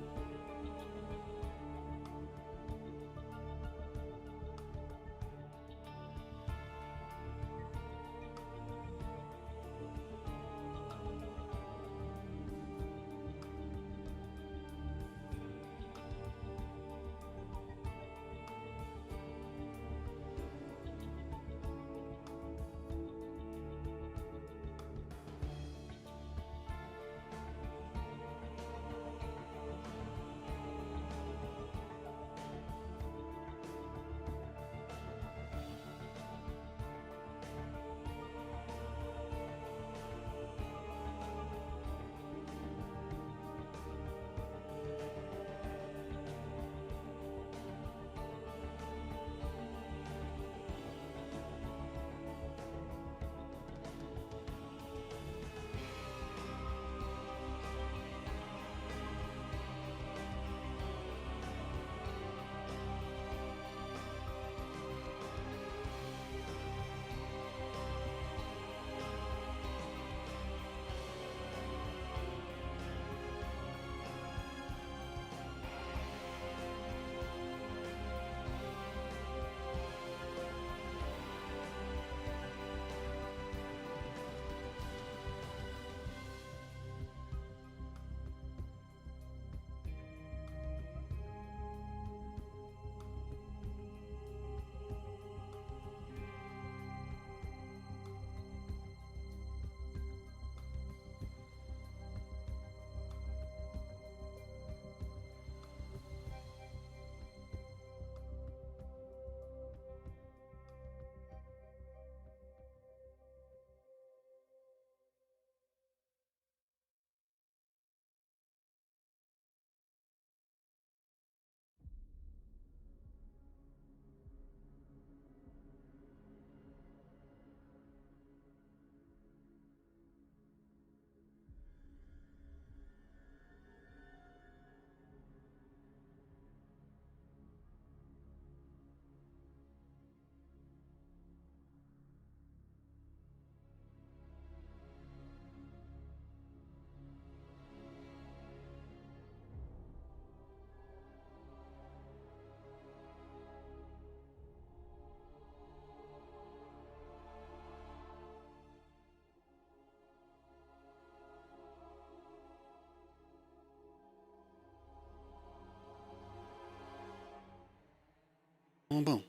boom,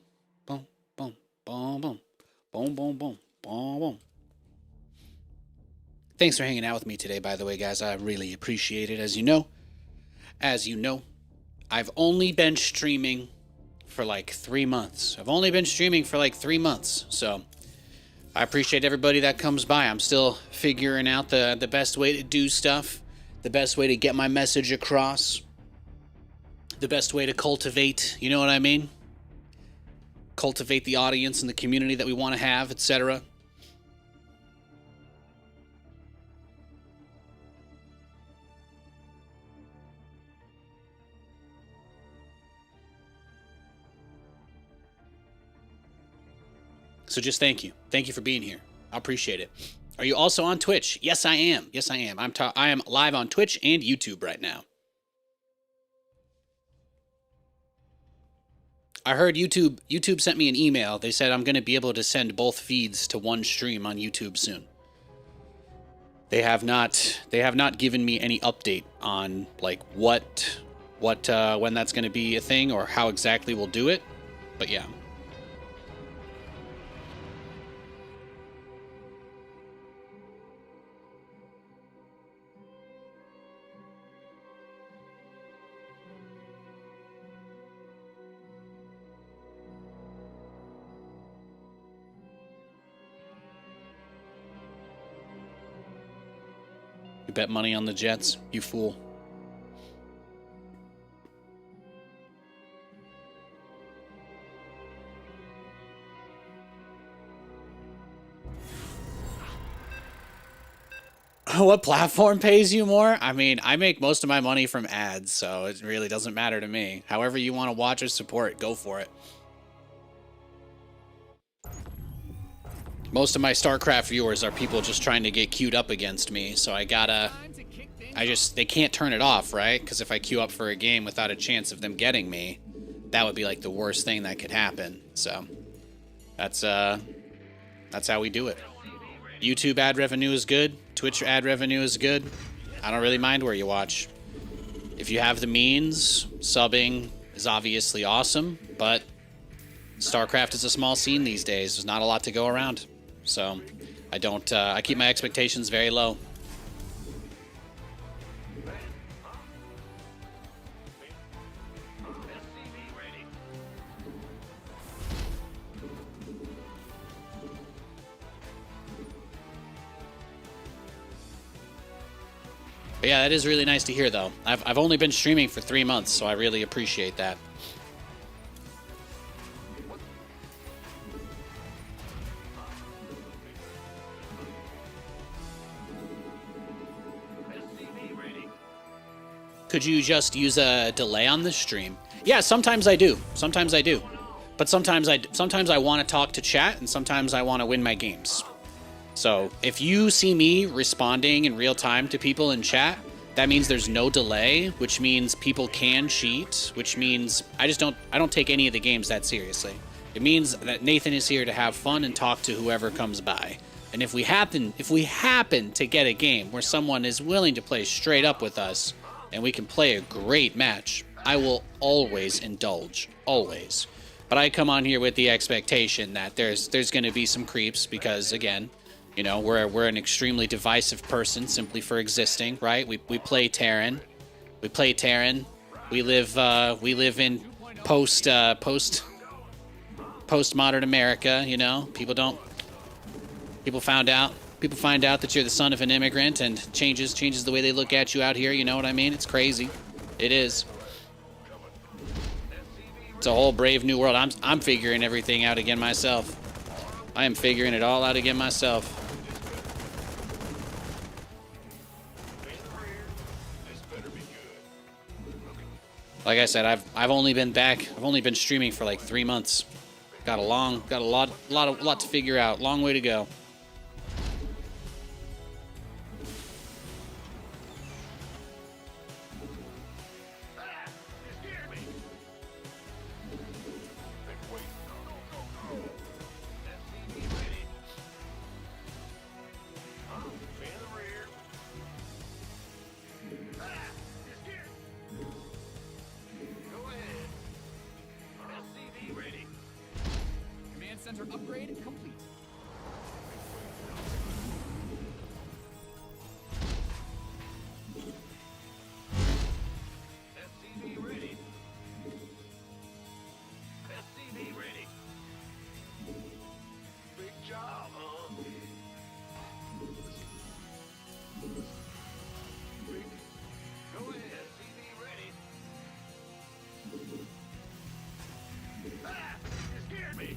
boom, boom, boom, boom, boom, boom, boom, boom, boom, boom. Thanks for hanging out with me today, by the way, guys. I really appreciate it. As you know, I've only been streaming for like 3 months. So I appreciate everybody that comes by. I'm still figuring out the best way to do stuff, the best way to get my message across, the best way to cultivate, you know what I mean? Cultivate the audience and the community that we want to have, etc. So just thank you. Thank you for being here. I appreciate it. Are you also on Twitch? Yes, I am. I am live on Twitch and YouTube right now. I heard YouTube sent me an email. They said I'm going to be able to send both feeds to one stream on YouTube soon. They have not given me any update on like what when that's going to be a thing or how exactly we'll do it. But yeah. You bet money on the Jets, you fool. What platform pays you more? I mean, I make most of my money from ads, so it really doesn't matter to me. However you want to watch or support, go for it. Most of my StarCraft viewers are people just trying to get queued up against me, so they can't turn it off, right? Because if I queue up for a game without a chance of them getting me, that would be like the worst thing that could happen. So that's how we do it. YouTube ad revenue is good. Twitch ad revenue is good. I don't really mind where you watch. If you have the means, subbing is obviously awesome, but StarCraft is a small scene these days. There's not a lot to go around. So I keep my expectations very low. But yeah, that is really nice to hear, though. I've only been streaming for 3 months, so I really appreciate that. Could you just use a delay on the stream? Yeah, sometimes I do. But sometimes I want to talk to chat, and sometimes I want to win my games. So if you see me responding in real time to people in chat, that means there's no delay, which means people can cheat, which means I don't take any of the games that seriously. It means that Nathan is here to have fun and talk to whoever comes by. And if we happen to get a game where someone is willing to play straight up with us, and we can play a great match, I will always indulge, always. But I come on here with the expectation that there's going to be some creeps because, again, you know, we're an extremely divisive person simply for existing, right? We play Terran. We live in postmodern America, you know. People find out that you're the son of an immigrant and changes the way they look at you out here, you know what I mean? It's crazy. It is. It's a whole brave new world. I'm figuring everything out again myself. I am figuring it all out again myself. Like I said, I've only been streaming for like 3 months. Got a lot to figure out. Long way to go. Fertilizer upgrade complete. SCV ready. SCV ready. Big job, huh? Big. Go ahead. SCV ready. Ah! You scared me.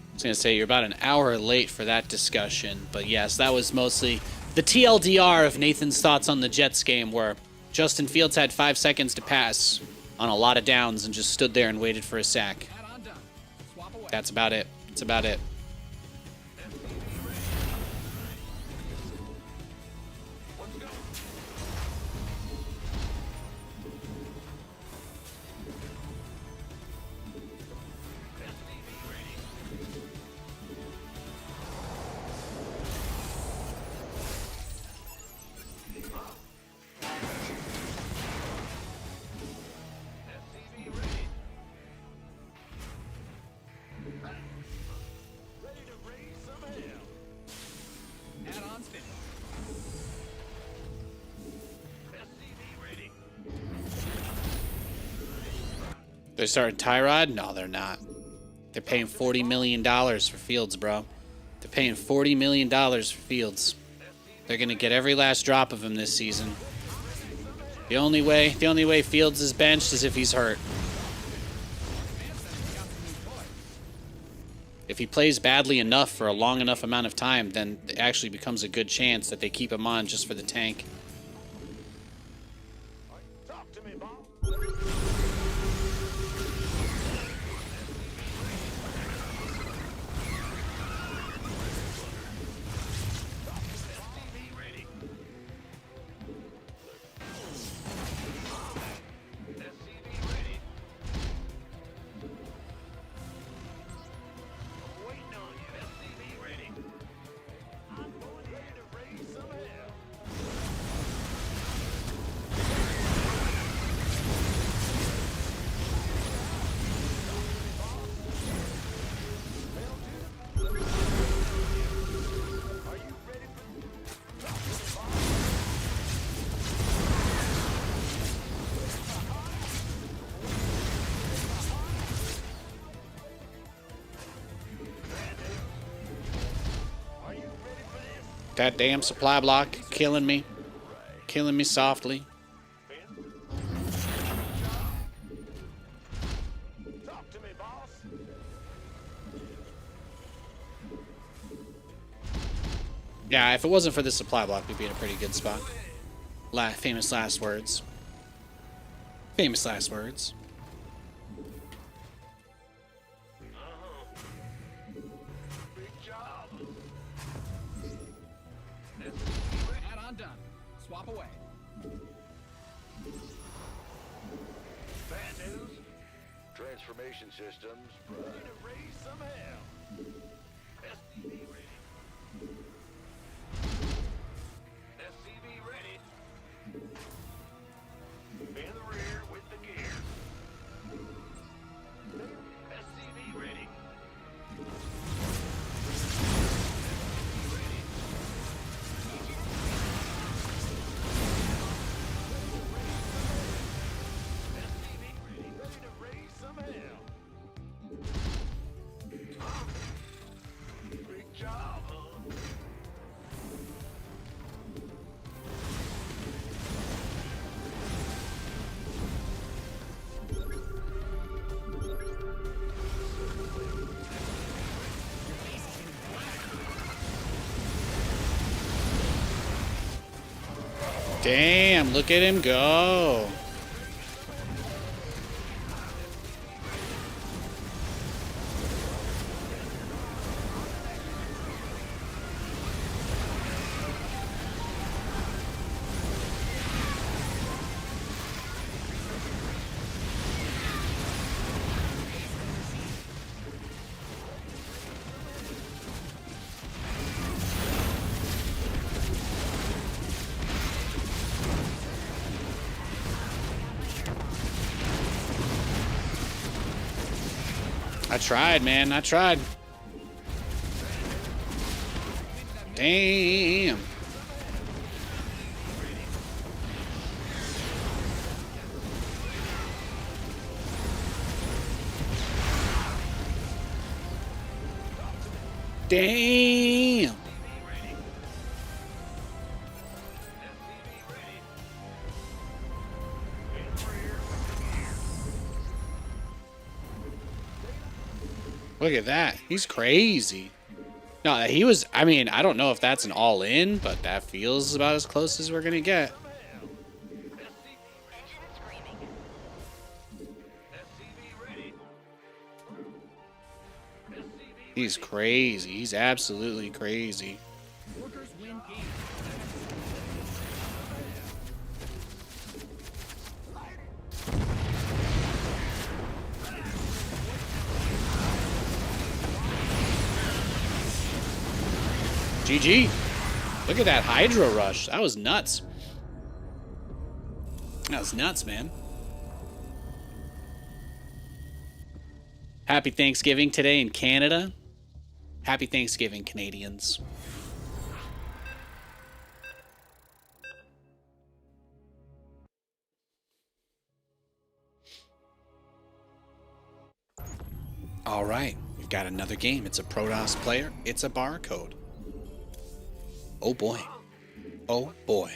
I was going to say, you're about an hour late for that discussion, but yes, that was mostly the TLDR of Nathan's thoughts on the Jets game, where Justin Fields had 5 seconds to pass on a lot of downs and just stood there and waited for a sack. Add-on done. Swap away. That's about it. That's about it. Let's go. SCV ready. SCV ready. Ready to raise some hell. Add-ons finished. SCV ready. They're starting Tyrod? No, they're not. They're paying $40 million for Fields, bro. They're paying $40 million for Fields. They're going to get every last drop of him this season. The only way Fields is benched is if he's hurt. If he plays badly enough for a long enough amount of time, then it actually becomes a good chance that they keep him on just for the tank. Talk to me, Bob. SCV ready. SCV ready. Waiting on you. SCV ready. I'm going here to raise some hell. Are you ready for Are you ready for this? That damn supply block killing me. Killing me softly. Talk to me, boss. Yeah, if it wasn't for this supply block, we'd be in a pretty good spot. Famous last words. Famous last words. Big job. Add-on done. Swap away. Bad news. Transformation systems ready to raise some hell. SCV ready. SCV ready. In the rear with the gear. SCV ready. SCV ready. Ready to raise some hell. Big job, huh? Damn, look at him go. I tried, man. I tried. Damn. Damn. Look at that. He's crazy. No, he was, I mean, I don't know if that's an all-in, but that feels about as close as we're going to get. He's crazy. He's absolutely crazy. Workers win games. GG. Look at that Hydra rush. That was nuts. That was nuts, man. Happy Thanksgiving today in Canada. Happy Thanksgiving, Canadians. All right, we've got another game. It's a Protoss player. It's a barcode. Oh boy. Oh boy.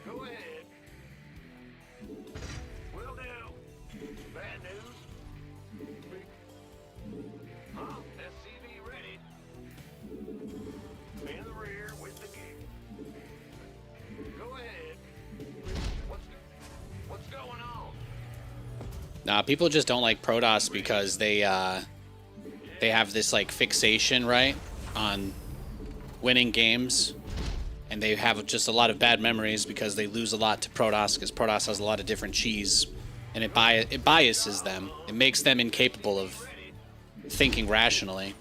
Go ahead. Will do. Bad news. SCV ready. In the rear with the gear. Go ahead. What's going on? Nah, people just don't like Protoss because they have this like fixation, right, on winning games, and they have just a lot of bad memories because they lose a lot to Protoss because Protoss has a lot of different cheese, and it biases them. It makes them incapable of thinking rationally.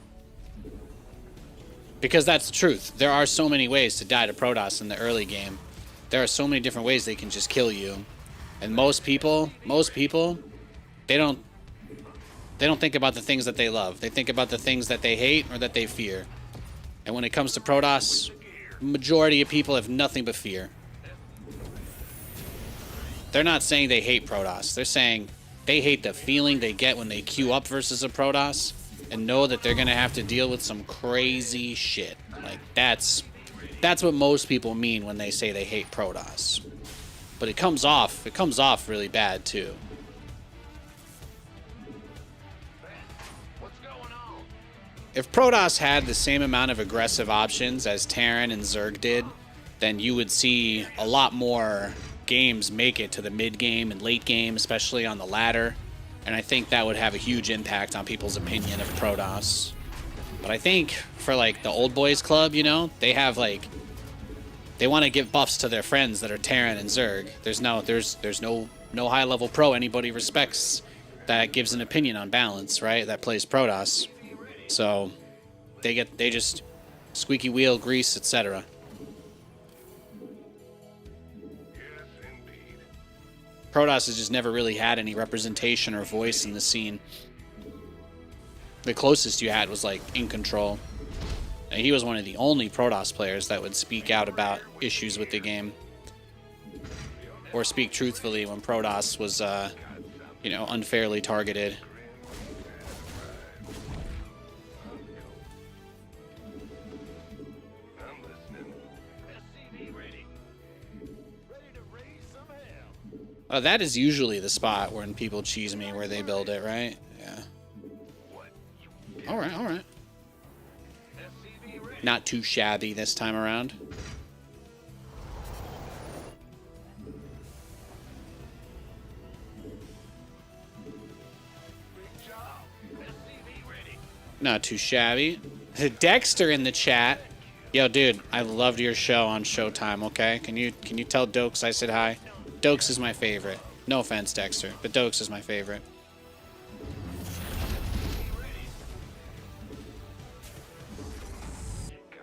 Because that's the truth. There are so many ways to die to Protoss in the early game. There are so many different ways they can just kill you. And most people, they don't think about the things that they love. They think about the things that they hate or that they fear. And when it comes to Protoss, majority of people have nothing but fear. They're not saying they hate Protoss. They're saying they hate the feeling they get when they queue up versus a Protoss and know that they're gonna have to deal with some crazy shit. Like that's what most people mean when they say they hate Protoss. But it comes off really bad too. If Protoss had the same amount of aggressive options as Terran and Zerg did, then you would see a lot more games make it to the mid game and late game, especially on the ladder. And I think that would have a huge impact on people's opinion of Protoss. But I think for like the old boys club, you know, they have like, they want to give buffs to their friends that are Terran and Zerg. There's no high level pro anybody respects that gives an opinion on balance, right? That plays Protoss. So they just squeaky wheel, grease, etc. Protoss has just never really had any representation or voice in the scene. The closest you had was like In Control. And he was one of the only Protoss players that would speak out about issues with the game. Or speak truthfully when Protoss was, you know, unfairly targeted. That is usually the spot when people cheese me where they build it, right? Yeah. Alright, alright. Not too shabby this time around. Not too shabby. Dexter in the chat. Yo, dude, I loved your show on Showtime, okay? Can you tell Dokes I said hi? Dokes is my favorite. No offense, Dexter, but Dokes is my favorite.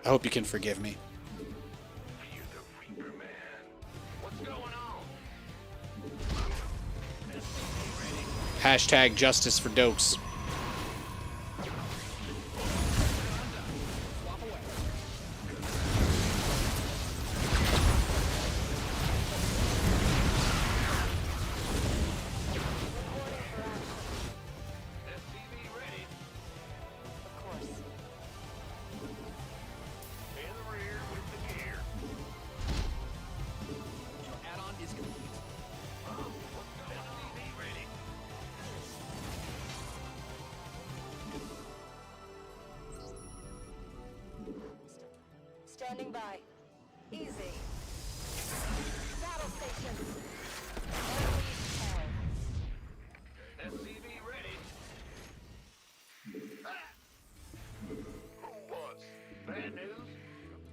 I hope you can forgive me. Hashtag justice for dokes. SCV ready. Of course. In the rear with the gear. Your add-on is complete. SCV ready. Standing by. Easy. Battle stations. Unleash hell. SCV ready. Ah! Who wants bad news?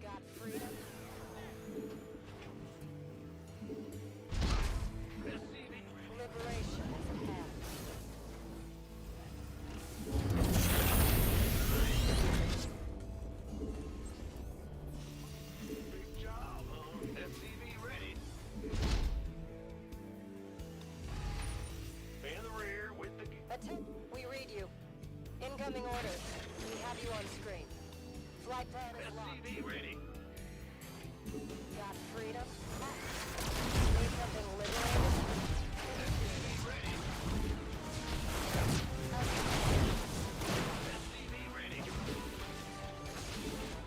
Got freedom. SCV Liberation is at hand. big job. SCV ready. In the rear with the gear. We read you. Incoming orders. We have you on screen. Flight plan is locked. SCV ready. Got freedom. Need something liberated? SCV ready. SCV ready.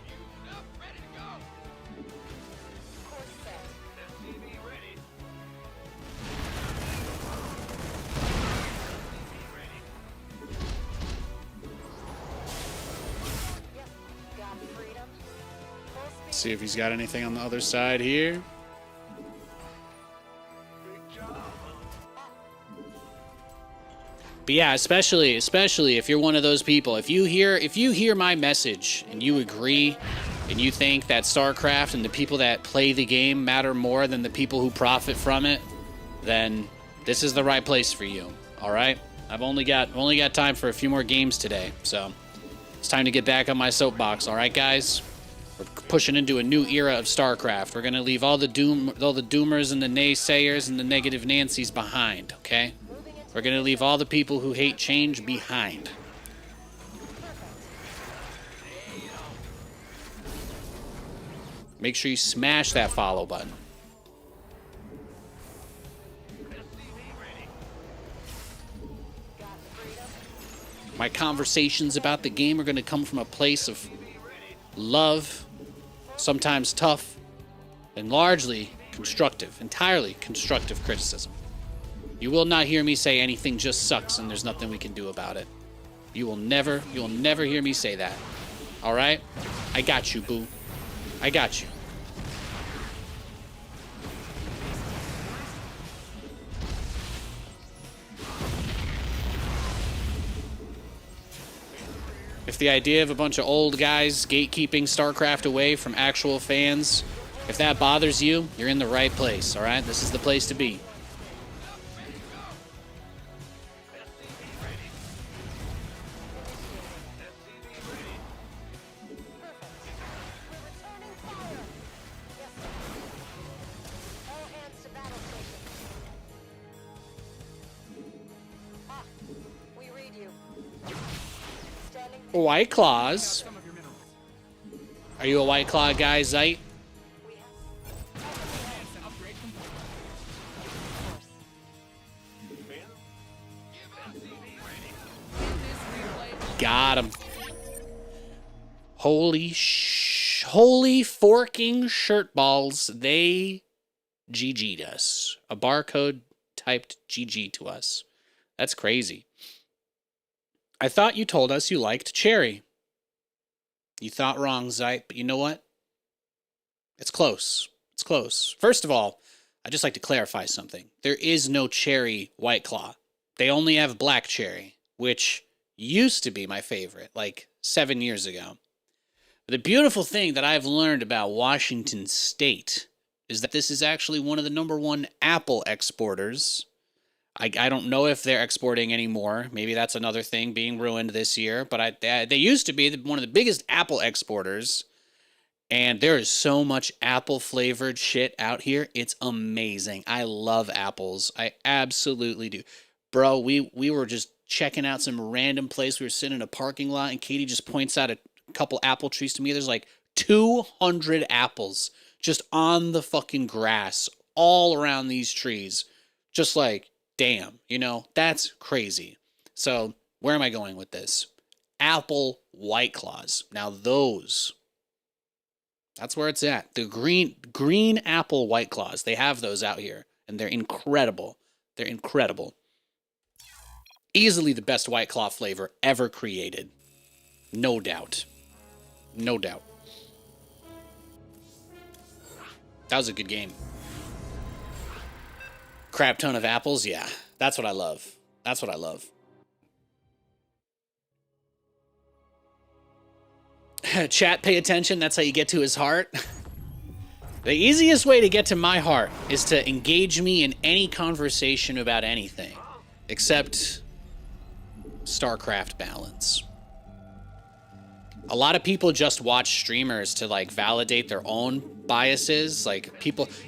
You up, ready to go. Course set. SCV ready. SCV ready. Yep. Got freedom. Full speed. See if he's got anything on the other side here. Big job. But yeah, especially if you're one of those people, if you hear my message and you agree and you think that StarCraft and the people that play the game matter more than the people who profit from it, then this is the right place for you. All right? I've only got time for a few more games today, so it's time to get back on my soapbox. All right, guys? We're pushing into a new era of StarCraft. We're gonna leave all the doomers and the naysayers and the negative Nancys behind. Okay? We're gonna leave all the people who hate change behind. Make sure you smash that follow button. Got freedom. My conversations about the game are gonna come from a place of love, sometimes tough, and largely constructive, entirely constructive criticism. You will not hear me say anything just sucks and there's nothing we can do about it. You will never hear me say that. All right? I got you, boo. I got you. If the idea of a bunch of old guys gatekeeping StarCraft away from actual fans, if that bothers you, you're in the right place, all right? This is the place to be. We're returning fire. Yes, sir. All hands to battle station. Ah, we read you. Standing. White Claws. Some of your minerals. Are you a White Claw guy, Zeit? We have. Advance and upgrade complete. Got him. Holy forking shirt balls. They GG'd us. A barcode typed GG to us. That's crazy. I thought you told us you liked cherry. You thought wrong, Zeit, but you know what? It's close. It's close. First of all, I'd just like to clarify something. There is no cherry White Claw. They only have black cherry, which used to be my favorite, like 7 years ago. But the beautiful thing that I've learned about Washington State is that this is actually one of the #1 apple exporters. I don't know if they're exporting anymore. Maybe that's another thing being ruined this year. But they used to be one of the biggest apple exporters. And there is so much apple-flavored shit out here. It's amazing. I love apples. I absolutely do. Bro, we were just checking out some random place. We were sitting in a parking lot, and Katie just points out a couple apple trees to me. There's like 200 apples just on the fucking grass all around these trees. Just like, damn, you know, that's crazy. So, where am I going with this? Apple White Claws. Now that's where it's at. The green apple White Claws. They have those out here, and they're incredible. They're incredible. Easily the best White Claw flavor ever created. No doubt. No doubt. That was a good game. Crap ton of apples? Yeah. That's what I love. That's what I love. Chat, pay attention. That's how you get to his heart. The easiest way to get to my heart is to engage me in any conversation about anything. Except Starcraft balance. A lot of people just watch streamers to like validate their own biases. Like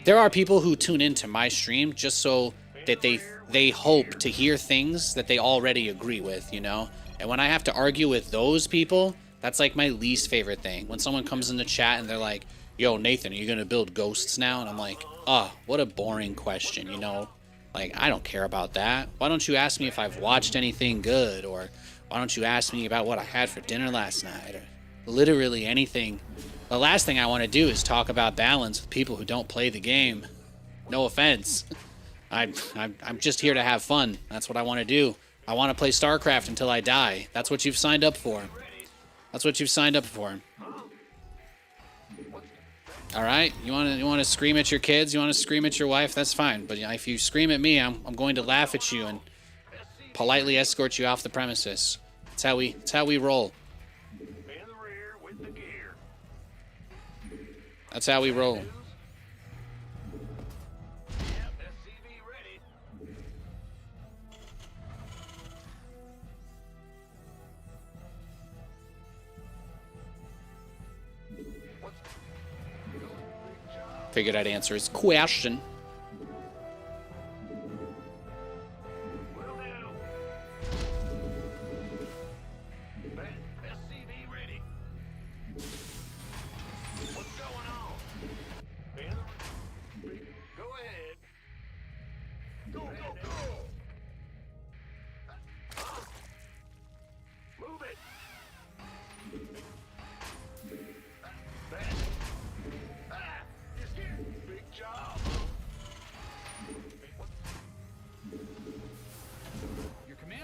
there are people who tune into my stream just so that they hope to hear things that they already agree with, you know? And when I have to argue with those people, that's like my least favorite thing. When someone comes in the chat and they're like, yo, Nathan, are you gonna build ghosts now? And I'm like, oh, what a boring question, you know? Like, I don't care about that. Why don't you ask me if I've watched anything good? Or why don't you ask me about what I had for dinner last night? Or literally anything. The last thing I want to do is talk about balance with people who don't play the game. No offense. I'm just here to have fun. That's what I want to do. I want to play StarCraft until I die. That's what you've signed up for. That's what you've signed up for. All right, you want to scream at your kids, you want to scream at your wife, that's fine. But if you scream at me, I'm going to laugh at you and politely escort you off the premises. That's how we roll. That's how we roll. Figured I'd answer his question.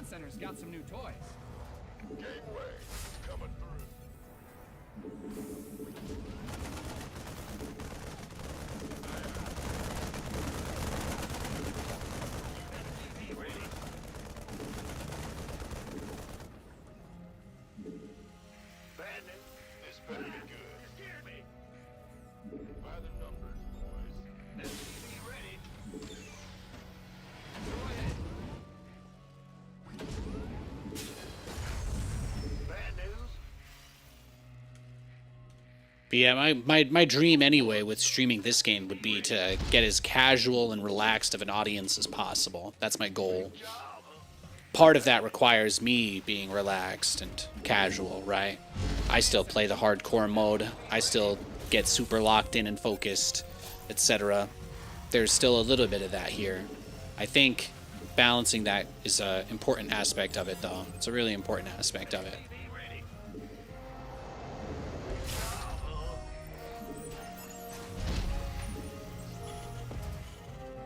Center's got some new toys. Gateway coming through. Bandit, this better be good. You scared me. By the numbers, boys. SCV ready. Go ahead. But yeah, my dream anyway with streaming this game would be to get as casual and relaxed of an audience as possible. That's my goal. Part of that requires me being relaxed and casual, right? I still play the hardcore mode. I still get super locked in and focused, etc. There's still a little bit of that here. I think balancing that is an important aspect of it, though. It's a really important aspect of it.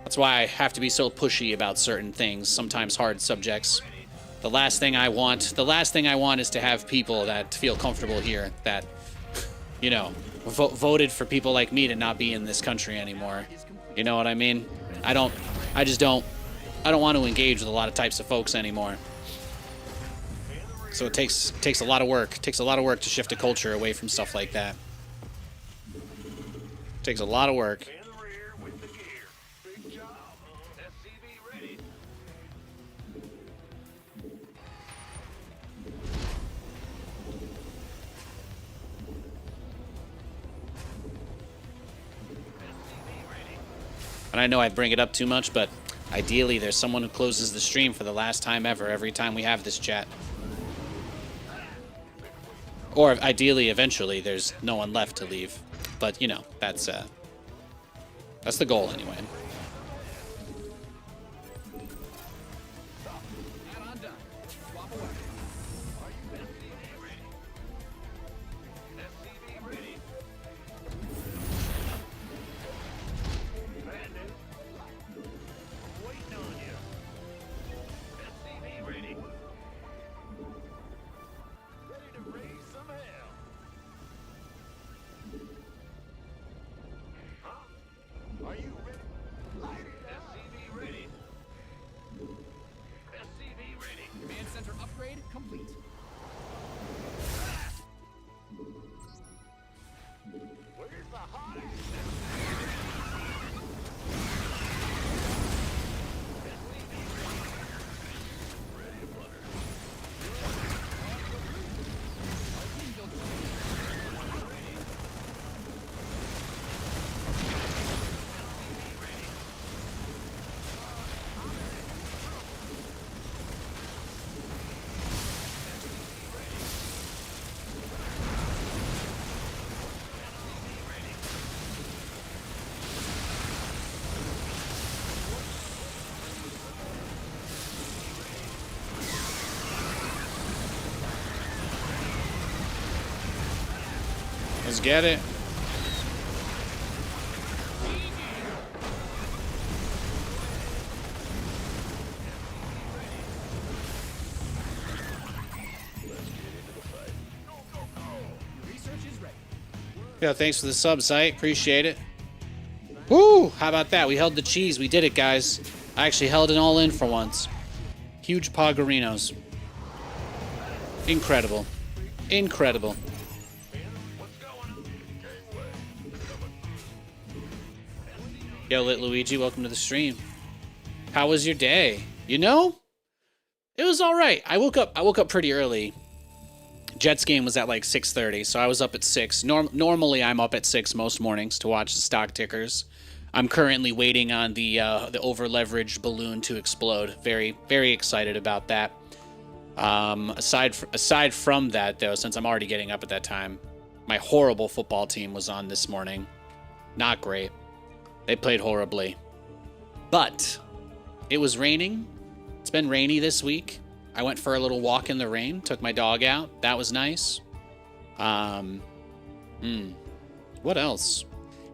That's why I have to be so pushy about certain things, sometimes hard subjects. The last thing I want is to have people that feel comfortable here, that, you know, voted for people like me to not be in this country anymore. You know what I mean? I don't want to engage with a lot of types of folks anymore. So it takes a lot of work. It takes a lot of work to shift a culture away from stuff like that. It takes a lot of work. And I know I bring it up too much, but Ideally, there's someone who closes the stream for the last time ever every time we have this chat. Or ideally, eventually, there's no one left to leave. But, you know, that's the goal anyway. Add-on done. Swap away. SCV ready. Waiting on you. SCV ready. Ready to raise some hell. Huh? Are you ready? Light it up. SCV ready. SCV ready. Command center upgrade complete. Where's the hottest? Let's get it. Research is ready. Yeah, thanks for the sub, site. Appreciate it. Woo! How about that? We held the cheese. We did it, guys. I actually held it all in for once. Huge Pogorinos. Incredible. Incredible. Yo, Lit Luigi, welcome to the stream. How was your day? You know, it was all right. I woke up pretty early. Jets game was at like 6:30, so I was up at 6. Normally, I'm up at 6 most mornings to watch the stock tickers. I'm currently waiting on the over-leveraged balloon to explode. Very, very excited about that. Aside from that, though, since I'm already getting up at that time, my horrible football team was on this morning. Not great. They played horribly. But it was raining. It's been rainy this week. I went for a little walk in the rain, took my dog out. That was nice. What else?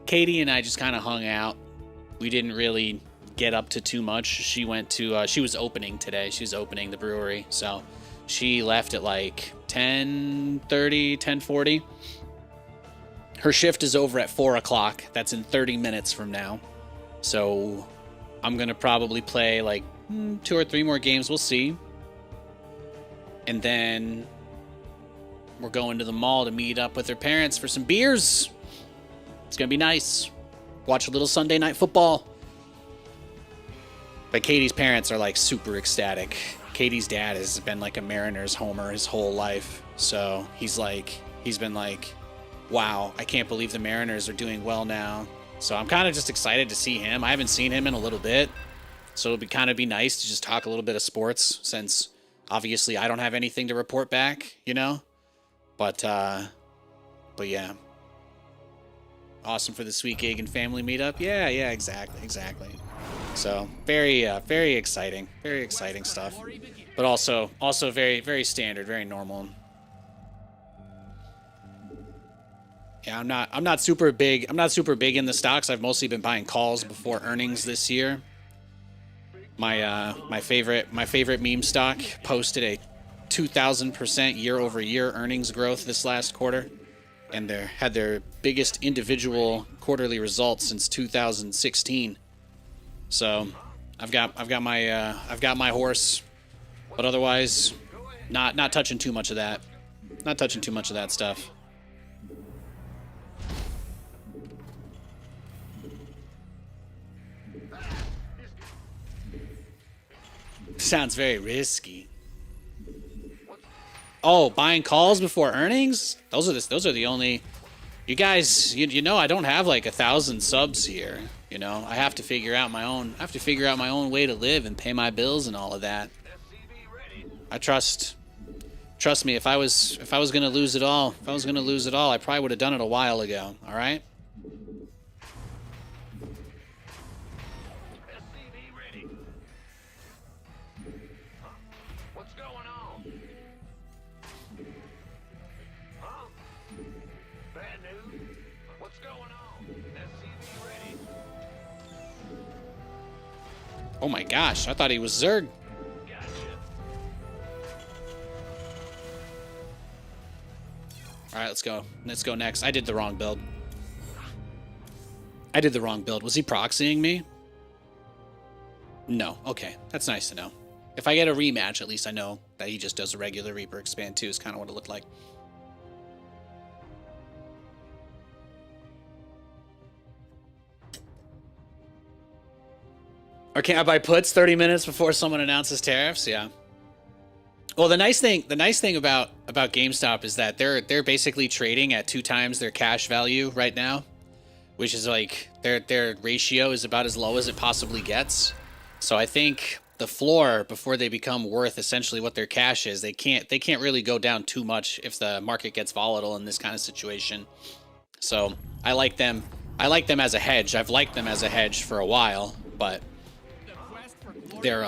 Katie and I just kind of hung out. We didn't really get up to too much. She went to, she was opening today. She was opening the brewery. So she left at like 10:30, 10:40. Her shift is over at 4 o'clock. That's in 30 minutes from now. So I'm going to probably play like 2 or 3 more games. We'll see. And then we're going to the mall to meet up with her parents for some beers. It's going to be nice. Watch a little Sunday night football. But Katie's parents are like super ecstatic. Katie's dad has been like a Mariners homer his whole life. So he's been like, wow, I can't believe the Mariners are doing well now. So I'm kind of just excited to see him. I haven't seen him in a little bit. So it'll be nice to just talk a little bit of sports, since obviously I don't have anything to report back, you know? But yeah. Awesome for the Sweet Gig and family meetup. Yeah, exactly. So very exciting. Very exciting stuff. But also very, very standard, very normal. Yeah, I'm not super big in the stocks. I've mostly been buying calls before earnings this year. My favorite meme stock posted a 2,000% year-over-year earnings growth this last quarter, and they had their biggest individual quarterly results since 2016. So I've got my horse, but otherwise not touching too much of that. Not touching too much of that stuff. Sounds very risky. Oh, buying calls before earnings? Those are the only You guys, you know, I don't have like 1,000 subs here. You know, I have to figure out my own. I have to figure out my own way to live and pay my bills and all of that. I trust me. If I was gonna lose it all, I probably would have done it a while ago. All right. What's going on? Huh? Bad news? What's going on? SCV ready. Oh my gosh, I thought he was Zerg. Gotcha. All right, let's go. Let's go next. I did the wrong build. Was he proxying me? No. Okay, that's nice to know. If I get a rematch, at least I know that he just does a regular Reaper expand too. Is kind of what it looked like. Or can I buy puts 30 minutes before someone announces tariffs? Yeah. Well, the nice thing about GameStop is that they're basically trading at 2 times their cash value right now, which is like their ratio is about as low as it possibly gets. So I think the floor before they become worth essentially what their cash is, they can't really go down too much if the market gets volatile in this kind of situation. So I like them as a hedge. I've liked them as a hedge for a while, but they're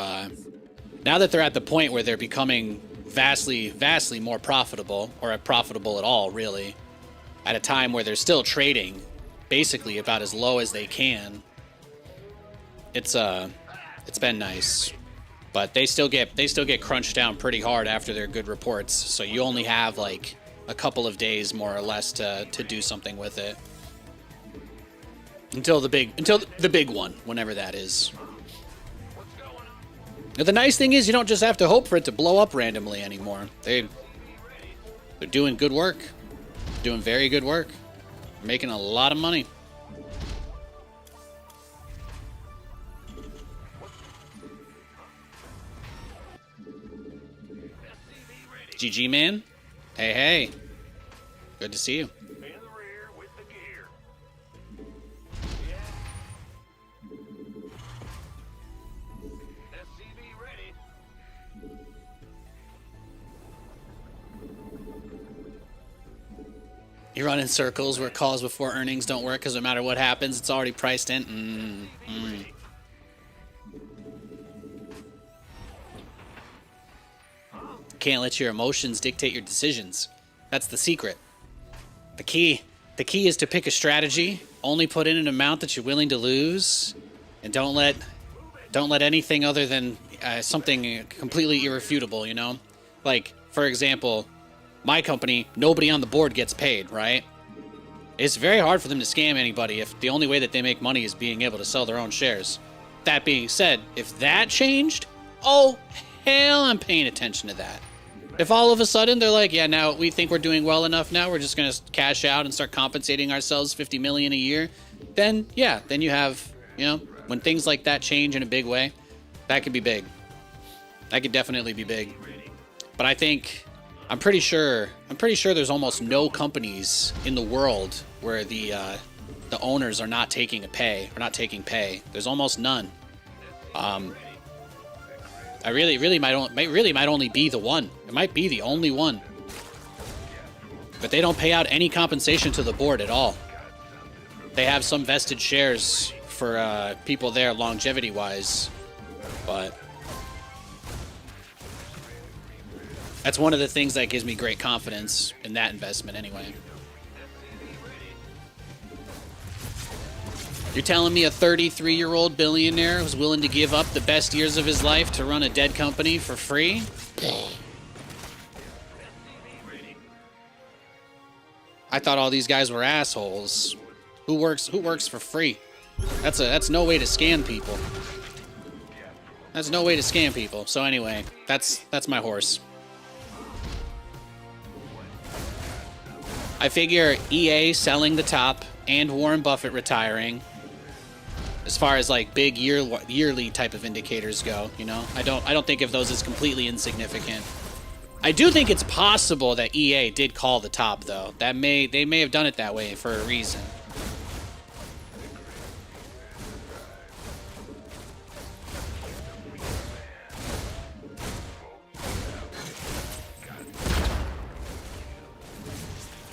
now that they're at the point where they're becoming vastly more profitable, or profitable at all, really, at a time where they're still trading basically about as low as they can. It's been nice, but they still get crunched down pretty hard after their good reports. So you only have like a couple of days more or less to do something with it until the big one, whenever that is. Now, the nice thing is you don't just have to hope for it to blow up randomly anymore. They're doing good work, doing very good work, making a lot of money. GG, man. Hey. Good to see you. In the rear with the gear. SCV ready. You run in circles where calls before earnings don't work because no matter what happens, it's already priced in. Can't let your emotions dictate your decisions. That's the secret. The key is to pick a strategy, only put in an amount that you're willing to lose, and don't let anything other than something completely irrefutable, you know? Like, for example, my company, nobody on the board gets paid, right? It's very hard for them to scam anybody if the only way that they make money is being able to sell their own shares. That being said, if that changed, oh, hell, I'm paying attention to that. If all of a sudden they're like, yeah, now we think we're doing well enough now, we're just going to cash out and start compensating ourselves $50 million a year, then yeah, then you have, you know, when things like that change in a big way, that could be big. That could definitely be big. But I'm pretty sure there's almost no companies in the world where the owners are not taking pay. There's almost none. I really might only be the one. It might be the only one. But they don't pay out any compensation to the board at all. They have some vested shares for people there longevity-wise, but that's one of the things that gives me great confidence in that investment anyway. You're telling me a 33-year-old billionaire was willing to give up the best years of his life to run a dead company for free? I thought all these guys were assholes. Who works for free? That's no way to scam people. That's no way to scam people. So anyway, that's my horse. I figure EA selling the top and Warren Buffett retiring, as far as like big yearly type of indicators go, you know, I don't think of those as completely insignificant. I do think it's possible that EA did call the top, though. They may have done it that way for a reason.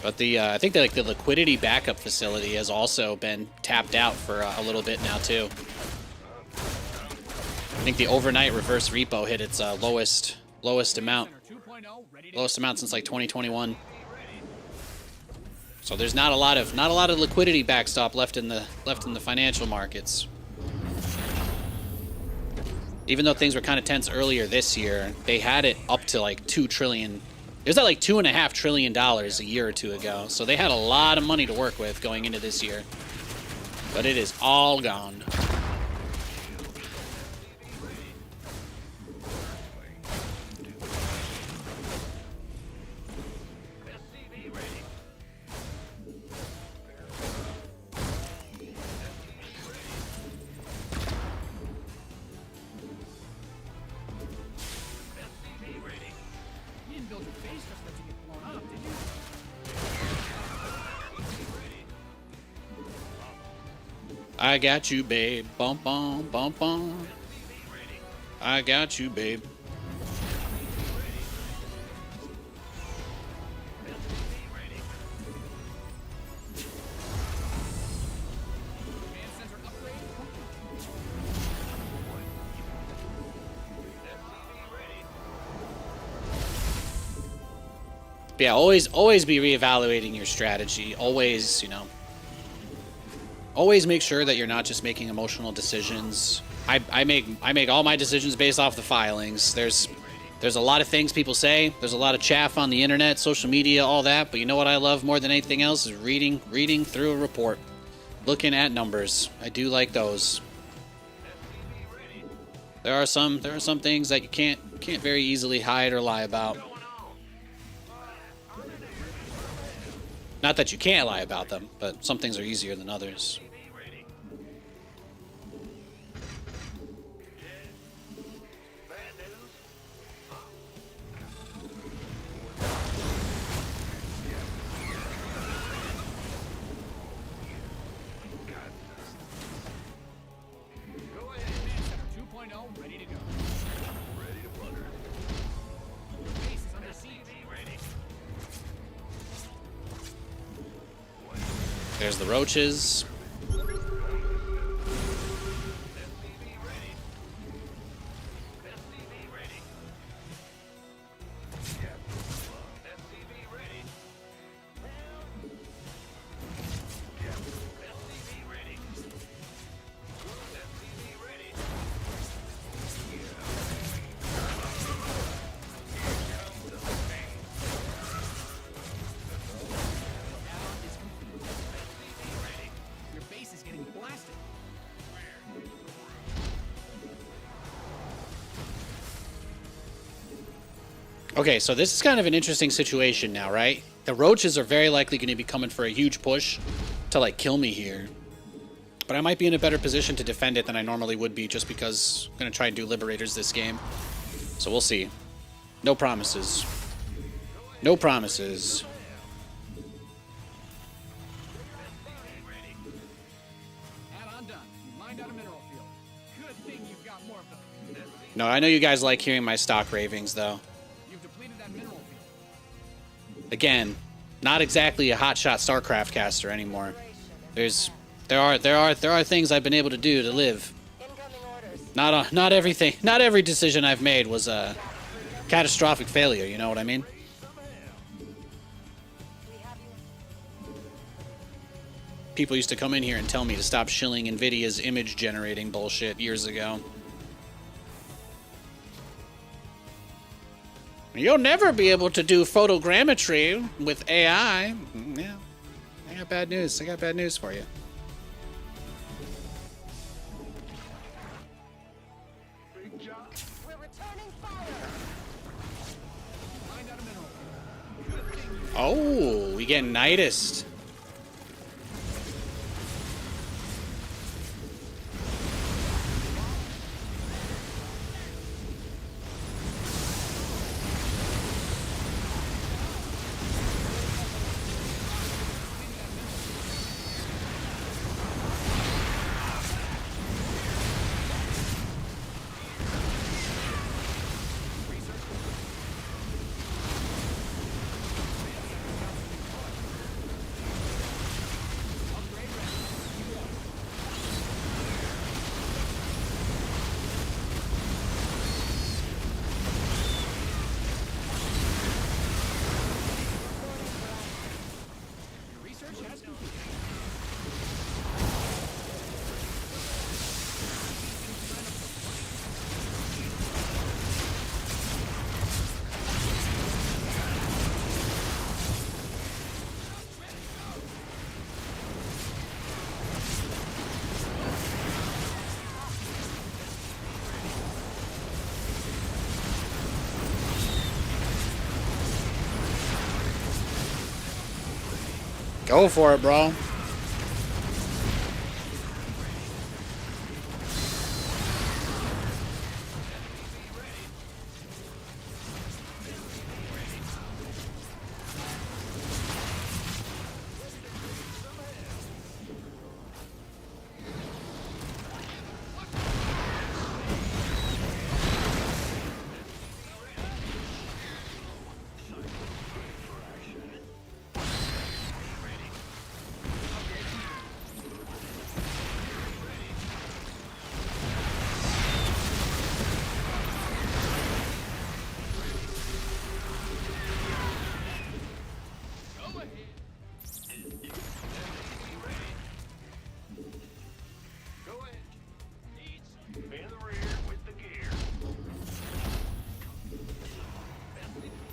But I think that like the liquidity backup facility has also been tapped out for a little bit now too. I think the overnight reverse repo hit its lowest amount since like 2021. So there's not a lot of liquidity backstop left in the financial markets. Even though things were kind of tense earlier this year, they had it up to like $2 trillion. It was at like $2.5 trillion a year or two ago. So they had a lot of money to work with going into this year. But it is all gone. I got you, babe. Bum, bum, bum, bum. I got you, babe. But yeah, always be reevaluating your strategy. Always, you know, always make sure that you're not just making emotional decisions. I make all my decisions based off the filings. There's a lot of things people say. There's a lot of chaff on the internet, social media, all that. But you know what I love more than anything else is reading through a report, looking at numbers. I do like those. There are some things that you can't very easily hide or lie about. Not that you can't lie about them, but some things are easier than others. There's the roaches. Okay, so this is kind of an interesting situation now, right? The roaches are very likely going to be coming for a huge push to, like, kill me here. But I might be in a better position to defend it than I normally would be just because I'm going to try and do Liberators this game. So we'll see. No promises. No promises. No, I know you guys like hearing my stock ravings, though. Again, not exactly a hotshot StarCraft caster anymore. There are things I've been able to do to live. Not everything. Not every decision I've made was a catastrophic failure. You know what I mean? People used to come in here and tell me to stop shilling Nvidia's image generating bullshit years ago. You'll never be able to do photogrammetry with AI. Yeah, I got bad news. I got bad news for you. We're returning fire. Oh, we get Nidist. Go for it, bro. In the rear with the gear.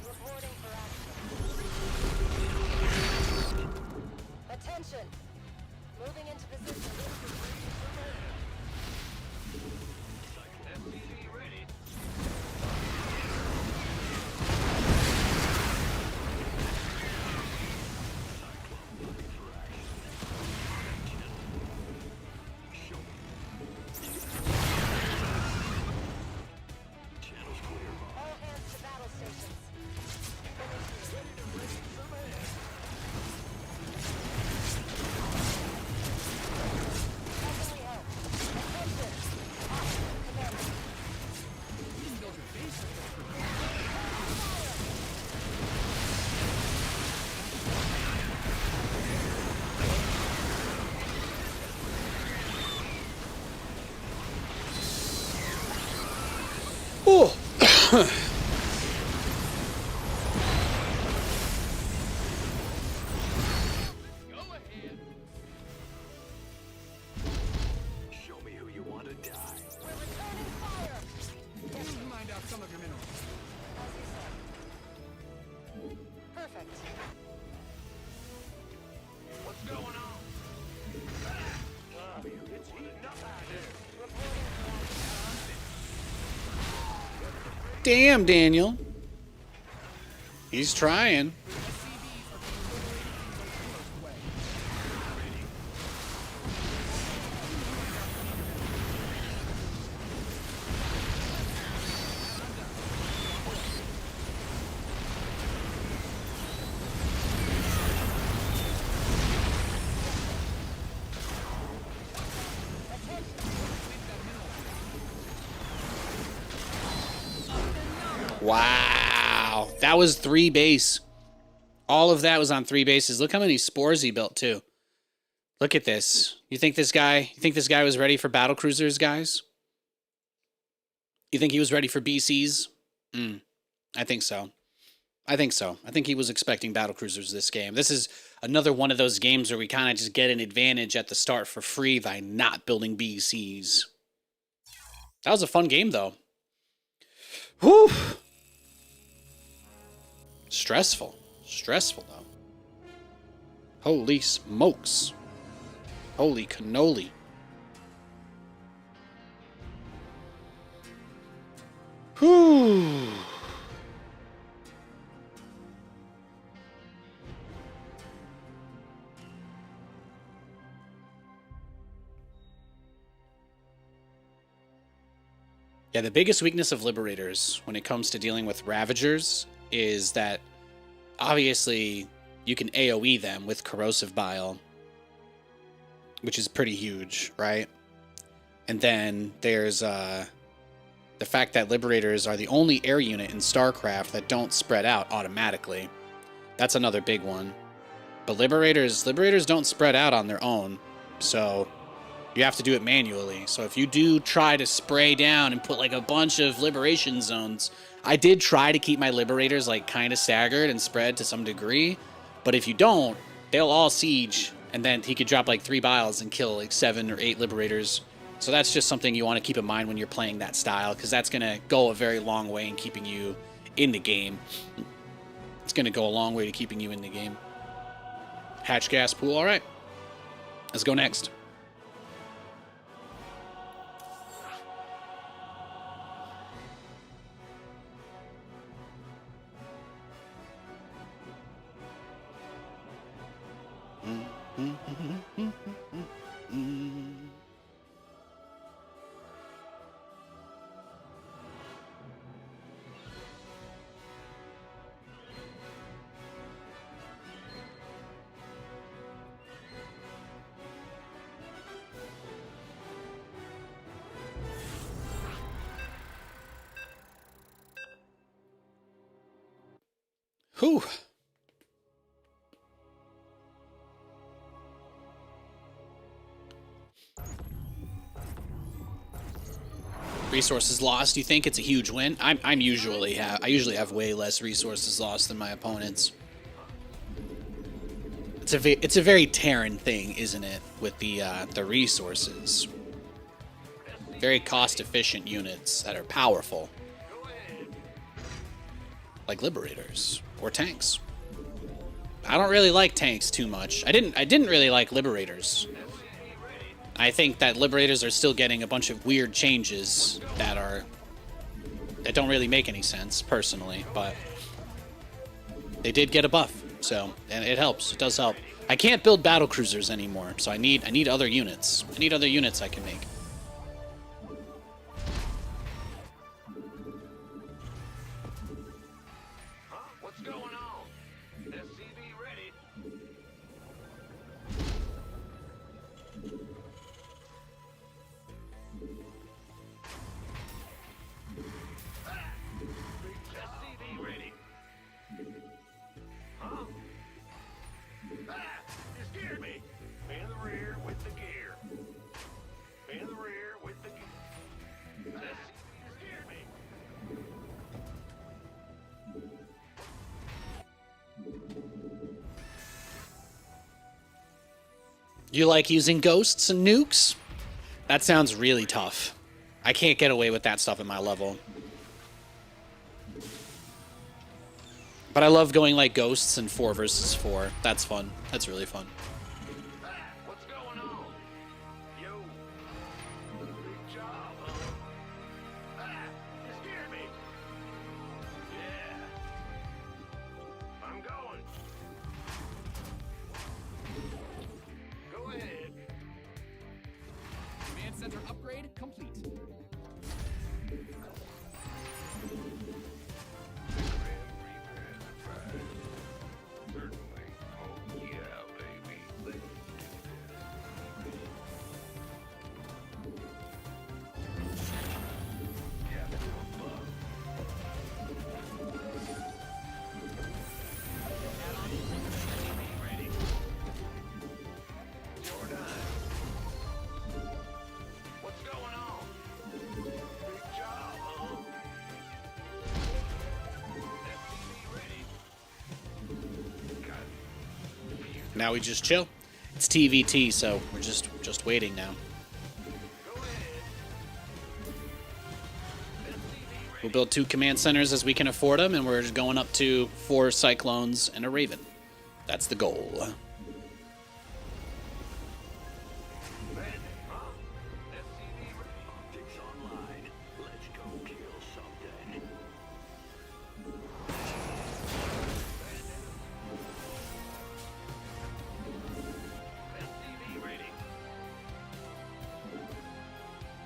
Reporting for action. Attention! Moving into position. SCV ready. All hands to battle stations. Heavenly help. Attention! Commander. You can build your base up there for Oh. Go ahead. Show me who you want to die. We're returning fire! Yes, sir. Mind out some of your minerals. As you said. Perfect. What's going on? It's heating up out here. Reporting for action. Damn, Daniel. He's trying. SCVs are being liberated from the worst way. Wow. That was 3 base. All of that was on 3 bases. Look how many spores he built, too. Look at this. You think this guy was ready for battle cruisers, guys? You think he was ready for BCs? I think so. I think he was expecting battle cruisers this game. This is another one of those games where we kind of just get an advantage at the start for free by not building BCs. That was a fun game, though. Whew. Stressful, though. Holy smokes. Holy cannoli. Whew. Yeah, the biggest weakness of Liberators when it comes to dealing with Ravagers is that obviously you can AoE them with Corrosive Bile, which is pretty huge, right? And then there's the fact that Liberators are the only air unit in StarCraft that don't spread out automatically. That's another big one. But Liberators don't spread out on their own, so you have to do it manually. So if you do try to spray down and put like a bunch of liberation zones, I did try to keep my Liberators like kind of staggered and spread to some degree, but if you don't, they'll all siege, and then he could drop like 3 biles and kill like 7 or 8 Liberators. So that's just something you want to keep in mind when you're playing that style, because that's going to go a very long way in keeping you in the game. It's going to go a long way to keeping you in the game. Hatch gas pool, all right. Let's go next. Whew. Resources lost. You think it's a huge win? I usually have way less resources lost than my opponents. It's a very Terran thing, isn't it? With the resources, very cost efficient units that are powerful, like Liberators or tanks. I don't really like tanks too much. I didn't really like Liberators. I think that Liberators are still getting a bunch of weird changes that don't really make any sense, personally, but they did get a buff, so, and it helps. It does help. I can't build battle cruisers anymore, so I need other units. I need other units I can make. What's going on? SCV ready. SCV ready. Huh? You scared me. In the rear with the gear. In the rear with the gear. You scared me. You like using ghosts and nukes? That sounds really tough. I can't get away with that stuff at my level. But I love going like ghosts and 4 versus 4. That's fun. That's really fun. What's going on? Yo. Big job, huh? You scared me. Yeah. I'm going. Go ahead. Command center upgrade complete. Certainly. Oh, yeah, baby. Let's do this. Captain above. Ready. Your time. What's going on? Big job, huh? SCV ready. Got it. Now we just chill. It's TVT, so we're just waiting now. Go ahead. SCV We'll ready. build 2 command centers as we can afford them, and we're just going up to 4 Cyclones and a Raven. That's the goal. Ready. Huh? SCV ready. Optics online. Let's go kill something. SCV ready.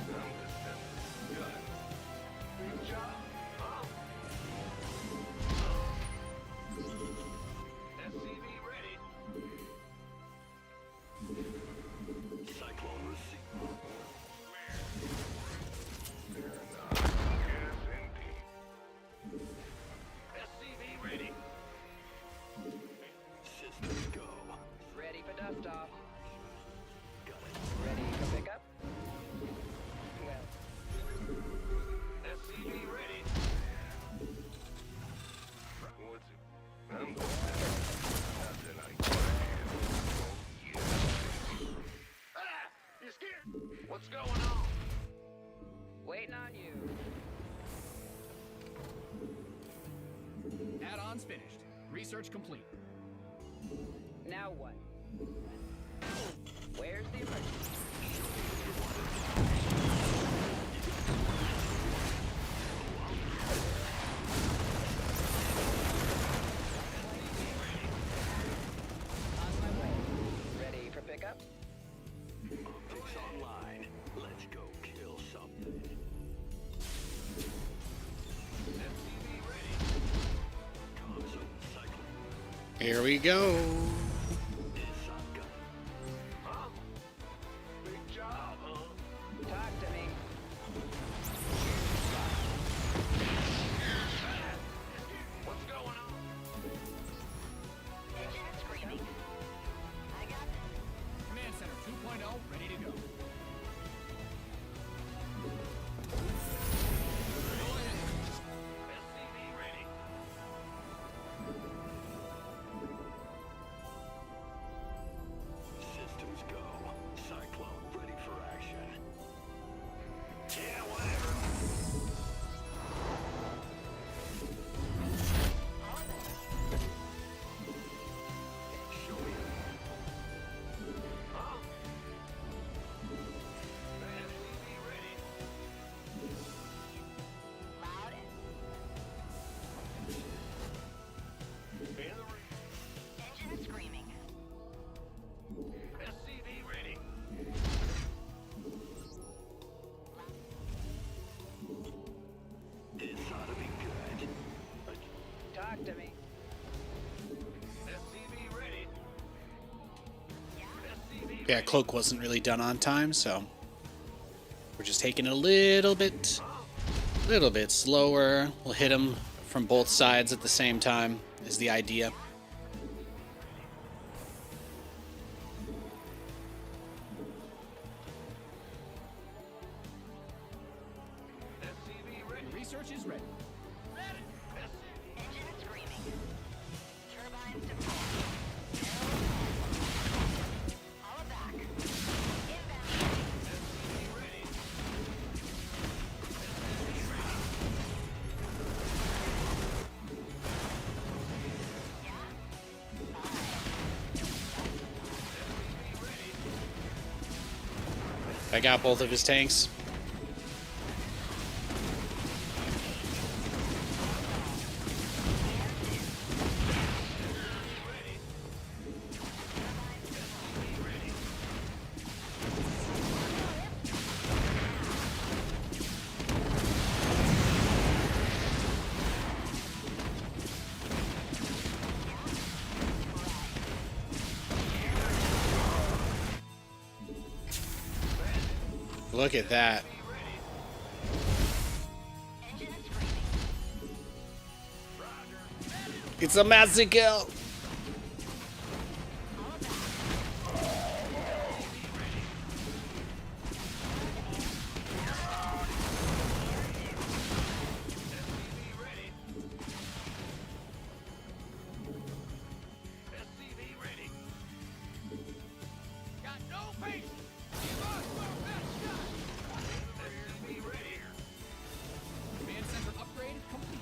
I'm the seventh gun. Big job, huh? SCV ready. Cyclone receipt. Where? Fair enough. Yes, indeed. SCV ready. Systems go. Ready for dust off. Got it. Ready for pickup? Well, SCV ready. What's it? I'm the nothing I can't handle. Oh, yeah. Ah! You scared? What's going on? waiting on you. Add-ons finished. Research complete. Now what? Where's the emergency? On my way. Ready for pickup? Here we go. Huh? Big job, huh? Talk to me. What's going on? Engine screaming. I got this. Command Center 2.0 ready to go. SCV ready. Systems go. Cyclone ready for action. Yeah, whatever. Show me. Huh? SCV ready. Loud. In the ring. Engine screaming. SCV ready. This ought to be good. Talk to me. SCV ready. SCV Yeah, cloak wasn't really done on time, so we're just taking it a little bit slower. We'll hit him from both sides at the same time is the idea. SCV ready. Research is ready. Engine screaming. Turbines deployed. All back. Inbound. I got both of his tanks. Look at that. Engine screaming. It's a massacre. SCV ready. Got no patience. Give us our best shot. SCV ready. Command Center upgrade complete.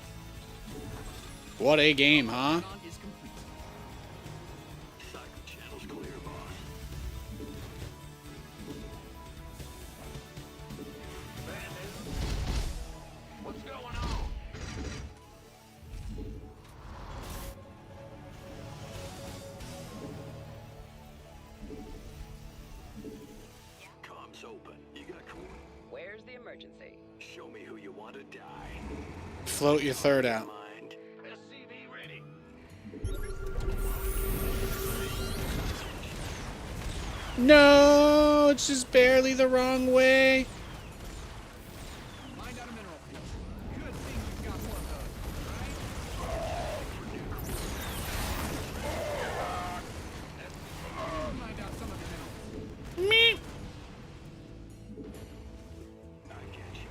What a game, huh? On is complete. Cycle channels clear, boss. Bandit. What's going on? Comms open. You got cool. Where's the emergency? Show me who you want to die. Float your third out. Mind. SCV ready. No, it's just barely the wrong way. Find out a mineral field. Good thing you've got more of those, right? Find out some of the minerals. Meep. I get you.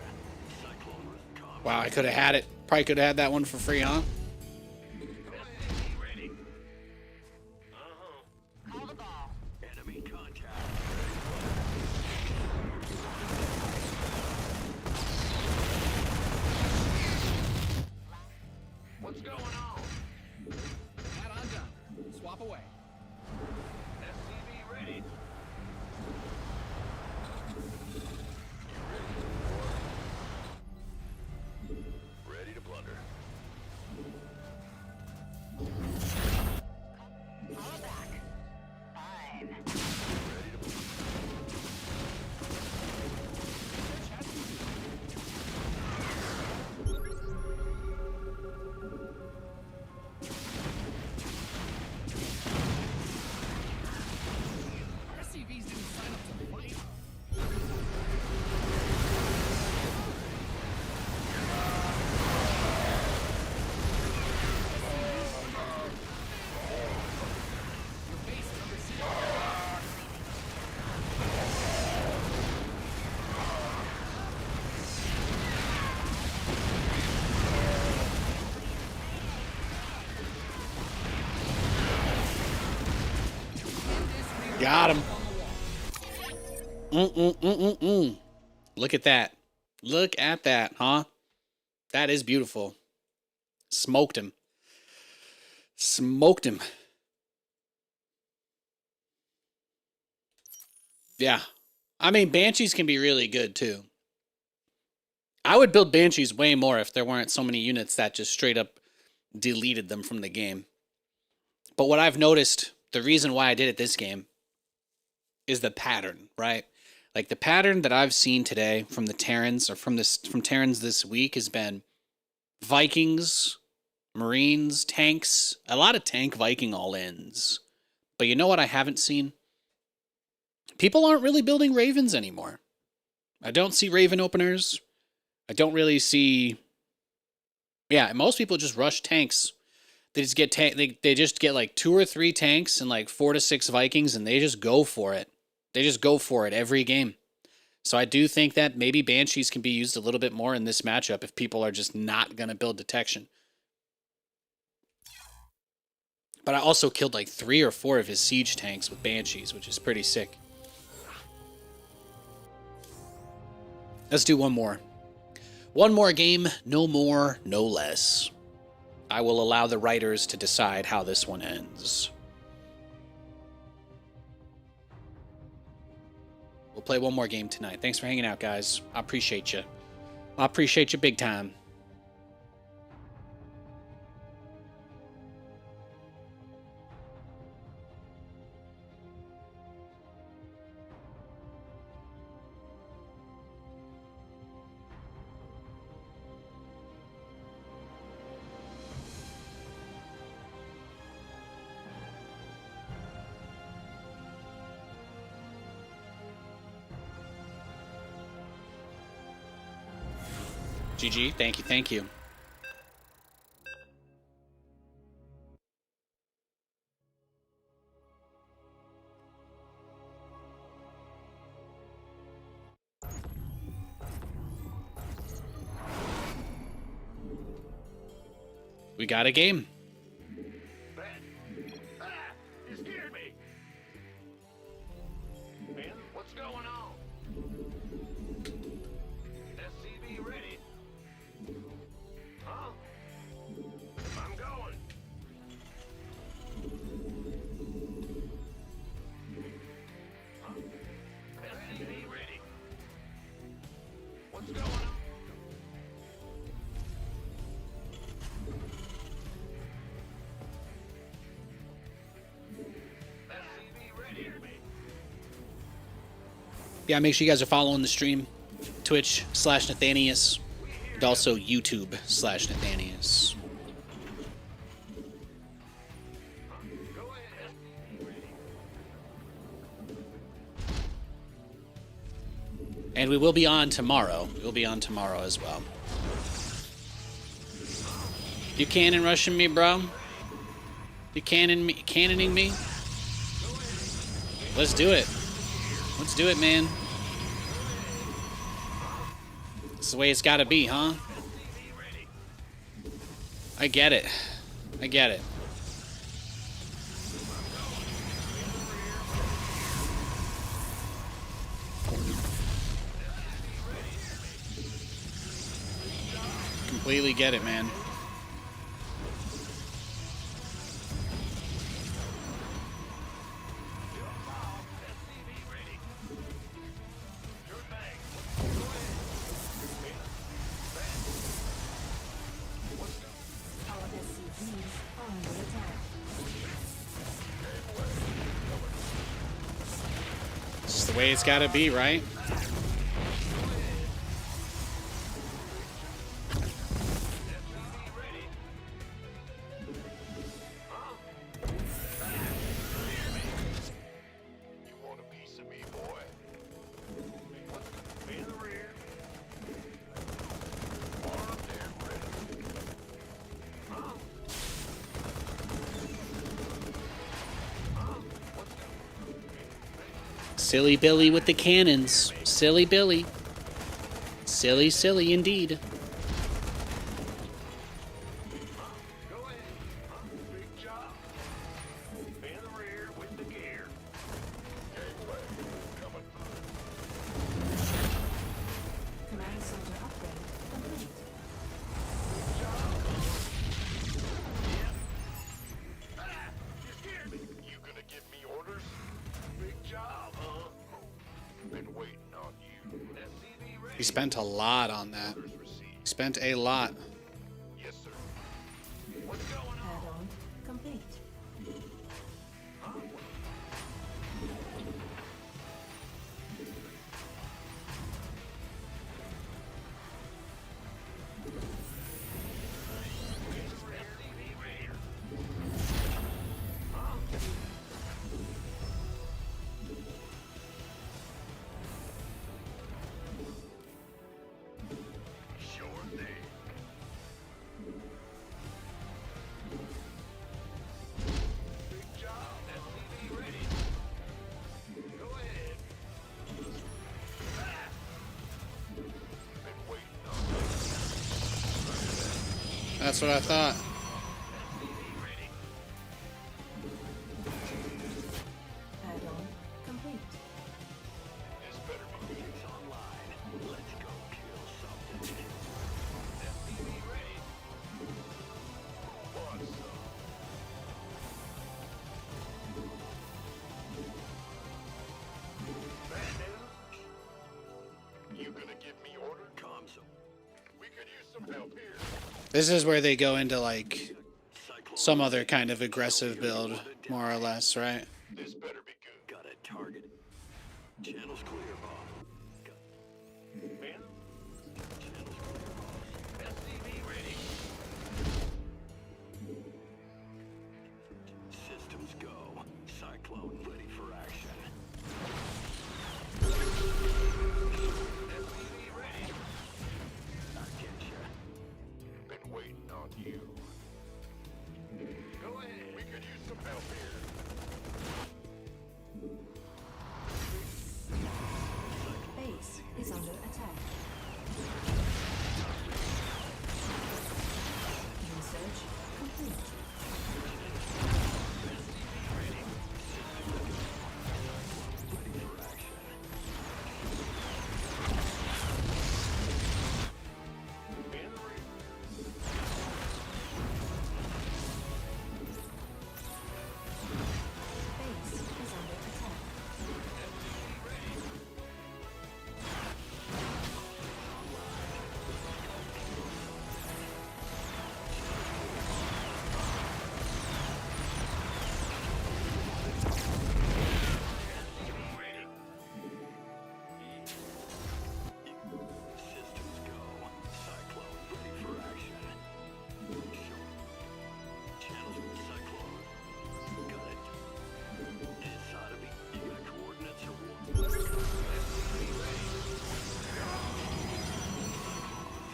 Cyclone with comms. Wow, I could have had it. Probably could have had that one for free, huh? SCV ready. Uh-huh. Call the ball. Enemy contact. What's going on? That on done. Swap away. SCV ready. Ready to plunder. All back. Fine. Ready to plunder. Research has completed. Got him. Look at that. Look at that, huh? That is beautiful. Smoked him. Smoked him. Yeah. I mean, Banshees can be really good, too. I would build Banshees way more if there weren't so many units that just straight up deleted them from the game. But what I've noticed, the reason why I did it this game, is the pattern, right? Like, the pattern that I've seen today from the Terrans, or from Terrans this week, has been Vikings, Marines, tanks, a lot of tank Viking all-ins. But you know what I haven't seen? People aren't really building Ravens anymore. I don't see Raven openers. I don't really see... Yeah, most people just rush tanks. They just get they just get like 2 or 3 tanks and like 4 to 6 Vikings, and they just go for it. They just go for it every game. So I do think that maybe Banshees can be used a little bit more in this matchup if people are just not going to build detection. But I also killed like 3 or 4 of his siege tanks with Banshees, which is pretty sick. Let's do one more. One more game, no more, no less. I will allow the writers to decide how this one ends. We'll play one more game tonight. Thanks for hanging out, guys. I appreciate you. I appreciate you big time. GG, thank you, thank you. We got a game. You scared me. Man, what's going on? SCV ready. Huh? I'm going. Huh? SCV ready. What's going on? Yeah, make sure you guys are following the stream. Twitch/Nathanias. And also YouTube/Nathanias. And we will be on tomorrow. We'll be on tomorrow as well. You cannon rushing me, bro? You cannoning me? Let's do it. Let's do it, man. It's the way it's gotta be, huh? I get it. I get it. Completely get it, man. It's the way it's gotta be, right? Silly Billy with the cannons. Silly Billy. Silly, silly indeed. Go ahead. Big job. In the rear with the gear. We spent a lot on that. Spent a lot. Yes, sir. What's going on? Add-on complete. Sure thing. Big job. SCV ready. Go ahead. Been waiting on this. That's what I thought. SCV ready. Add-on complete. This better be good. It's online. Let's go kill something. SCV ready. Who wants some? Bad news? You gonna give me order? Comms. We could use some help here. This is where they go into like some other kind of aggressive build, more or less, right? This better be good. Got it targeted. Channel's clear, Bob. Man? Channel's clear, boss. SCV ready. Systems go. Cyclone ready for action. SCV ready. I get ya. Been waiting on you. Go ahead. We could use some help here. Base is under attack. Research complete. Base is under attack. Systems go. Cyclone ready for action. Sure. Channels Cyclone. Got it. This ought to be. You got coordinates or what? SCV ready.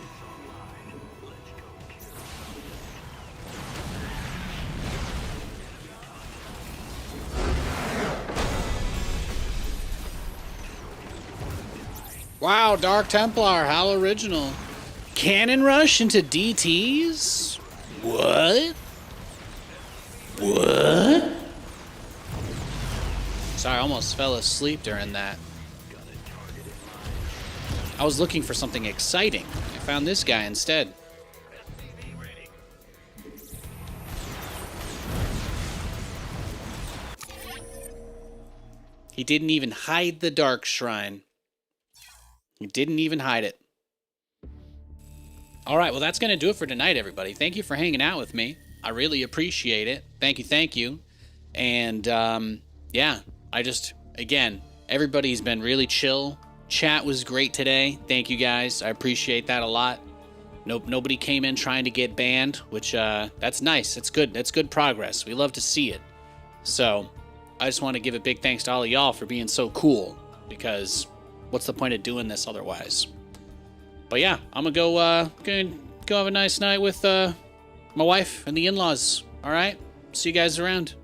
It's online. Let's go kill something. Wow, Dark Templar, how original. Cannon rush into DTs? What? What? Sorry, I almost fell asleep during that. I was looking for something exciting. I found this guy instead. SCV ready. He didn't even hide the Dark Shrine. He didn't even hide it. All right, well, that's going to do it for tonight, everybody. Thank you for hanging out with me. I really appreciate it. Thank you, thank you. And, yeah, I just, again, everybody's been really chill. Chat was great today. Thank you, guys. I appreciate that a lot. Nope, nobody came in trying to get banned, which, that's nice. That's good. That's good progress. We love to see it. So, I just want to give a big thanks to all of y'all for being so cool, because what's the point of doing this otherwise? But yeah, I'm gonna go have a nice night with my wife and the in-laws. All right, see you guys around.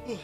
Ugh.